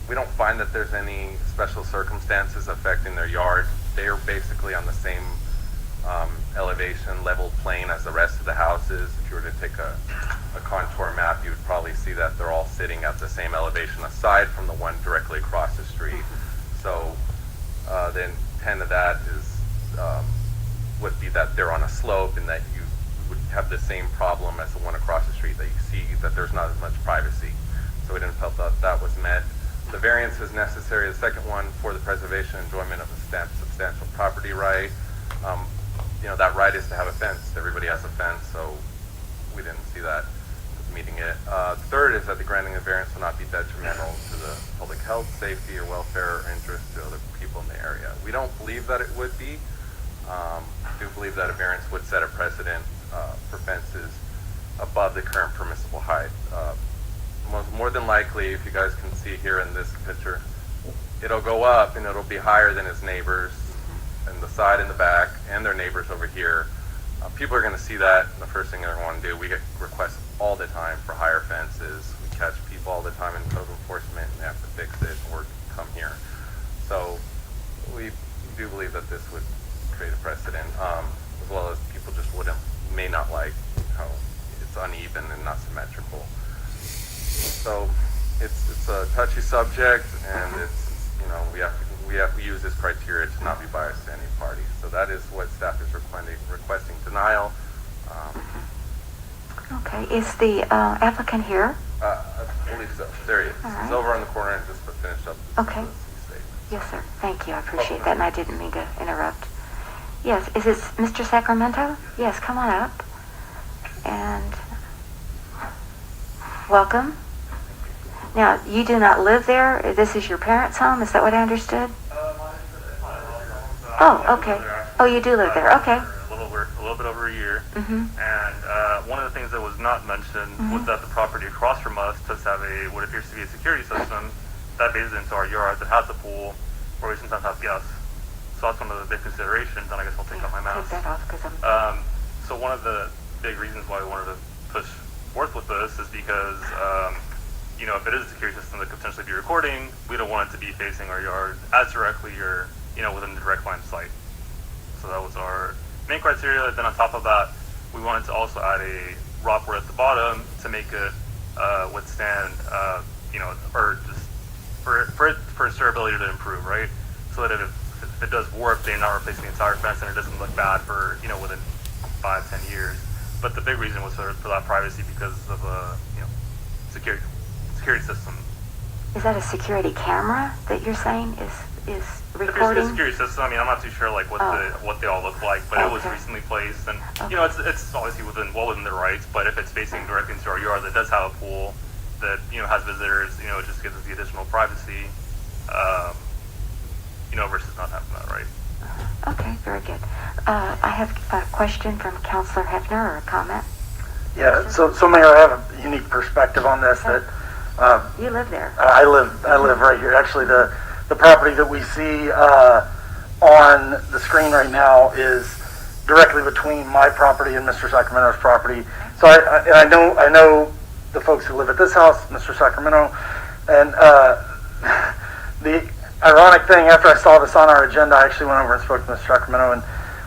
We don't find that there's any special circumstances affecting their yard. They are basically on the same elevation, level plane as the rest of the houses. If you were to take a contour map, you would probably see that they're all sitting at the same elevation aside from the one directly across the street. So the intent of that would be that they're on a slope and that you would have the same problem as the one across the street, that you see that there's not as much privacy. So we didn't feel that was met. The variance is necessary, the second one, for the preservation and enjoyment of a substantial property right. That right is to have a fence. Everybody has a fence, so we didn't see that as meeting it. Third is that the granting of variance will not be detrimental to the public health, safety, or welfare or interest to other people in the area. We don't believe that it would be. We do believe that a variance would set a precedent for fences above the current permissible height. More than likely, if you guys can see here in this picture, it'll go up and it'll be higher than his neighbors in the side and the back and their neighbors over here. People are going to see that, and the first thing they're going to want to do, we get requests all the time for higher fences. We catch people all the time in code enforcement and they have to fix it, or come here. So we do believe that this would create a precedent, as well as people just may not like how it's uneven and not symmetrical. So it's a touchy subject, and it's, you know, we have to use this criteria to not be biased to any party. So that is what staff is requesting denial. Okay, is the applicant here? I believe so. There he is. All right. He's over on the corner and just finished up. Okay. Yes, sir. Thank you. I appreciate that, and I didn't mean to interrupt. Yes, is this Mr. Sacramento? Yes, come on up. And welcome. Now, you do not live there? This is your parents' home? Is that what I understood? Oh, okay. Oh, you do live there. Okay. A little bit over a year. Mm-hmm. And one of the things that was not mentioned was that the property across from us does have what appears to be a security system that bases into our yard that has a pool where we sometimes have guests. So that's one of the big considerations, and I guess I'll take off my mask. Take that off because I'm... So one of the big reasons why we wanted to push forth with this is because, you know, if it is a security system that could potentially be recording, we don't want it to be facing our yard as directly or, you know, within the direct line of sight. So that was our main criteria. Then on top of that, we wanted to also add a rock at the bottom to make it withstand, you know, or just for its durability to improve, right? So that if it does warp, they're not replacing the entire fence and it doesn't look bad for, you know, within 5-10 years. But the big reason was for that privacy because of you know, security system. Is that a security camera that you're saying is recording? It's a security system. I mean, I'm not too sure like what they all look like, but it was recently placed, and you know, it's obviously well within their rights. But if it's facing directly into our yard that does have a pool that, you know, has visitors, you know, it just gives us the additional privacy, you know, versus not having that, right? Okay, very good. I have a question from Councilor Hefner, or a comment. Yeah, so Mayor, I have a unique perspective on this. That you live there. I live right here. Actually, the property that we see on the screen right now is directly between my property and Mr. Sacramento's property. So I know the folks who live at this house, Mr. Sacramento, and the ironic thing, after I saw this on our agenda, I actually went over and spoke to Mr. Sacramento and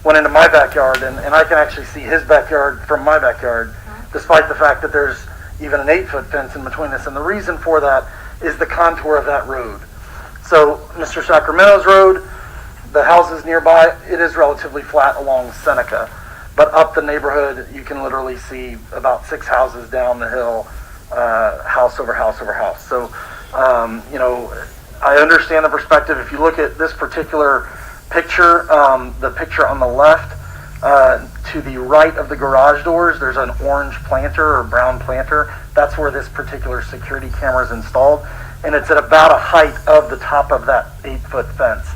went into my backyard, and I can actually see his backyard from my backyard, despite the fact that there's even an 8-foot fence in between us. And the reason for that is the contour of that road. So Mr. Sacramento's road, the houses nearby, it is relatively flat along Seneca. But up the neighborhood, you can literally see about 6 houses down the hill, house over house over house. So, you know, I understand the perspective. If you look at this particular picture, the picture on the left, to the right of the garage doors, there's an orange planter or brown planter. That's where this particular security camera is installed. And it's at about a height of the top of that 8-foot fence.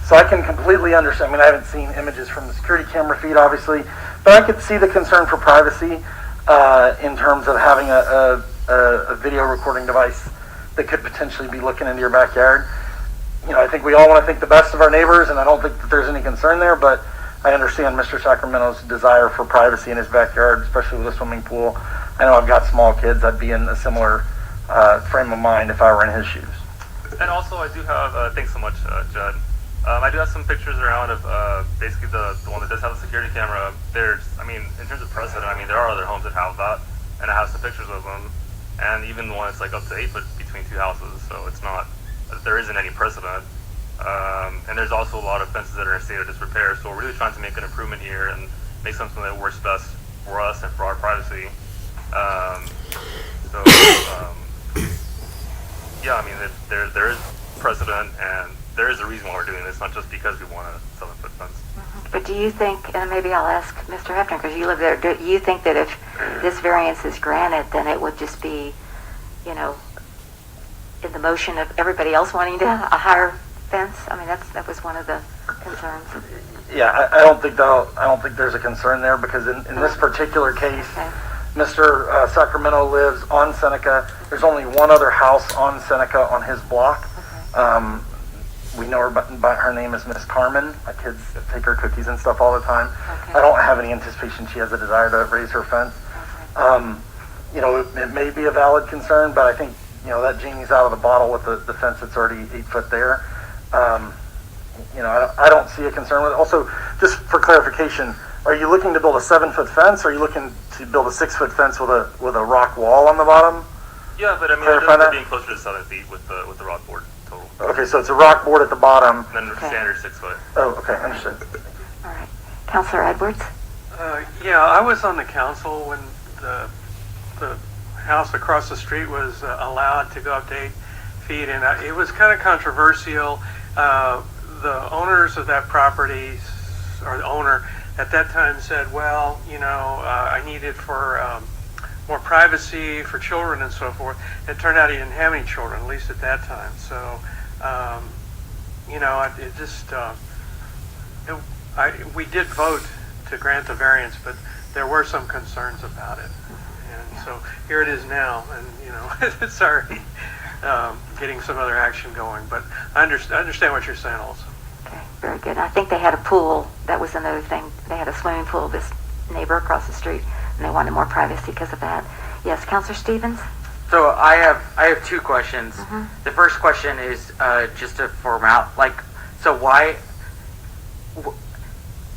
So I can completely understand. I mean, I haven't seen images from the security camera feed, obviously, but I could see the concern for privacy in terms of having a video recording device that could potentially be looking into your backyard. You know, I think we all want to think the best of our neighbors, and I don't think that there's any concern there, but I understand Mr. Sacramento's desire for privacy in his backyard, especially with a swimming pool. I know I've got small kids. I'd be in a similar frame of mind if I were in his shoes. And also, I do have, thanks so much, Judd. I do have some pictures around of basically the one that does have a security camera. There's, I mean, in terms of precedent, I mean, there are other homes that have that, and I have some pictures of them. And even the one that's like up to 8 foot between 2 houses, so it's not, there isn't any precedent. And there's also a lot of fences that are in a state of disrepair, so we're really trying to make an improvement here and make something that works best for us and for our privacy. Yeah, I mean, there is precedent, and there is a reason why we're doing this, not just because we want a 7-foot fence. But do you think, and maybe I'll ask Mr. Hefner, because you live there, do you think that if this variance is granted, then it would just be, you know, in the motion of everybody else wanting a higher fence? I mean, that was one of the concerns. Yeah, I don't think there's a concern there, because in this particular case, Mr. Sacramento lives on Seneca. There's only one other house on Seneca on his block. We know her by her name is Miss Carmen. My kids take her cookies and stuff all the time. I don't have any anticipation she has a desire to raise her fence. You know, it may be a valid concern, but I think that genie's out of the bottle with the fence that's already 8 foot there. I don't see a concern with it. Also, just for clarification, are you looking to build a 7-foot fence, or are you looking to build a 6-foot fence with a rock wall on the bottom? Yeah, but I mean, Clarify it that? being closer to 7 feet with the rock board total. Okay, so it's a rock board at the bottom. And then Okay. standard 6 foot. Oh, okay, understood. All right. Counselor Edwards? Yeah, I was on the council when the house across the street was allowed to go up to 8 feet, and it was kind of controversial. The owners of that property, or the owner at that time said, well, I need it for more privacy for children and so forth. It turned out he didn't have any children, at least at that time. So, it just, we did vote to grant the variance, but there were some concerns about it. And so here it is now, and, it's already getting some other action going. But I understand what you're saying also. Okay, very good. I think they had a pool. That was another thing. They had a swimming pool, this neighbor across the street, and they wanted more privacy because of that. Yes, Counselor Stevens? So I have two questions. The first question is just a so why,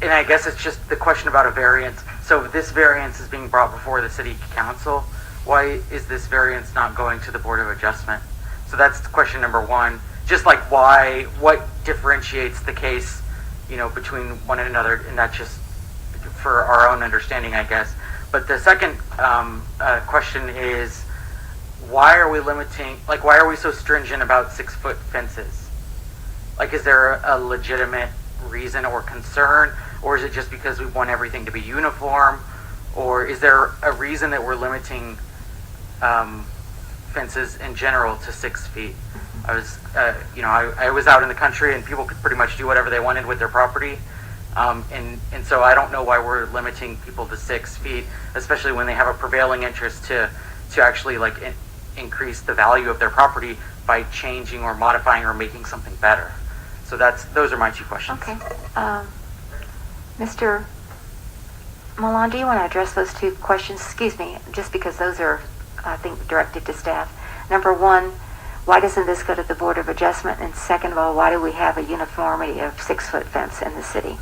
and I guess it's just the question about a variance. So this variance is being brought before the city council. Why is this variance not going to the Board of Adjustment? So that's question number one. Just like what differentiates the case, between one and another, and not just for our own understanding, I guess. But the second question is, why are we so stringent about 6-foot fences? Like, is there a legitimate reason or concern, or is it just because we want everything to be uniform, or is there a reason that we're limiting fences in general to 6 feet? I was, I was out in the country, and people could pretty much do whatever they wanted with their property. And so I don't know why we're limiting people to 6 feet, especially when they have a prevailing interest to actually increase the value of their property by changing or modifying or making something better. So those are my two questions. Okay. Mr. Milan, do you want to address those two questions? Excuse me, just because those are, I think, directed to staff. Number one, why doesn't this go to the Board of Adjustment? And second of all, why do we have a uniformity of 6-foot fence in the city?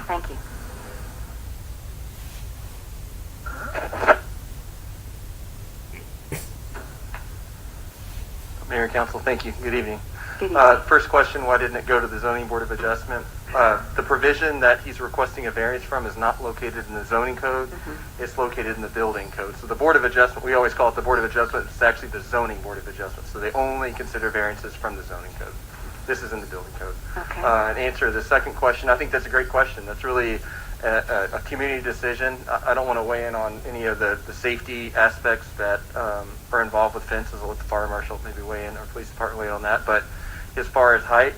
Thank you. Mayor and Council, thank you. Good evening. Good evening. First question, why didn't it go to the Zoning Board of Adjustment? The provision that he's requesting a variance from is not located in the zoning code. It's located in the building code. So the Board of Adjustment, we always call it the Board of Adjustment, it's actually the Zoning Board of Adjustment. So they only consider variances from the zoning code. This is in the building code. Okay. And answer the second question, I think that's a great question. That's really a community decision. I don't want to weigh in on any of the safety aspects that are involved with fences. I'll let the fire marshal maybe weigh in, or police department weigh in on that. But as far as height,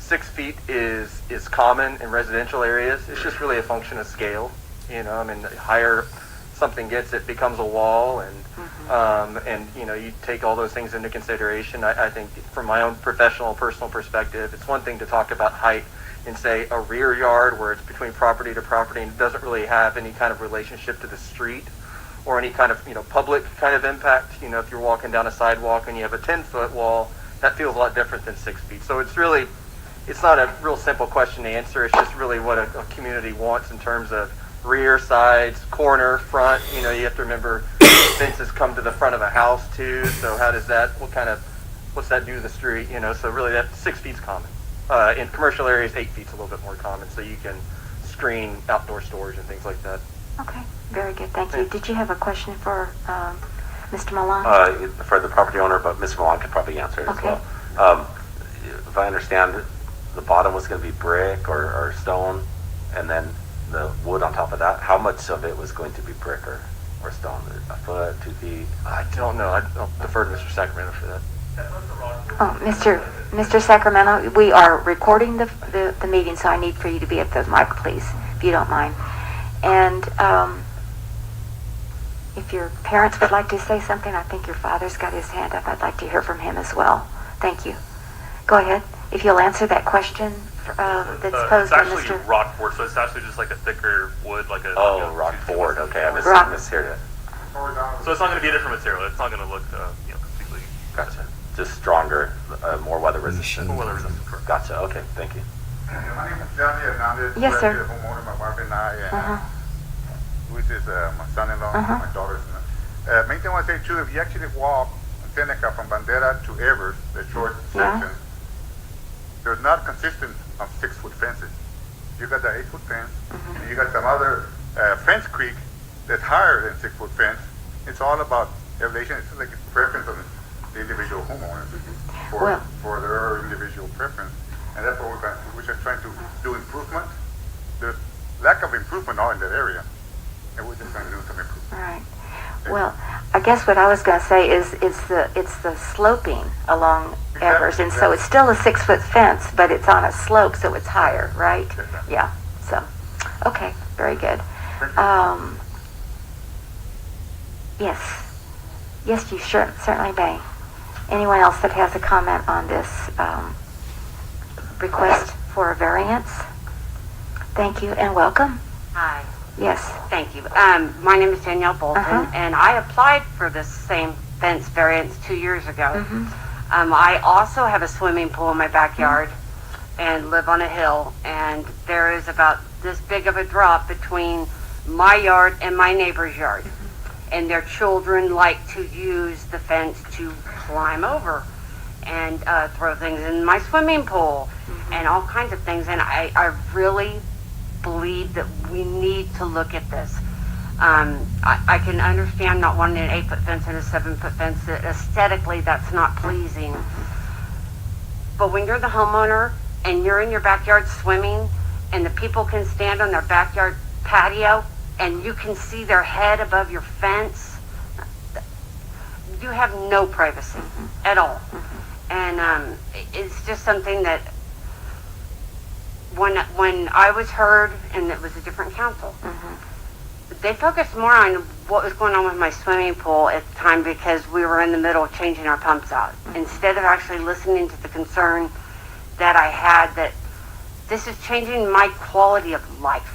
6 feet is common in residential areas. It's just really a function of scale. The higher something gets, it becomes a wall, and you take all those things into consideration. I think from my own personal perspective, it's one thing to talk about height in, say, a rear yard where it's between property to property and it doesn't really have any kind of relationship to the street or any kind of public kind of impact. If you're walking down a sidewalk and you have a 10-foot wall, that feels a lot different than 6 feet. So it's not a real simple question to answer. It's just really what a community wants in terms of rear, sides, corner, front. You have to remember fences come to the front of a house too. So how does that? What's that do to the street? So really, that 6 feet's common. In commercial areas, 8 feet's a little bit more common. So you can screen outdoor storage and things like that. Okay, very good. Thank you. Did you have a question for Mr. Milan? For the property owner, but Ms. Milan could probably answer it as well. If I understand, the bottom was going to be brick or stone, and then the wood on top of that. How much of it was going to be brick or stone? A foot, 2 feet? I don't know. I'll defer to Mr. Sacramento for that. Oh, Mr. Sacramento, we are recording the meeting, so I need for you to be at the mic, please, if you don't mind. And if your parents would like to say something, I think your father's got his hand up. I'd like to hear from him as well. Thank you. Go ahead. If you'll answer that question that's posed by It's actually rock board, so it's actually just like a thicker wood, like a... rock board. Okay, I misheard it. So it's not going to be a different material. It's not going to look, completely. Gotcha. Just stronger, more weather resistant. More weather resistant, correct. Gotcha. Okay, thank you. My name is Johnny Hernandez. Yes, sir. I'm a homeowner, my wife and I, and Uh-huh. which is my son-in-law, Uh-huh. my daughter's. Main thing I want to say too, if you actually walk Seneca from Bandera to Evers, the short Yeah. section, there's not consistent of 6-foot fences. You got the 8-foot fence, and you got some other fence creek that's higher than 6-foot fence. It's all about elevation. It's like a preference of the individual homeowners for their individual preference, and that's what we're just trying to do improvement. There's lack of improvement all in that area, and we're just trying to do some improvement. Right. Well, I guess what I was going to say is it's the sloping along Evers, and so it's still a 6-foot fence, but it's on a slope, so it's higher, right? Yeah. So, okay, very good. Yes, you certainly may. Anyone else that has a comment on this request for a variance? Thank you and welcome. Hi. Yes. Thank you. My name is Danielle Bolton, and I applied for this same fence variance 2 years ago. I also have a swimming pool in my backyard and live on a hill, and there is about this big of a drop between my yard and my neighbor's yard. And their children like to use the fence to climb over and throw things in my swimming pool and all kinds of things. And I really believe that we need to look at this. I can understand not wanting an 8-foot fence and a 7-foot fence. That aesthetically, that's not pleasing. But when you're the homeowner and you're in your backyard swimming, and the people can stand on their backyard patio, and you can see their head above your fence, you have no privacy at all. And it's just something that when I was heard, and it was a different council, they focused more on what was going on with my swimming pool at the time because we were in the middle of changing our pumps out, instead of actually listening to the concern that I had that this is changing my quality of life.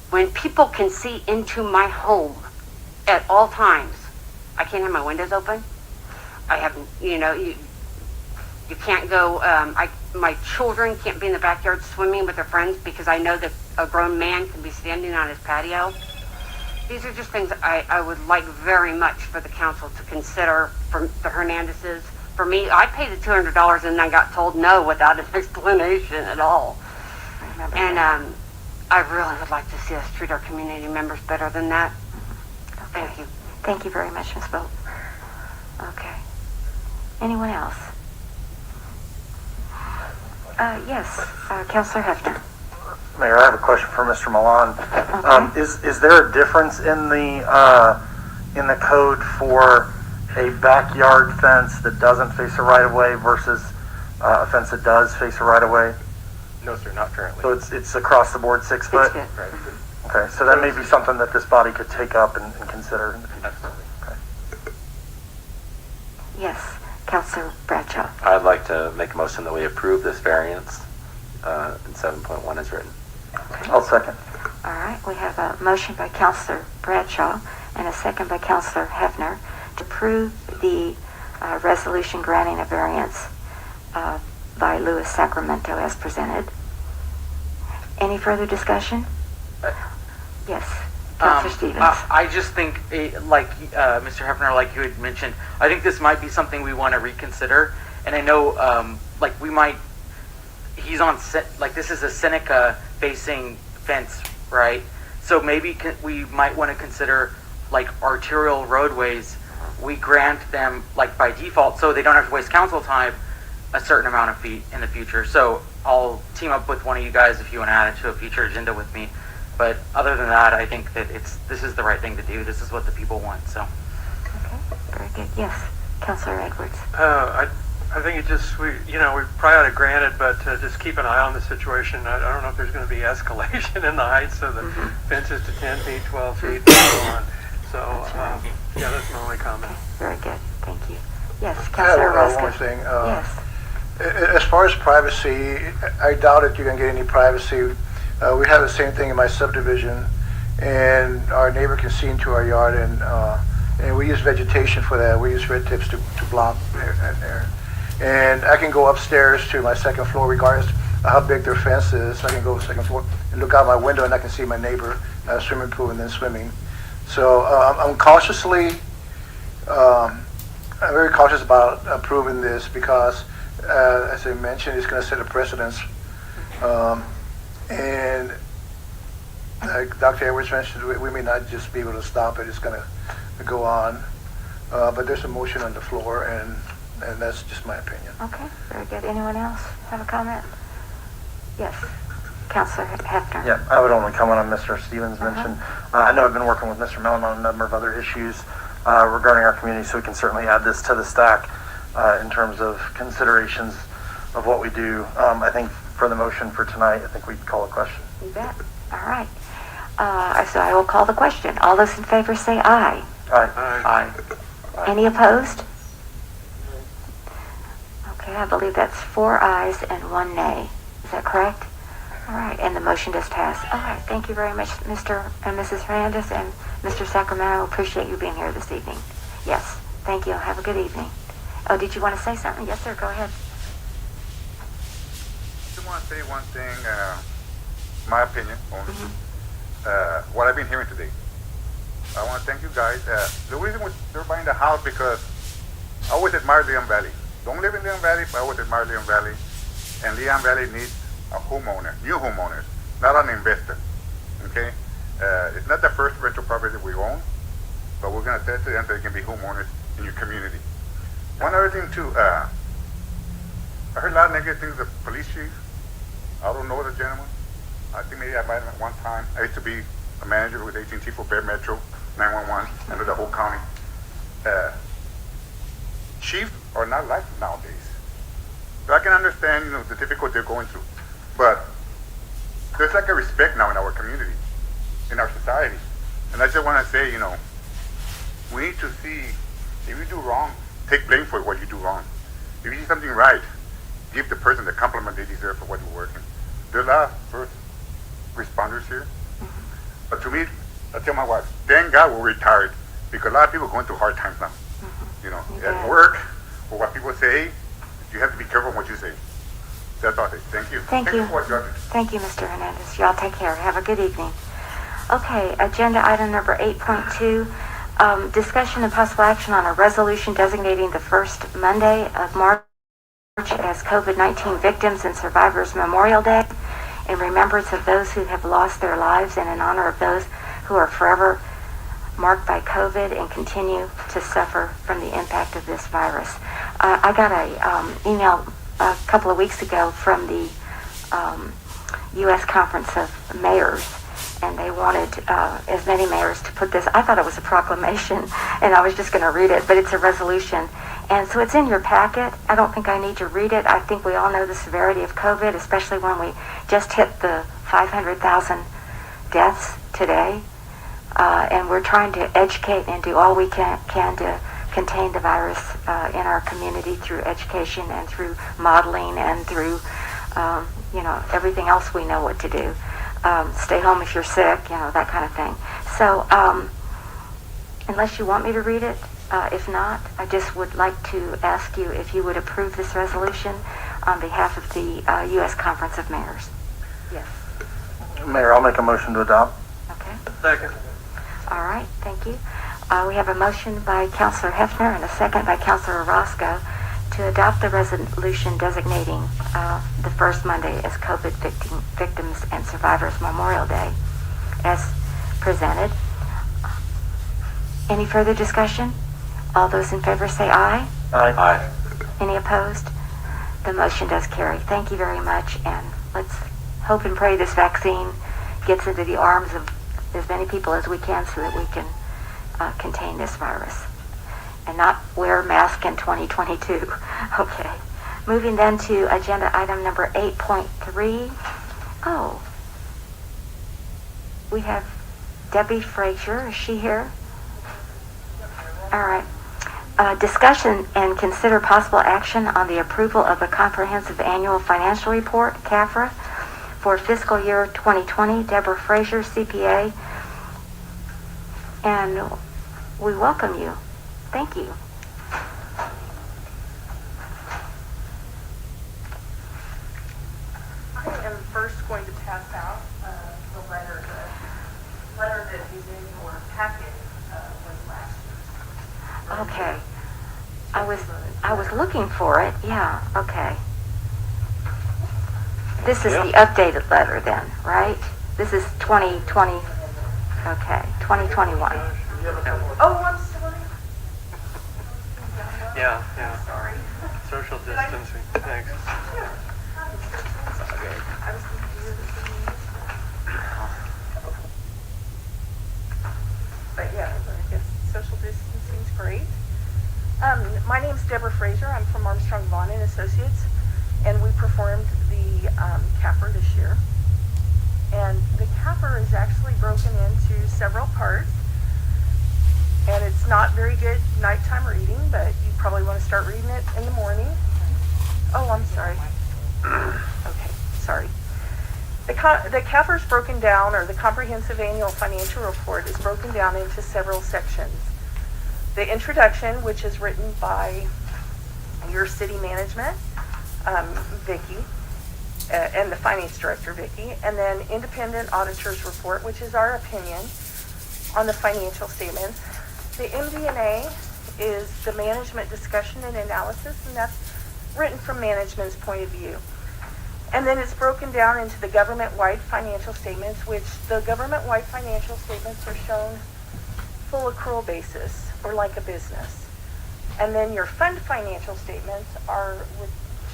When people can see into my home at all times, I can't have my windows open. I have, you can't go, my children can't be in the backyard swimming with their friends because I know that a grown man can be standing on his patio. These are just things I would like very much for the council to consider for the Hernandezes. For me, I paid the $200 and I got told no without an explanation at all. And I really would like to see us treat our community members better than that. Thank you. Thank you very much, Ms. Boat. Okay. Anyone else? Yes, Councilor Hefner. Mayor, I have a question for Mr. Milan. Is there a difference in the code for a backyard fence that doesn't face a right-of-way versus a fence that does face a right-of-way? No, sir, not currently. So it's across the board 6 foot? Right. Okay, so that may be something that this body could take up and consider in the future. Absolutely. Okay. Yes, Councilor Bradshaw. I'd like to make a motion that we approve this variance in 7.1 as written. I'll second. All right, we have a motion by Councilor Bradshaw and a second by Councilor Hefner to approve the resolution granting a variance by Louis Sacramento as presented. Any further discussion? Yes, Councilor Stevens. I just think, like Mr. Hefner, like you had mentioned, I think this might be something we want to reconsider. And I know, we might, he's on, this is a Seneca facing fence, right? So maybe we might want to consider, arterial roadways, we grant them, by default, so they don't have to waste council time, a certain amount of feet in the future. So I'll team up with one of you guys if you want to add it to a future agenda with me. But other than that, I think that this is the right thing to do. This is what the people want. So. Okay, very good. Yes, Councilor Edwards. I think it just we probably ought to grant it, but just keep an eye on the situation. I don't know if there's going to be escalation in the heights of the fences to 10 feet, 12 feet, and so on. So yeah, that's my only comment. Okay, very good. Thank you. Yes, I Councilor have one Ruska. thing. Yes. As far as privacy, I doubt that you're going to get any privacy. We have the same thing in my subdivision, and our neighbor can see into our yard, and we use vegetation for that. We use red tips to block there. And I can go upstairs to my second floor regardless of how big their fence is. I can go second floor and look out my window and I can see my neighbor swimming pool and then swimming. So I'm very cautious about approving this because, as I mentioned, it's going to set a precedence. And like Dr. Edwards mentioned, we may not just be able to stop it. It's going to go on. But there's a motion on the floor, and that's just my opinion. Okay, very good. Anyone else have a comment? Yes, Councilor Hefner. Yeah, I would only comment on Mr. Stevens' mention. I know I've been working with Mr. Mellon on a number of other issues regarding our community, so we can certainly add this to the stack in terms of considerations of what we do. I think for the motion for tonight, I think we'd call a question. You bet. All right. So I will call the question. All those in favor say aye. Aye. Aye. Any opposed? Okay, I believe that's 4 ayes and 1 nay. Is that correct? All right, and the motion does pass. All right, thank you very much, Mr. and Mrs. Hernandez and Mr. Sacramento. Appreciate you being here this evening. Yes, thank you. Have a good evening. Oh, did you want to say something? Yes, sir. Go ahead. I just want to say one thing, my opinion on what I've been hearing today. I want to thank you guys. The reason they're buying the house because I always admire Leon Valley. Don't live in Leon Valley, but I always admire Leon Valley. And Leon Valley needs a homeowner, new homeowners, not an investor. Okay? It's not the first rental property that we own, but we're going to test it until there can be homeowners in your community. One other thing too, I heard a lot of negative things of the police chief. I don't know the gentleman. I think maybe I met him at one time. I used to be a manager with AT&T for Bear Metro 911 under the whole county. Chiefs are not like nowadays. So I can understand, the difficulty they're going through. But there's like a respect now in our community, in our society. And I just want to say, we need to see, if you do wrong, take blame for what you do wrong. If you do something right, give the person the compliment they deserve for what you're working. There's a lot of first responders here. But to me, I tell my wife, thank God we're retired, because a lot of people are going through hard times now. At work, or what people say, you have to be careful what you say. That's all I say. Thank you. Thank you. For what you are. Thank you, Mr. Hernandez. Y'all take care. Have a good evening. Okay, agenda item number 8.2, discussion and possible action on a resolution designating the first Monday of March as COVID-19 Victims and Survivors Memorial Day in remembrance of those who have lost their lives and in honor of those who are forever marked by COVID and continue to suffer from the impact of this virus. I got a email a couple of weeks ago from the U.S. Conference of Mayors, and they wanted as many mayors to put this. I thought it was a proclamation, and I was just going to read it, but it's a resolution. And so it's in your packet. I don't think I need to read it. I think we all know the severity of COVID, especially when we just hit the 500,000 deaths today. And we're trying to educate and do all we can to contain the virus in our community through education and through modeling and through, everything else we know what to do. Stay home if you're sick, that kind of thing. So unless you want me to read it, if not, I just would like to ask you if you would approve this resolution on behalf of the U.S. Conference of Mayors. Yes. Mayor, I'll make a motion to adopt. Okay. Second. All right, thank you. We have a motion by Councilor Hefner and a second by Councilor Orozco to adopt the resolution designating the first Monday as COVID Victims and Survivors Memorial Day as presented. Any further discussion? All those in favor say aye. Aye. Any opposed? The motion does carry. Thank you very much, and let's hope and pray this vaccine gets into the arms of as many people as we can so that we can contain this virus and not wear a mask in 2022. Okay. Moving then to agenda item number 8.3. Oh. We have Debbie Frazier. Is she here? All right. Discussion and consider possible action on the approval of a comprehensive annual financial report, CAFRA, for fiscal year 2020. Deborah Frazier, CPA, and we welcome you. Thank you. I am first going to pass out the letter that is in your packet was last year's. Okay. I was looking for it. Yeah. Okay. This is the updated letter then, right? This is 2020. Okay, 2021. Oh, I'm sorry. Yeah. Sorry. Social distancing. Thanks. I was confused. But yeah, I guess social distancing's great. My name's Deborah Fraser. I'm from Armstrong Vaughn and Associates, and we performed the CAFR this year. And the CAFR is actually broken into several parts, and it's not very good nighttime reading, but you probably want to start reading it in the morning. Oh, I'm sorry. Okay, sorry. The CAFR is broken down, or the Comprehensive Annual Financial Report is broken down into several sections. The introduction, which is written by your city management, Vicki, and the finance director, Vicki, and then independent auditor's report, which is our opinion on the financial statements. The MD&A is the management discussion and analysis, and that's written from management's point of view. And then it's broken down into the government-wide financial statements, which the government-wide financial statements are shown full accrual basis, or like a business. And then your fund financial statements are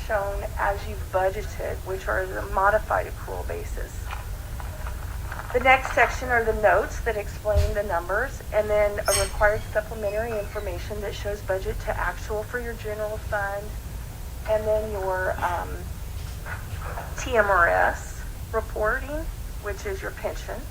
shown as you've budgeted, which are the modified accrual basis. The next section are the notes that explain the numbers, and then a required supplementary information that shows budget to actual for your general fund, and then your TMRS reporting, which is your pension.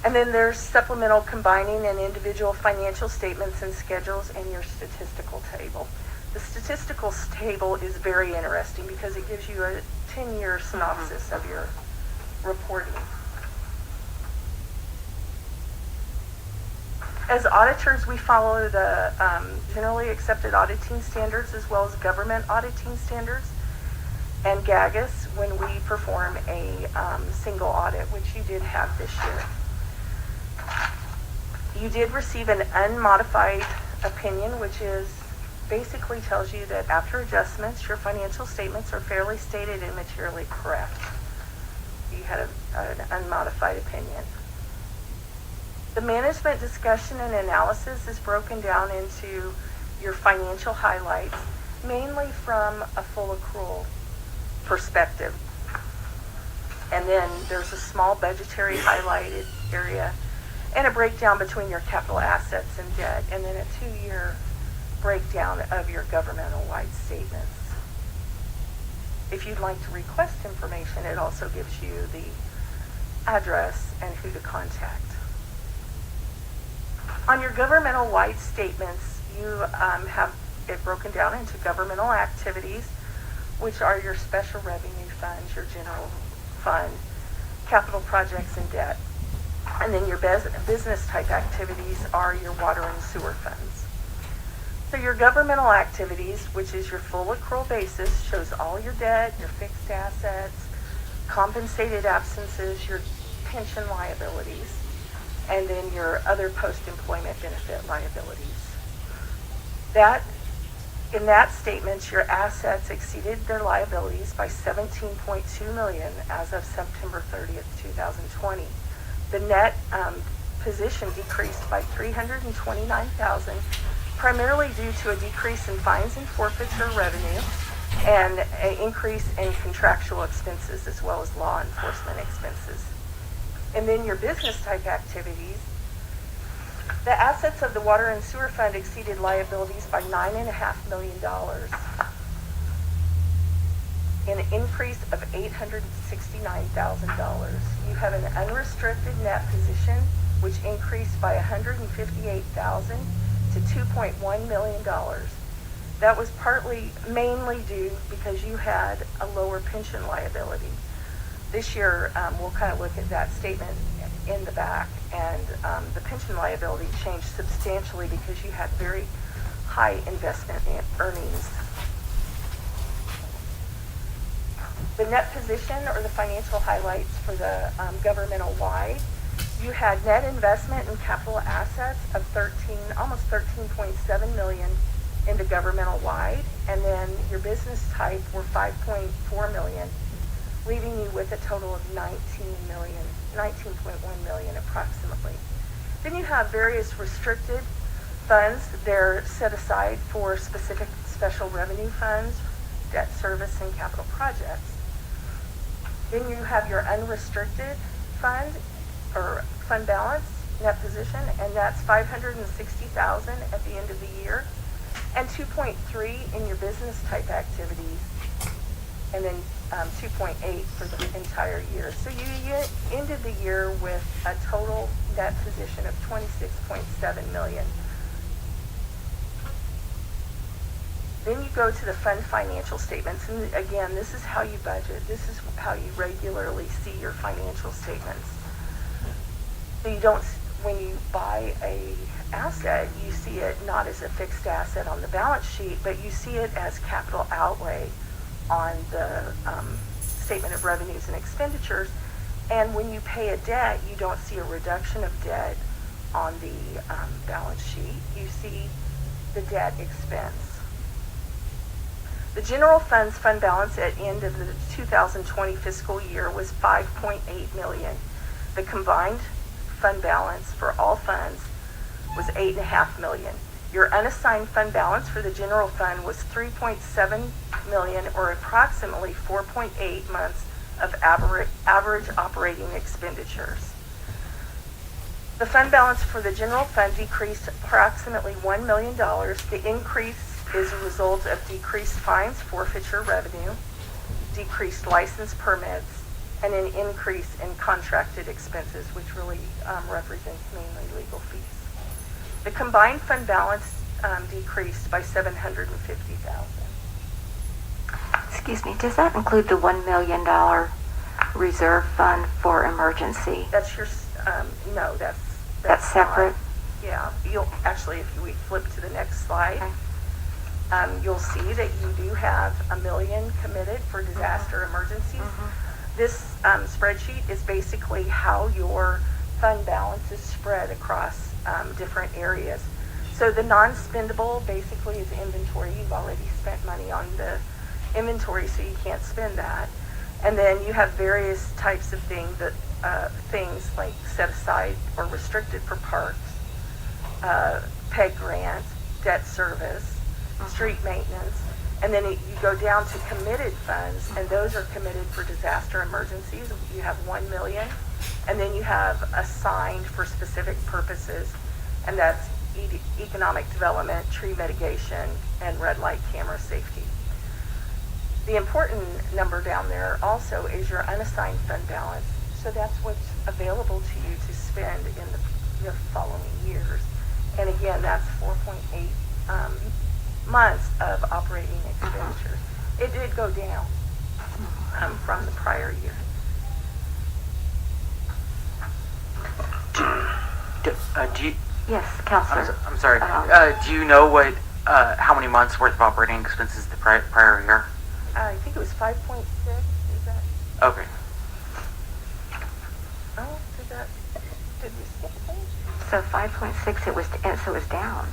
And then there's supplemental combining and individual financial statements and schedules, and your statistical table. The statistical table is very interesting because it gives you a 10-year synopsis of your reporting. As auditors, we follow the generally accepted auditing standards as well as government auditing standards and GAGAS when we perform a single audit, which you did have this year. You did receive an unmodified opinion, which is basically tells you that after adjustments, your financial statements are fairly stated and materially correct. You had an unmodified opinion. The management discussion and analysis is broken down into your financial highlights, mainly from a full accrual perspective. And then there's a small budgetary highlighted area and a breakdown between your capital assets and debt, and then a 2-year breakdown of your governmental-wide statements. If you'd like to request information, it also gives you the address and who to contact. On your governmental-wide statements, you have it broken down into governmental activities, which are your special revenue funds, your general fund, capital projects, and debt. And then your business type activities are your water and sewer funds. So your governmental activities, which is your full accrual basis, shows all your debt, your fixed assets, compensated absences, your pension liabilities, and then your other post-employment benefit liabilities. In that statement, your assets exceeded their liabilities by $17.2 million as of September 30th, 2020. The net position decreased by $329,000, primarily due to a decrease in fines and forfeiture revenue and an increase in contractual expenses as well as law enforcement expenses. And then your business type activities, the assets of the water and sewer fund exceeded liabilities by $9.5 million, an increase of $869,000. You have an unrestricted net position, which increased by $158,000 to $2.1 million. That was mainly due because you had a lower pension liability. This year, we'll kind of look at that statement in the back, and the pension liability changed substantially because you had very high investment earnings. The net position, or the financial highlights for the governmental wide, you had net investment in capital assets of almost 13.7 million into governmental wide, and then your business type were 5.4 million, leaving you with a total of 19.1 million approximately. Then you have various restricted funds. They're set aside for specific special revenue funds, debt service, and capital projects. Then you have your unrestricted fund, or fund balance, net position, and that's 560,000 at the end of the year, and 2.3 in your business type activities, and then 2.8 for the entire year. So you ended the year with a total net position of 26.7 million. Then you go to the fund financial statements, and again, this is how you budget. This is how you regularly see your financial statements. So you don't, when you buy a asset, you see it not as a fixed asset on the balance sheet, but you see it as capital outlay on the statement of revenues and expenditures. And when you pay a debt, you don't see a reduction of debt on the balance sheet. You see the debt expense. The general fund's fund balance at end of the 2020 fiscal year was 5.8 million. The combined fund balance for all funds was 8.5 million. Your unassigned fund balance for the general fund was 3.7 million, or approximately 4.8 months of average operating expenditures. The fund balance for the general fund decreased approximately $1 million. The increase is a result of decreased fines, forfeiture revenue, decreased license permits, and an increase in contracted expenses, which really represents mainly legal fees. The combined fund balance decreased by $750,000. Excuse me, does that include the $1 million reserve fund for emergency? That's your, no, that's separate? not. Yeah, you'll actually, if we flip to the next slide, you'll see that you do have $1 million committed for disaster emergencies. This spreadsheet is basically how your fund balance is spread across different areas. So the non-spendable basically is inventory. You've already spent money on the inventory, so you can't spend that. And then you have various types of things like set aside or restricted for parks, PEG grant, debt service, street maintenance, and then you go down to committed funds, and those are committed for disaster emergencies. You have 1 million, and then you have assigned for specific purposes, and that's economic development, tree mitigation, and red light camera safety. The important number down there also is your unassigned fund balance. So that's what's available to you to spend in the following years. And again, that's 4.8 months of operating expenditures. It did go down from the prior year. Yes, Counselor. I'm sorry. Do you know what, how many months worth of operating expenses the prior year? I think it was 5.6. Is that? Okay. Oh, did we skip a page? So 5.6, it was down.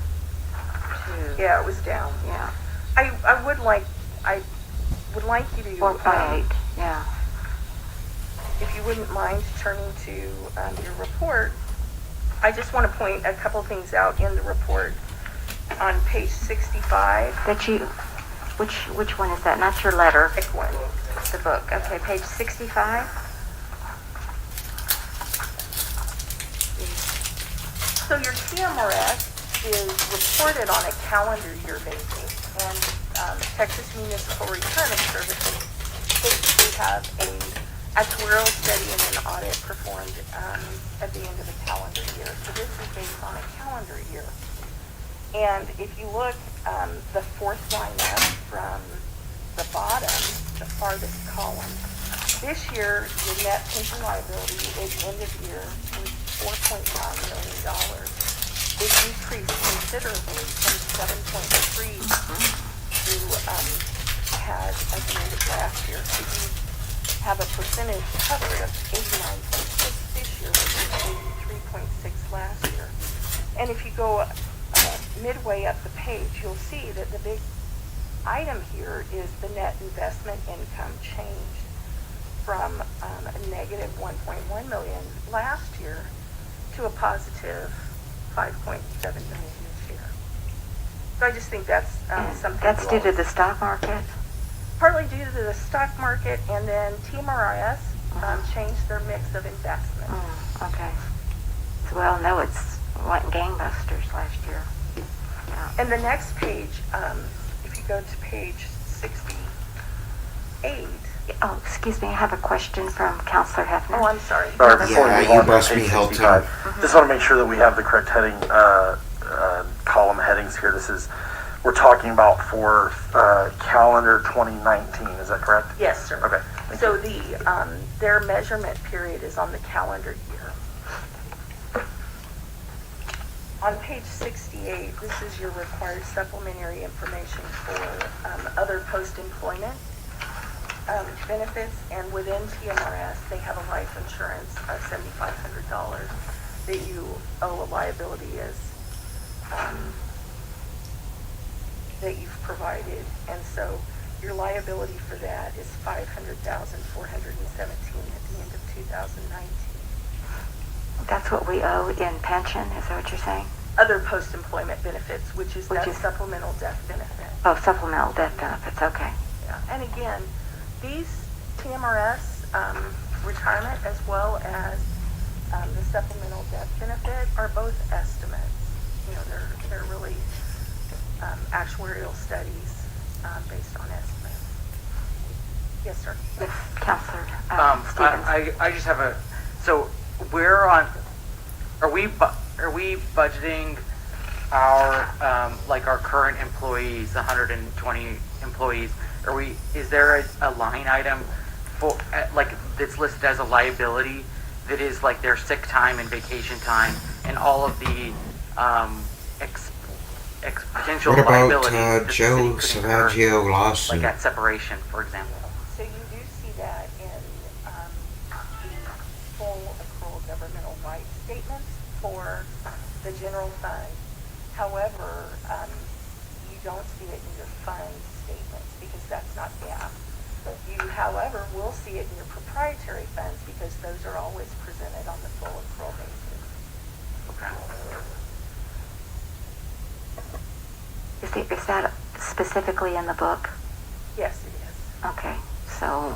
Yeah, it was down. Yeah. I would like you to 4.8. Yeah. If you wouldn't mind turning to your report, I just want to point a couple things out in the report on page 65. Which one is that? Not your letter. Pick one. The book. Okay, page 65. So your TMRS is reported on a calendar year basis, and Texas Municipal Return of Services basically have a actuarial study and an audit performed at the end of a calendar year. So this is based on a calendar year. And if you look, the fourth line up from the bottom, the farthest column, This year, your net pension liability at the end of the year was $4.9 million. It decreased considerably from 7.3 you had at the end of last year. So you have a percentage covered of 89.6 this year versus 83.6 last year. And if you go midway up the page, you'll see that the big item here is the net investment income changed from a negative 1.1 million last year to a positive 5.7 million this year. So I just think that's something. That's due to the stock market? Partly due to the stock market, and then TMRS changed their mix of investment. Okay. So we all know it's went gangbusters last year. Yeah. And the next page, if you go to page 68. Oh, excuse me, I have a question from Counselor Hefner. Oh, I'm sorry. Sorry, before Yeah, we move you on to must page be held 65, to. just want to make sure that we have the correct heading, column headings here. We're talking about for calendar 2019, is that correct? Yes, sir. Okay. Thank So you. their measurement period is on the calendar year. On page 68, this is your required supplementary information for other post-employment benefits, and within TMRS, they have a life insurance of $7,500 that you owe a liability as that you've provided, and so your liability for that is $500,417 at the end of 2019. That's what we owe in pension, is that what you're saying? Other post-employment benefits, which is supplemental death benefit. Oh, supplemental death benefits, okay. Yeah. And again, these TMRS retirement as well as the supplemental death benefit are both estimates. You know, they're really actuarial studies based on estimates. Yes, sir. Yes, Counselor Stevens. I just have a, so we're on, are we budgeting our, like our current employees, 120 employees, is there a line item for, like, that's listed as a liability that is like their sick time and vacation time and all of the potential What liabilities about that the Joe city could incur, Savaggio Lawson? like at separation, for example? So you do see that in the full accrual governmental rights statements for the general fund. However, you don't see it in your fund statements because that's not GAAP. You, however, will see it in your proprietary funds because those are always presented on the full accrual basis. Okay. Is that specifically in the book? Yes, it is. Okay, so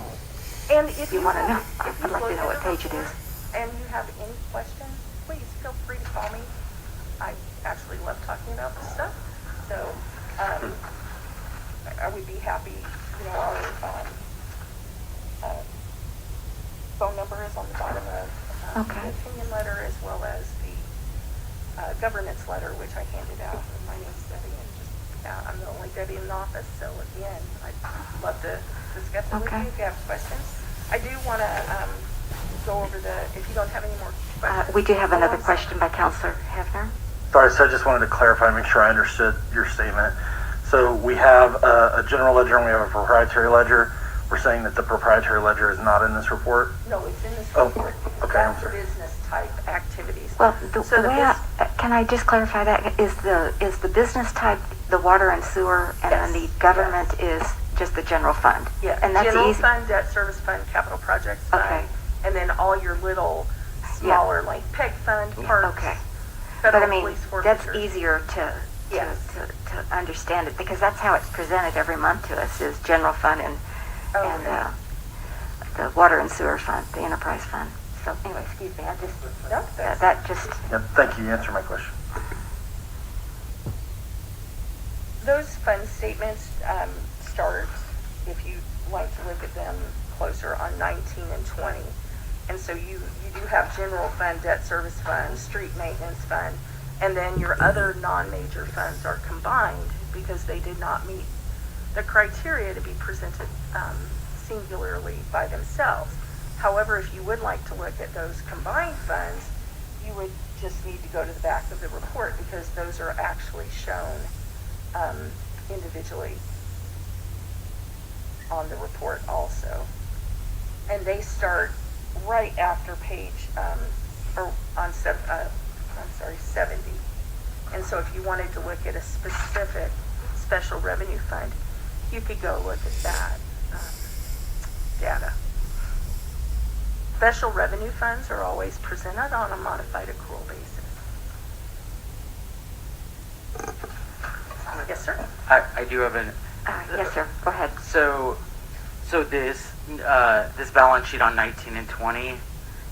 And if you want to know, if you I'd like look to know at what the page it is. report and you have any questions, please feel free to call me. I actually love talking about this stuff. So I would be happy, you know, our phone number is on the bottom of Okay. the opinion letter as well as the governance letter, which I handed out. And my name's Debbie, and I'm the only Debbie in the office. So again, I'd love to discuss it with Okay. you if you have questions. I do want to go over if you don't have any more questions. We do have another I'm sorry. question by Counselor Hefner. Sorry, so I just wanted to clarify, make sure I understood your statement. So we have a general ledger and we have a proprietary ledger. We're saying that the proprietary ledger is not in this report? No, it's in this Oh, report. okay, I'm That's sorry. business type activities. Well, So the way can I just clarify that? Is the business type the water and sewer, and then the government is just the general fund? Yeah, And that's general easy. fund, debt service fund, capital projects fund, Okay. and then all your little smaller like PEG fund, parks, Okay. federal But I mean, police that's forfeitures. easier to understand it because that's how it's presented every month to us is general fund and the water and sewer fund, the enterprise fund. So anyway, excuse me, I just that just. Yep, thank you. You answered my question. Those fund statements start, if you like to look at them closer, on 19 and 20. And so you do have general fund, debt service fund, street maintenance fund, and then your other non-major funds are combined because they did not meet the criteria to be presented singularly by themselves. However, if you would like to look at those combined funds, you would just need to go to the back of the report because those are actually shown individually on the report also. And they start right after page, or on 70. And so if you wanted to look at a specific special revenue fund, you could go look at that data. Special revenue funds are always presented on a modified accrual basis. Yes, sir. I do have an. Yes, sir. Go ahead. So this this balance sheet on 19 and 20,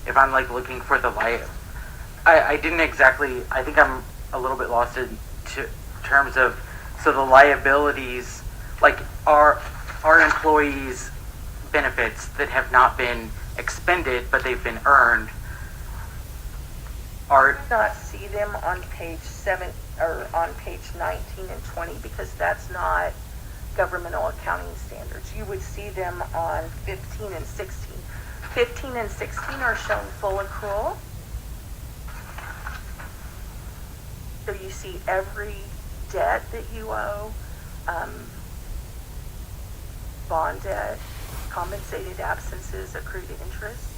if I'm like looking for the I didn't exactly. I think I'm a little bit lost in terms of so the liabilities, like our employees' benefits that have not been expended but they've been earned are. You do not see them on page 7 or on page 19 and 20 because that's not governmental accounting standards. You would see them on 15 and 16. 15 and 16 are shown full accrual. So you see every debt that you owe, bond debt, compensated absences, accrued interest.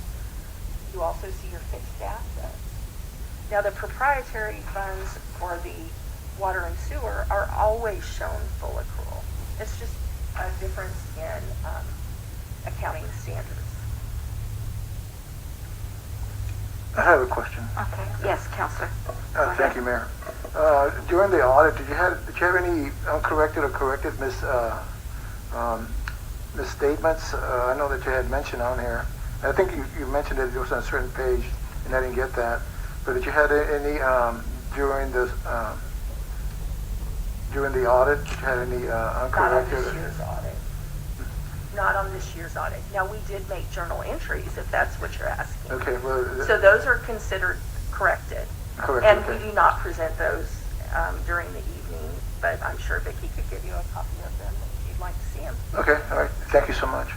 You also see your fixed assets. Now the proprietary funds or the water and sewer are always shown full accrual. It's just a difference in accounting standards. I have a question. Okay. Yes, Counselor. Thank you, Mayor. During the audit, did you have any uncorrected or corrected misstatements? I know that you had mentioned on here. I think you mentioned that it was on a certain page, and I didn't get that. But did you have any during the audit? Did you have any uncorrected? Not on this year's audit. Not on this year's audit. Now we did make journal entries, if that's what you're asking. Okay. Well, so those are considered corrected. Correct. And okay. we do not present those during the evening, but I'm sure Vicki could give you a copy of them if you'd like to see them. Okay. All right. Thank you so much.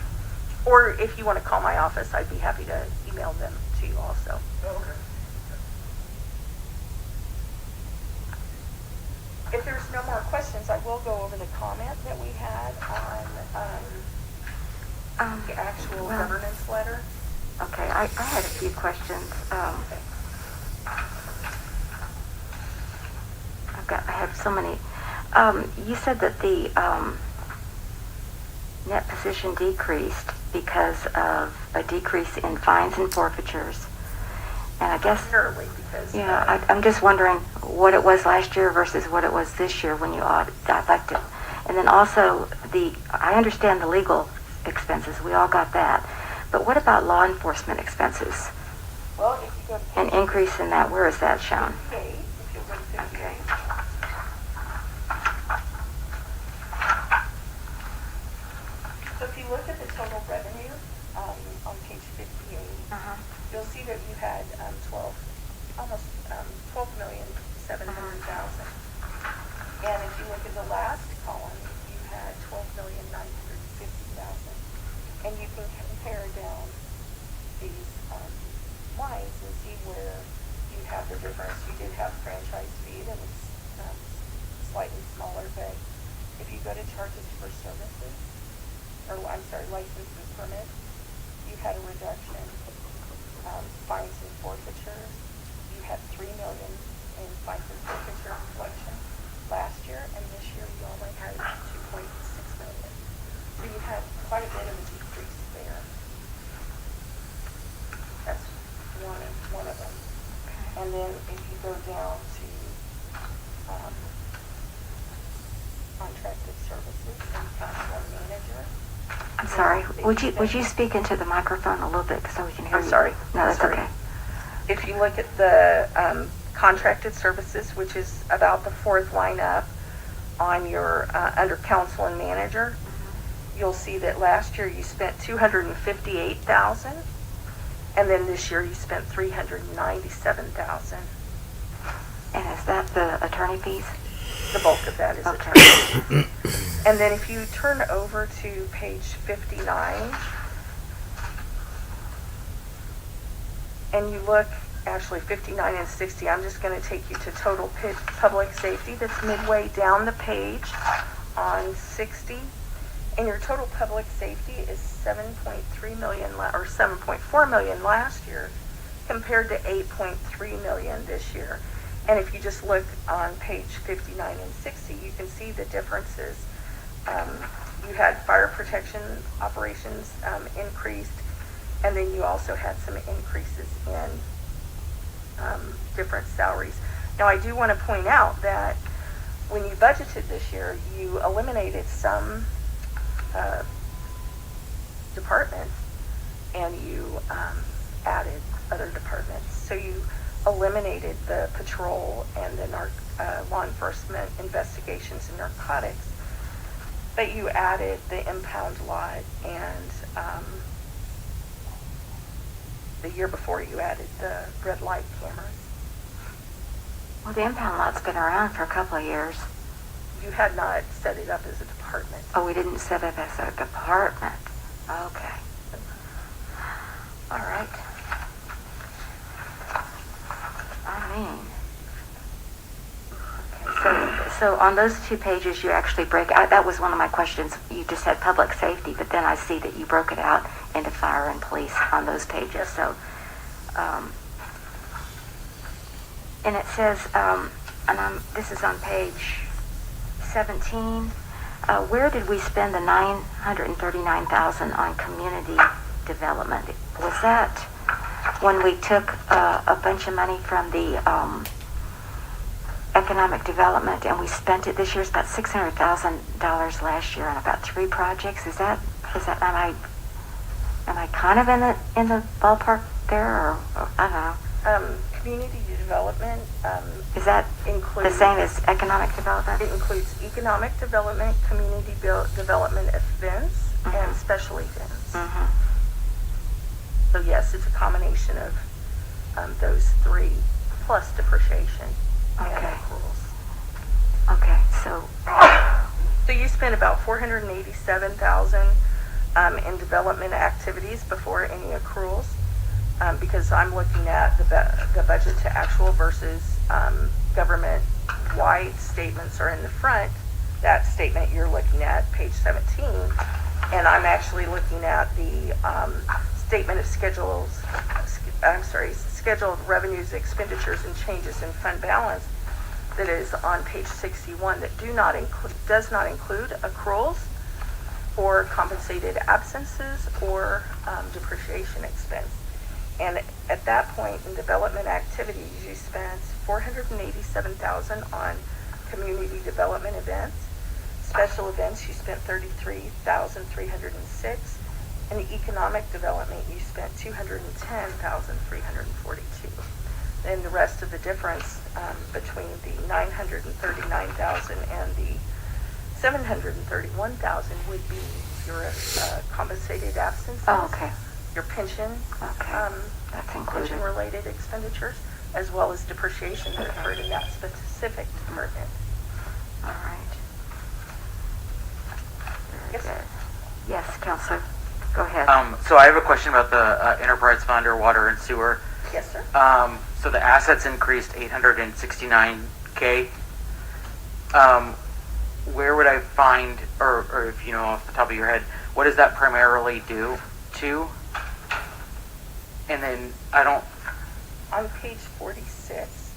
Or if you want to call my office, I'd be happy to email them to you also. Oh, okay. If there's no more questions, I will go over the comment that we had on the actual governance letter. Okay, I had a few questions. I have so many. You said that the net position decreased because of a decrease in fines and forfeitures. And I guess, because I'm just wondering what it was last year versus what it was this year when you got to. And then also, I understand the legal expenses. We all got that. But what about law enforcement expenses? Well, if you go to an increase in that, where is that shown? Okay. So if you look at the total revenue on page 58, you'll see that you had almost $12,700,000. And if you look at the last column, you had $12,950,000. And you can compare down these lines and see where you have the difference. You did have franchise fee that was slightly smaller, but if you go to charges for services, or license and permit, you had a reduction. Fines and forfeiture, you had $3 million in fines and forfeiture collection last year, and this year you only had $2.6 million. So you had quite a bit of a decrease there. That's one of them. And then if you go down to contracted services and council and manager. I'm sorry. Would you speak into the microphone a little bit so we can hear you? I'm sorry. No, that's okay. If you look at the contracted services, which is about the fourth line up on your under council and manager, you'll see that last year you spent $258,000, and then this year you spent $397,000. And is that the attorney fees? The bulk of that is attorney fees. And then if you turn over to page 59, and you look, actually 59 and 60, I'm just going to take you to total public safety. That's midway down the page on 60. And your total public safety is 7.3 million or 7.4 million last year compared to 8.3 million this year. And if you just look on page 59 and 60, you can see the differences. You had fire protection operations increased, and then you also had some increases in different salaries. Now, I do want to point out that when you budgeted this year, you eliminated some departments, and you added other departments. So you eliminated the patrol and the law enforcement investigations and narcotics, but you added the impound lot, and the year before you added the red light cameras. Well, the impound lot's been around for a couple of years. You had not set it up as a department. Oh, we didn't set it as a department. Okay. All right. I mean, okay, so on those two pages you actually break out. That was one of my questions. You just had public safety, but then I see that you broke it out into fire and police on those pages. So, and it says, this is on page 17. Where did we spend the $939,000 on community development? Was that when we took a bunch of money from the economic development and we spent it this year? It's about $600,000 last year on about 3 projects. Is that am I kind of in the ballpark there, or I don't know? Community development is that includes the same as economic development? It includes economic development, community development events, and special events. So yes, it's a combination of those 3 plus depreciation and accruals. Okay, so you spent about $487,000 in development activities before any accruals, because I'm looking at the budget to actual versus government-wide statements are in the front. That statement you're looking at, page 17, and I'm actually looking at the statement of scheduled revenues, expenditures, and changes in fund balance that is on page 61 that does not include accruals for compensated absences or depreciation expense. And at that point in development activities, you spent $487,000 on community development events. Special events, you spent $33,306. In economic development, you spent $210,342. Then the rest of the difference between the $939,000 and the $731,000 would be your compensated absences. Oh, okay. Your pension, that's included. Pension-related expenditures, as well as depreciation that occurred in that specific department. All right. Yes, sir. Yes, Counselor. Go ahead. So I have a question about the enterprise fund or water and sewer. Yes, sir. So the assets increased $869K. Where would I find, or if you know off the top of your head, what does that primarily do to? And then I don't. On page 46,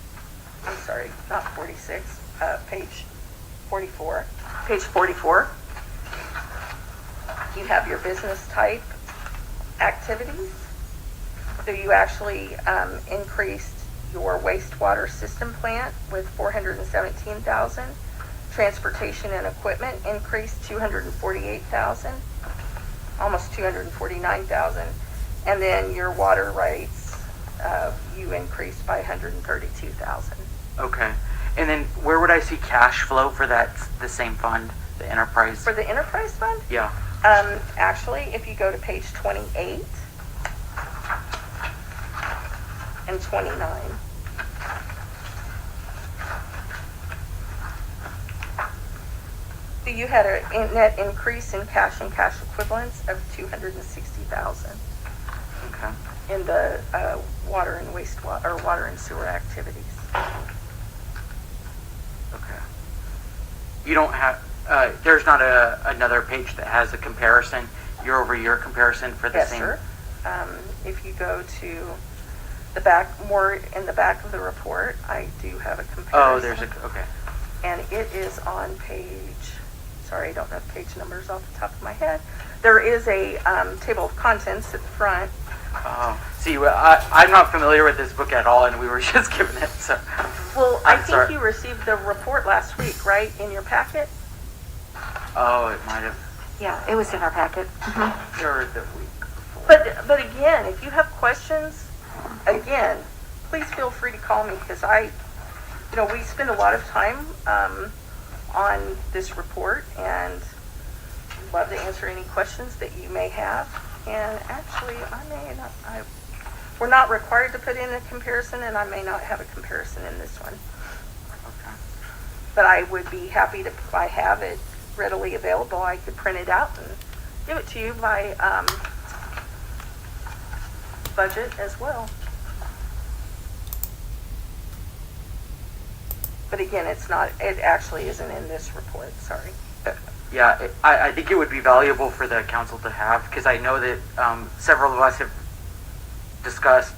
I'm sorry, not 46, page 44. Page 44, you have your business type activities. So you actually increased your wastewater system plant with $417,000. Transportation and equipment increased $248,000, almost $249,000. And then your water rights, you increased by $132,000. Okay. And then where would I see cash flow for the same fund, the enterprise? For the enterprise fund? Yeah. Actually, if you go to page 28 and 29, so you had a net increase in cash and cash equivalents of $260,000. Okay. in the water and wastewater, or water and sewer activities. Okay. You don't have, there's not another page that has a comparison, year-over-year comparison for the Yes, same? sir. If you go to the back, more in the back of the report, I do have a comparison. Oh, there's a, okay. And it is on page, sorry, I don't know the page numbers off the top of my head. There is a table of contents at the front. See, I'm not familiar with this book at all, and we were just given it, so. Well, I I'm think sorry. you received the report last week, right, in your packet? Oh, it might have. Yeah, it was in our packet. Or the week. But again, if you have questions, again, please feel free to call me, because we spend a lot of time on this report, and love to answer any questions that you may have. And actually, we're not required to put in a comparison, and I may not have a comparison in this one. Okay. But I would be happy to, if I have it readily available, I could print it out and give it to you by budget as well. But again, it actually isn't in this report, sorry. Yeah, I think it would be valuable for the council to have, because I know that several of us have discussed,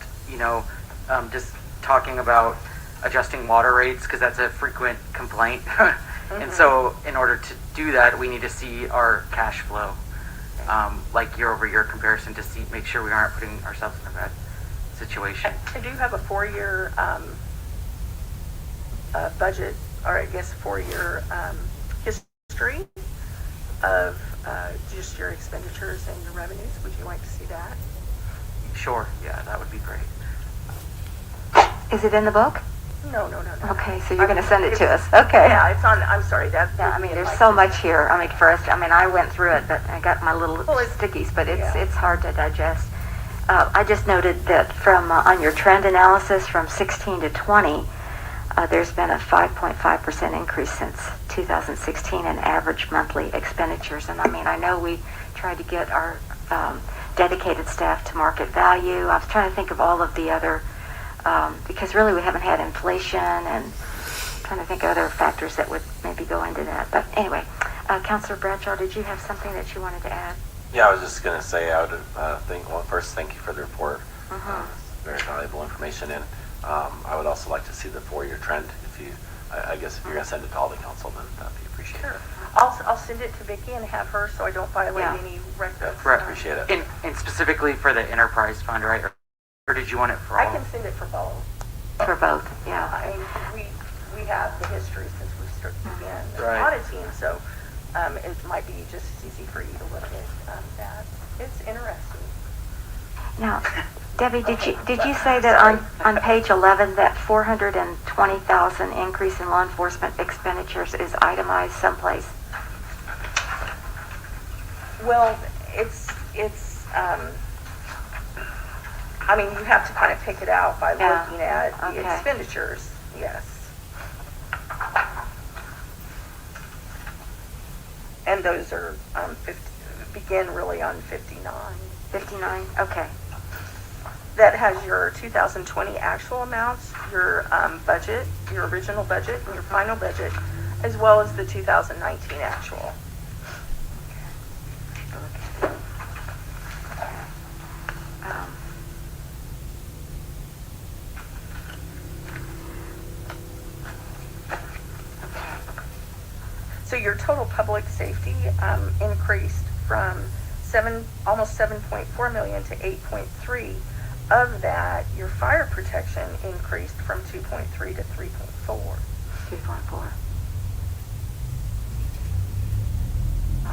just talking about adjusting water rates, because that's a frequent complaint. And so in order to do that, we need to see our cash flow, like year-over-year comparison, to make sure we aren't putting ourselves in a bad situation. I do have a 4-year budget, or I guess 4-year history of just your expenditures and your revenues. Would you like to see that? Sure, yeah, that would be great. Is it in the book? No. Okay, so you're going to send it to us. Okay. Yeah, it's on, I'm sorry, that. Yeah, I mean, there's so much here. I mean, I went through it, but I got my little stickies, but it's hard to digest. I just noted that from on your trend analysis from 16 to 20, there's been a 5.5% increase since 2016 in average monthly expenditures. And I mean, I know we tried to get our dedicated staff to market value. I was trying to think of all of the other, because really we haven't had inflation, and trying to think of other factors that would maybe go into that. But anyway, Councilor Bradshaw, did you have something that you wanted to add? Yeah, I was just going to say, I would first thank you for the report. Very valuable information, and I would also like to see the 4-year trend. I guess if you're going to send it to all the council, then that'd be appreciated. Sure. I'll send it to Vicki and have her, so I don't violate any records. Right. Appreciate it. And specifically for the enterprise fund, right? Or did you want it for all? I can send it for both. For both, yeah. I mean, we have the history since we began Right. auditing, so it might be just as easy for you to look at that. It's interesting. Now, Debbie, did you say that on page 11 that 420,000 increase in law enforcement expenditures is itemized someplace? Well, it's I mean, you have to kind of pick it out by looking at the expenditures, yes. And those are begin really on 59. 59, okay. That has your 2020 actual amounts, your budget, your original budget, and your final budget, as well as the 2019 actual. So your total public safety increased from almost 7.4 million to 8.3. Of that, your fire protection increased from 2.3 to 3.4. 3.4.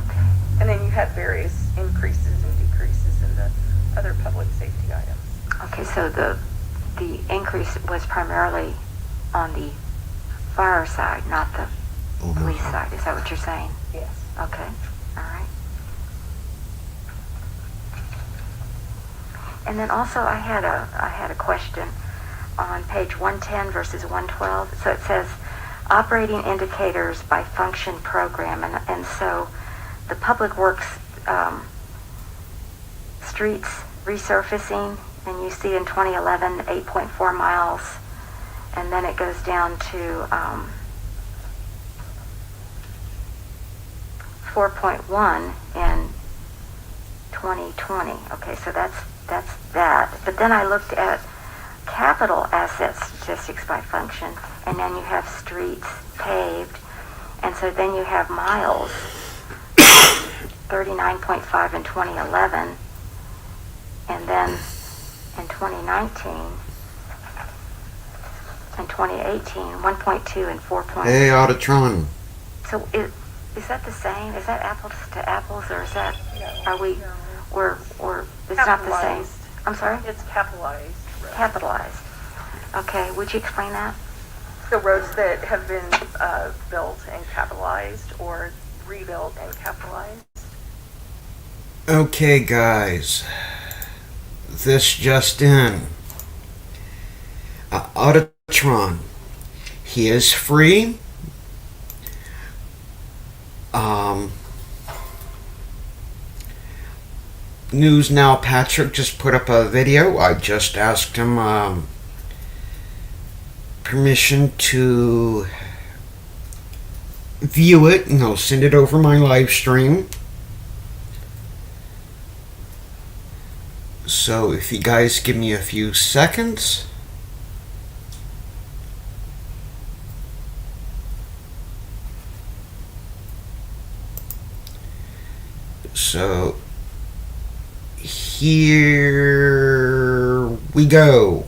Okay. And then you had various increases and decreases in the other public safety items. Okay, so the increase was primarily on the fire side, not the police side. Is that what you're saying? Yes. Okay, all right. And then also I had a question on page 110 versus 112. So it says operating indicators by function program, and so the public works streets resurfacing And you see in 2011, 8.4 miles. And then it goes down to 4.1 in 2020. Okay, so that's that. But then I looked at capital asset statistics by function, and then you have streets paved, and so then you have miles, 39.5 in 2011, and then in 2019 and 2018, 1.2 and 4. Hey, Autotron. So is that the same? Is that apples to apples, or is that, are we, or it's not the same? Capitalized. I'm sorry? It's capitalized. Capitalized. Okay, would you explain that? The roads that have been built and capitalized, or rebuilt and capitalized. Okay, guys. This just in. Autotron. He is free. News Now Patrick just put up a video. I just asked him permission to view it, and I'll send it over my live stream. So if you guys give me a few seconds. So here we go.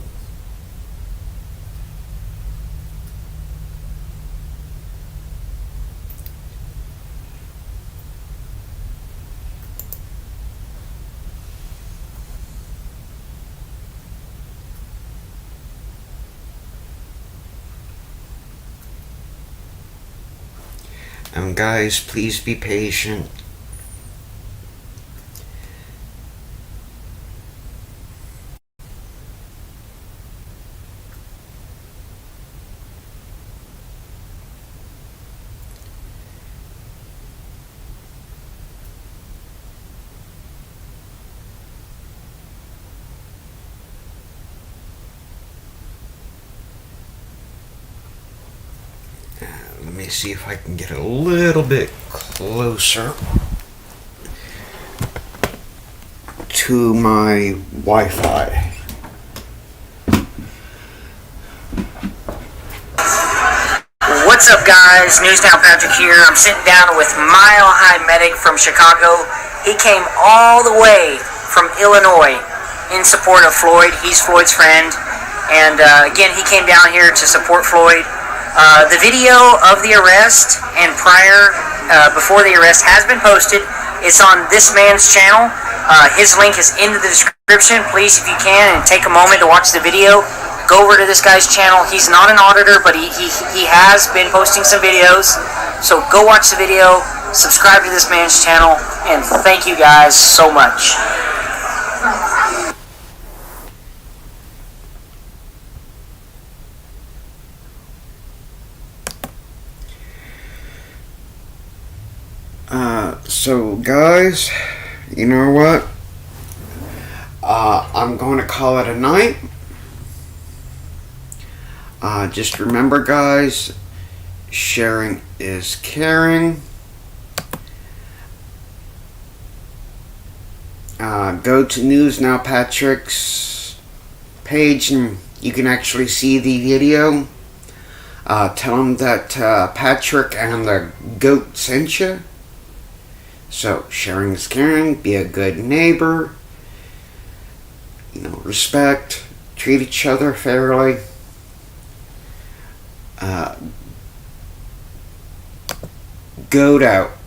Guys, please be patient. Let me see if I can get a little bit closer to my Wi-Fi. What's up, guys? News Now Patrick here. I'm sitting down with Mile High Medic from Chicago. He came all the way from Illinois in support of Floyd. He's Floyd's friend. And again, he came down here to support Floyd. The video of the arrest and before the arrest has been posted. It's on this man's channel. His link is in the description. Please, if you can, and take a moment to watch the video, go over to this guy's channel. He's not an auditor, but he has been posting some videos. So go watch the video, subscribe to this man's channel, and thank you guys so much. So guys, you know what? I'm going to call it a night. Just remember, guys, sharing is caring. Go to News Now Patrick's page and you can actually see the video. Tell him that Patrick and the goat sent you. So, sharing is caring. Be a good neighbor. Respect. Treat each other fairly. Goat out.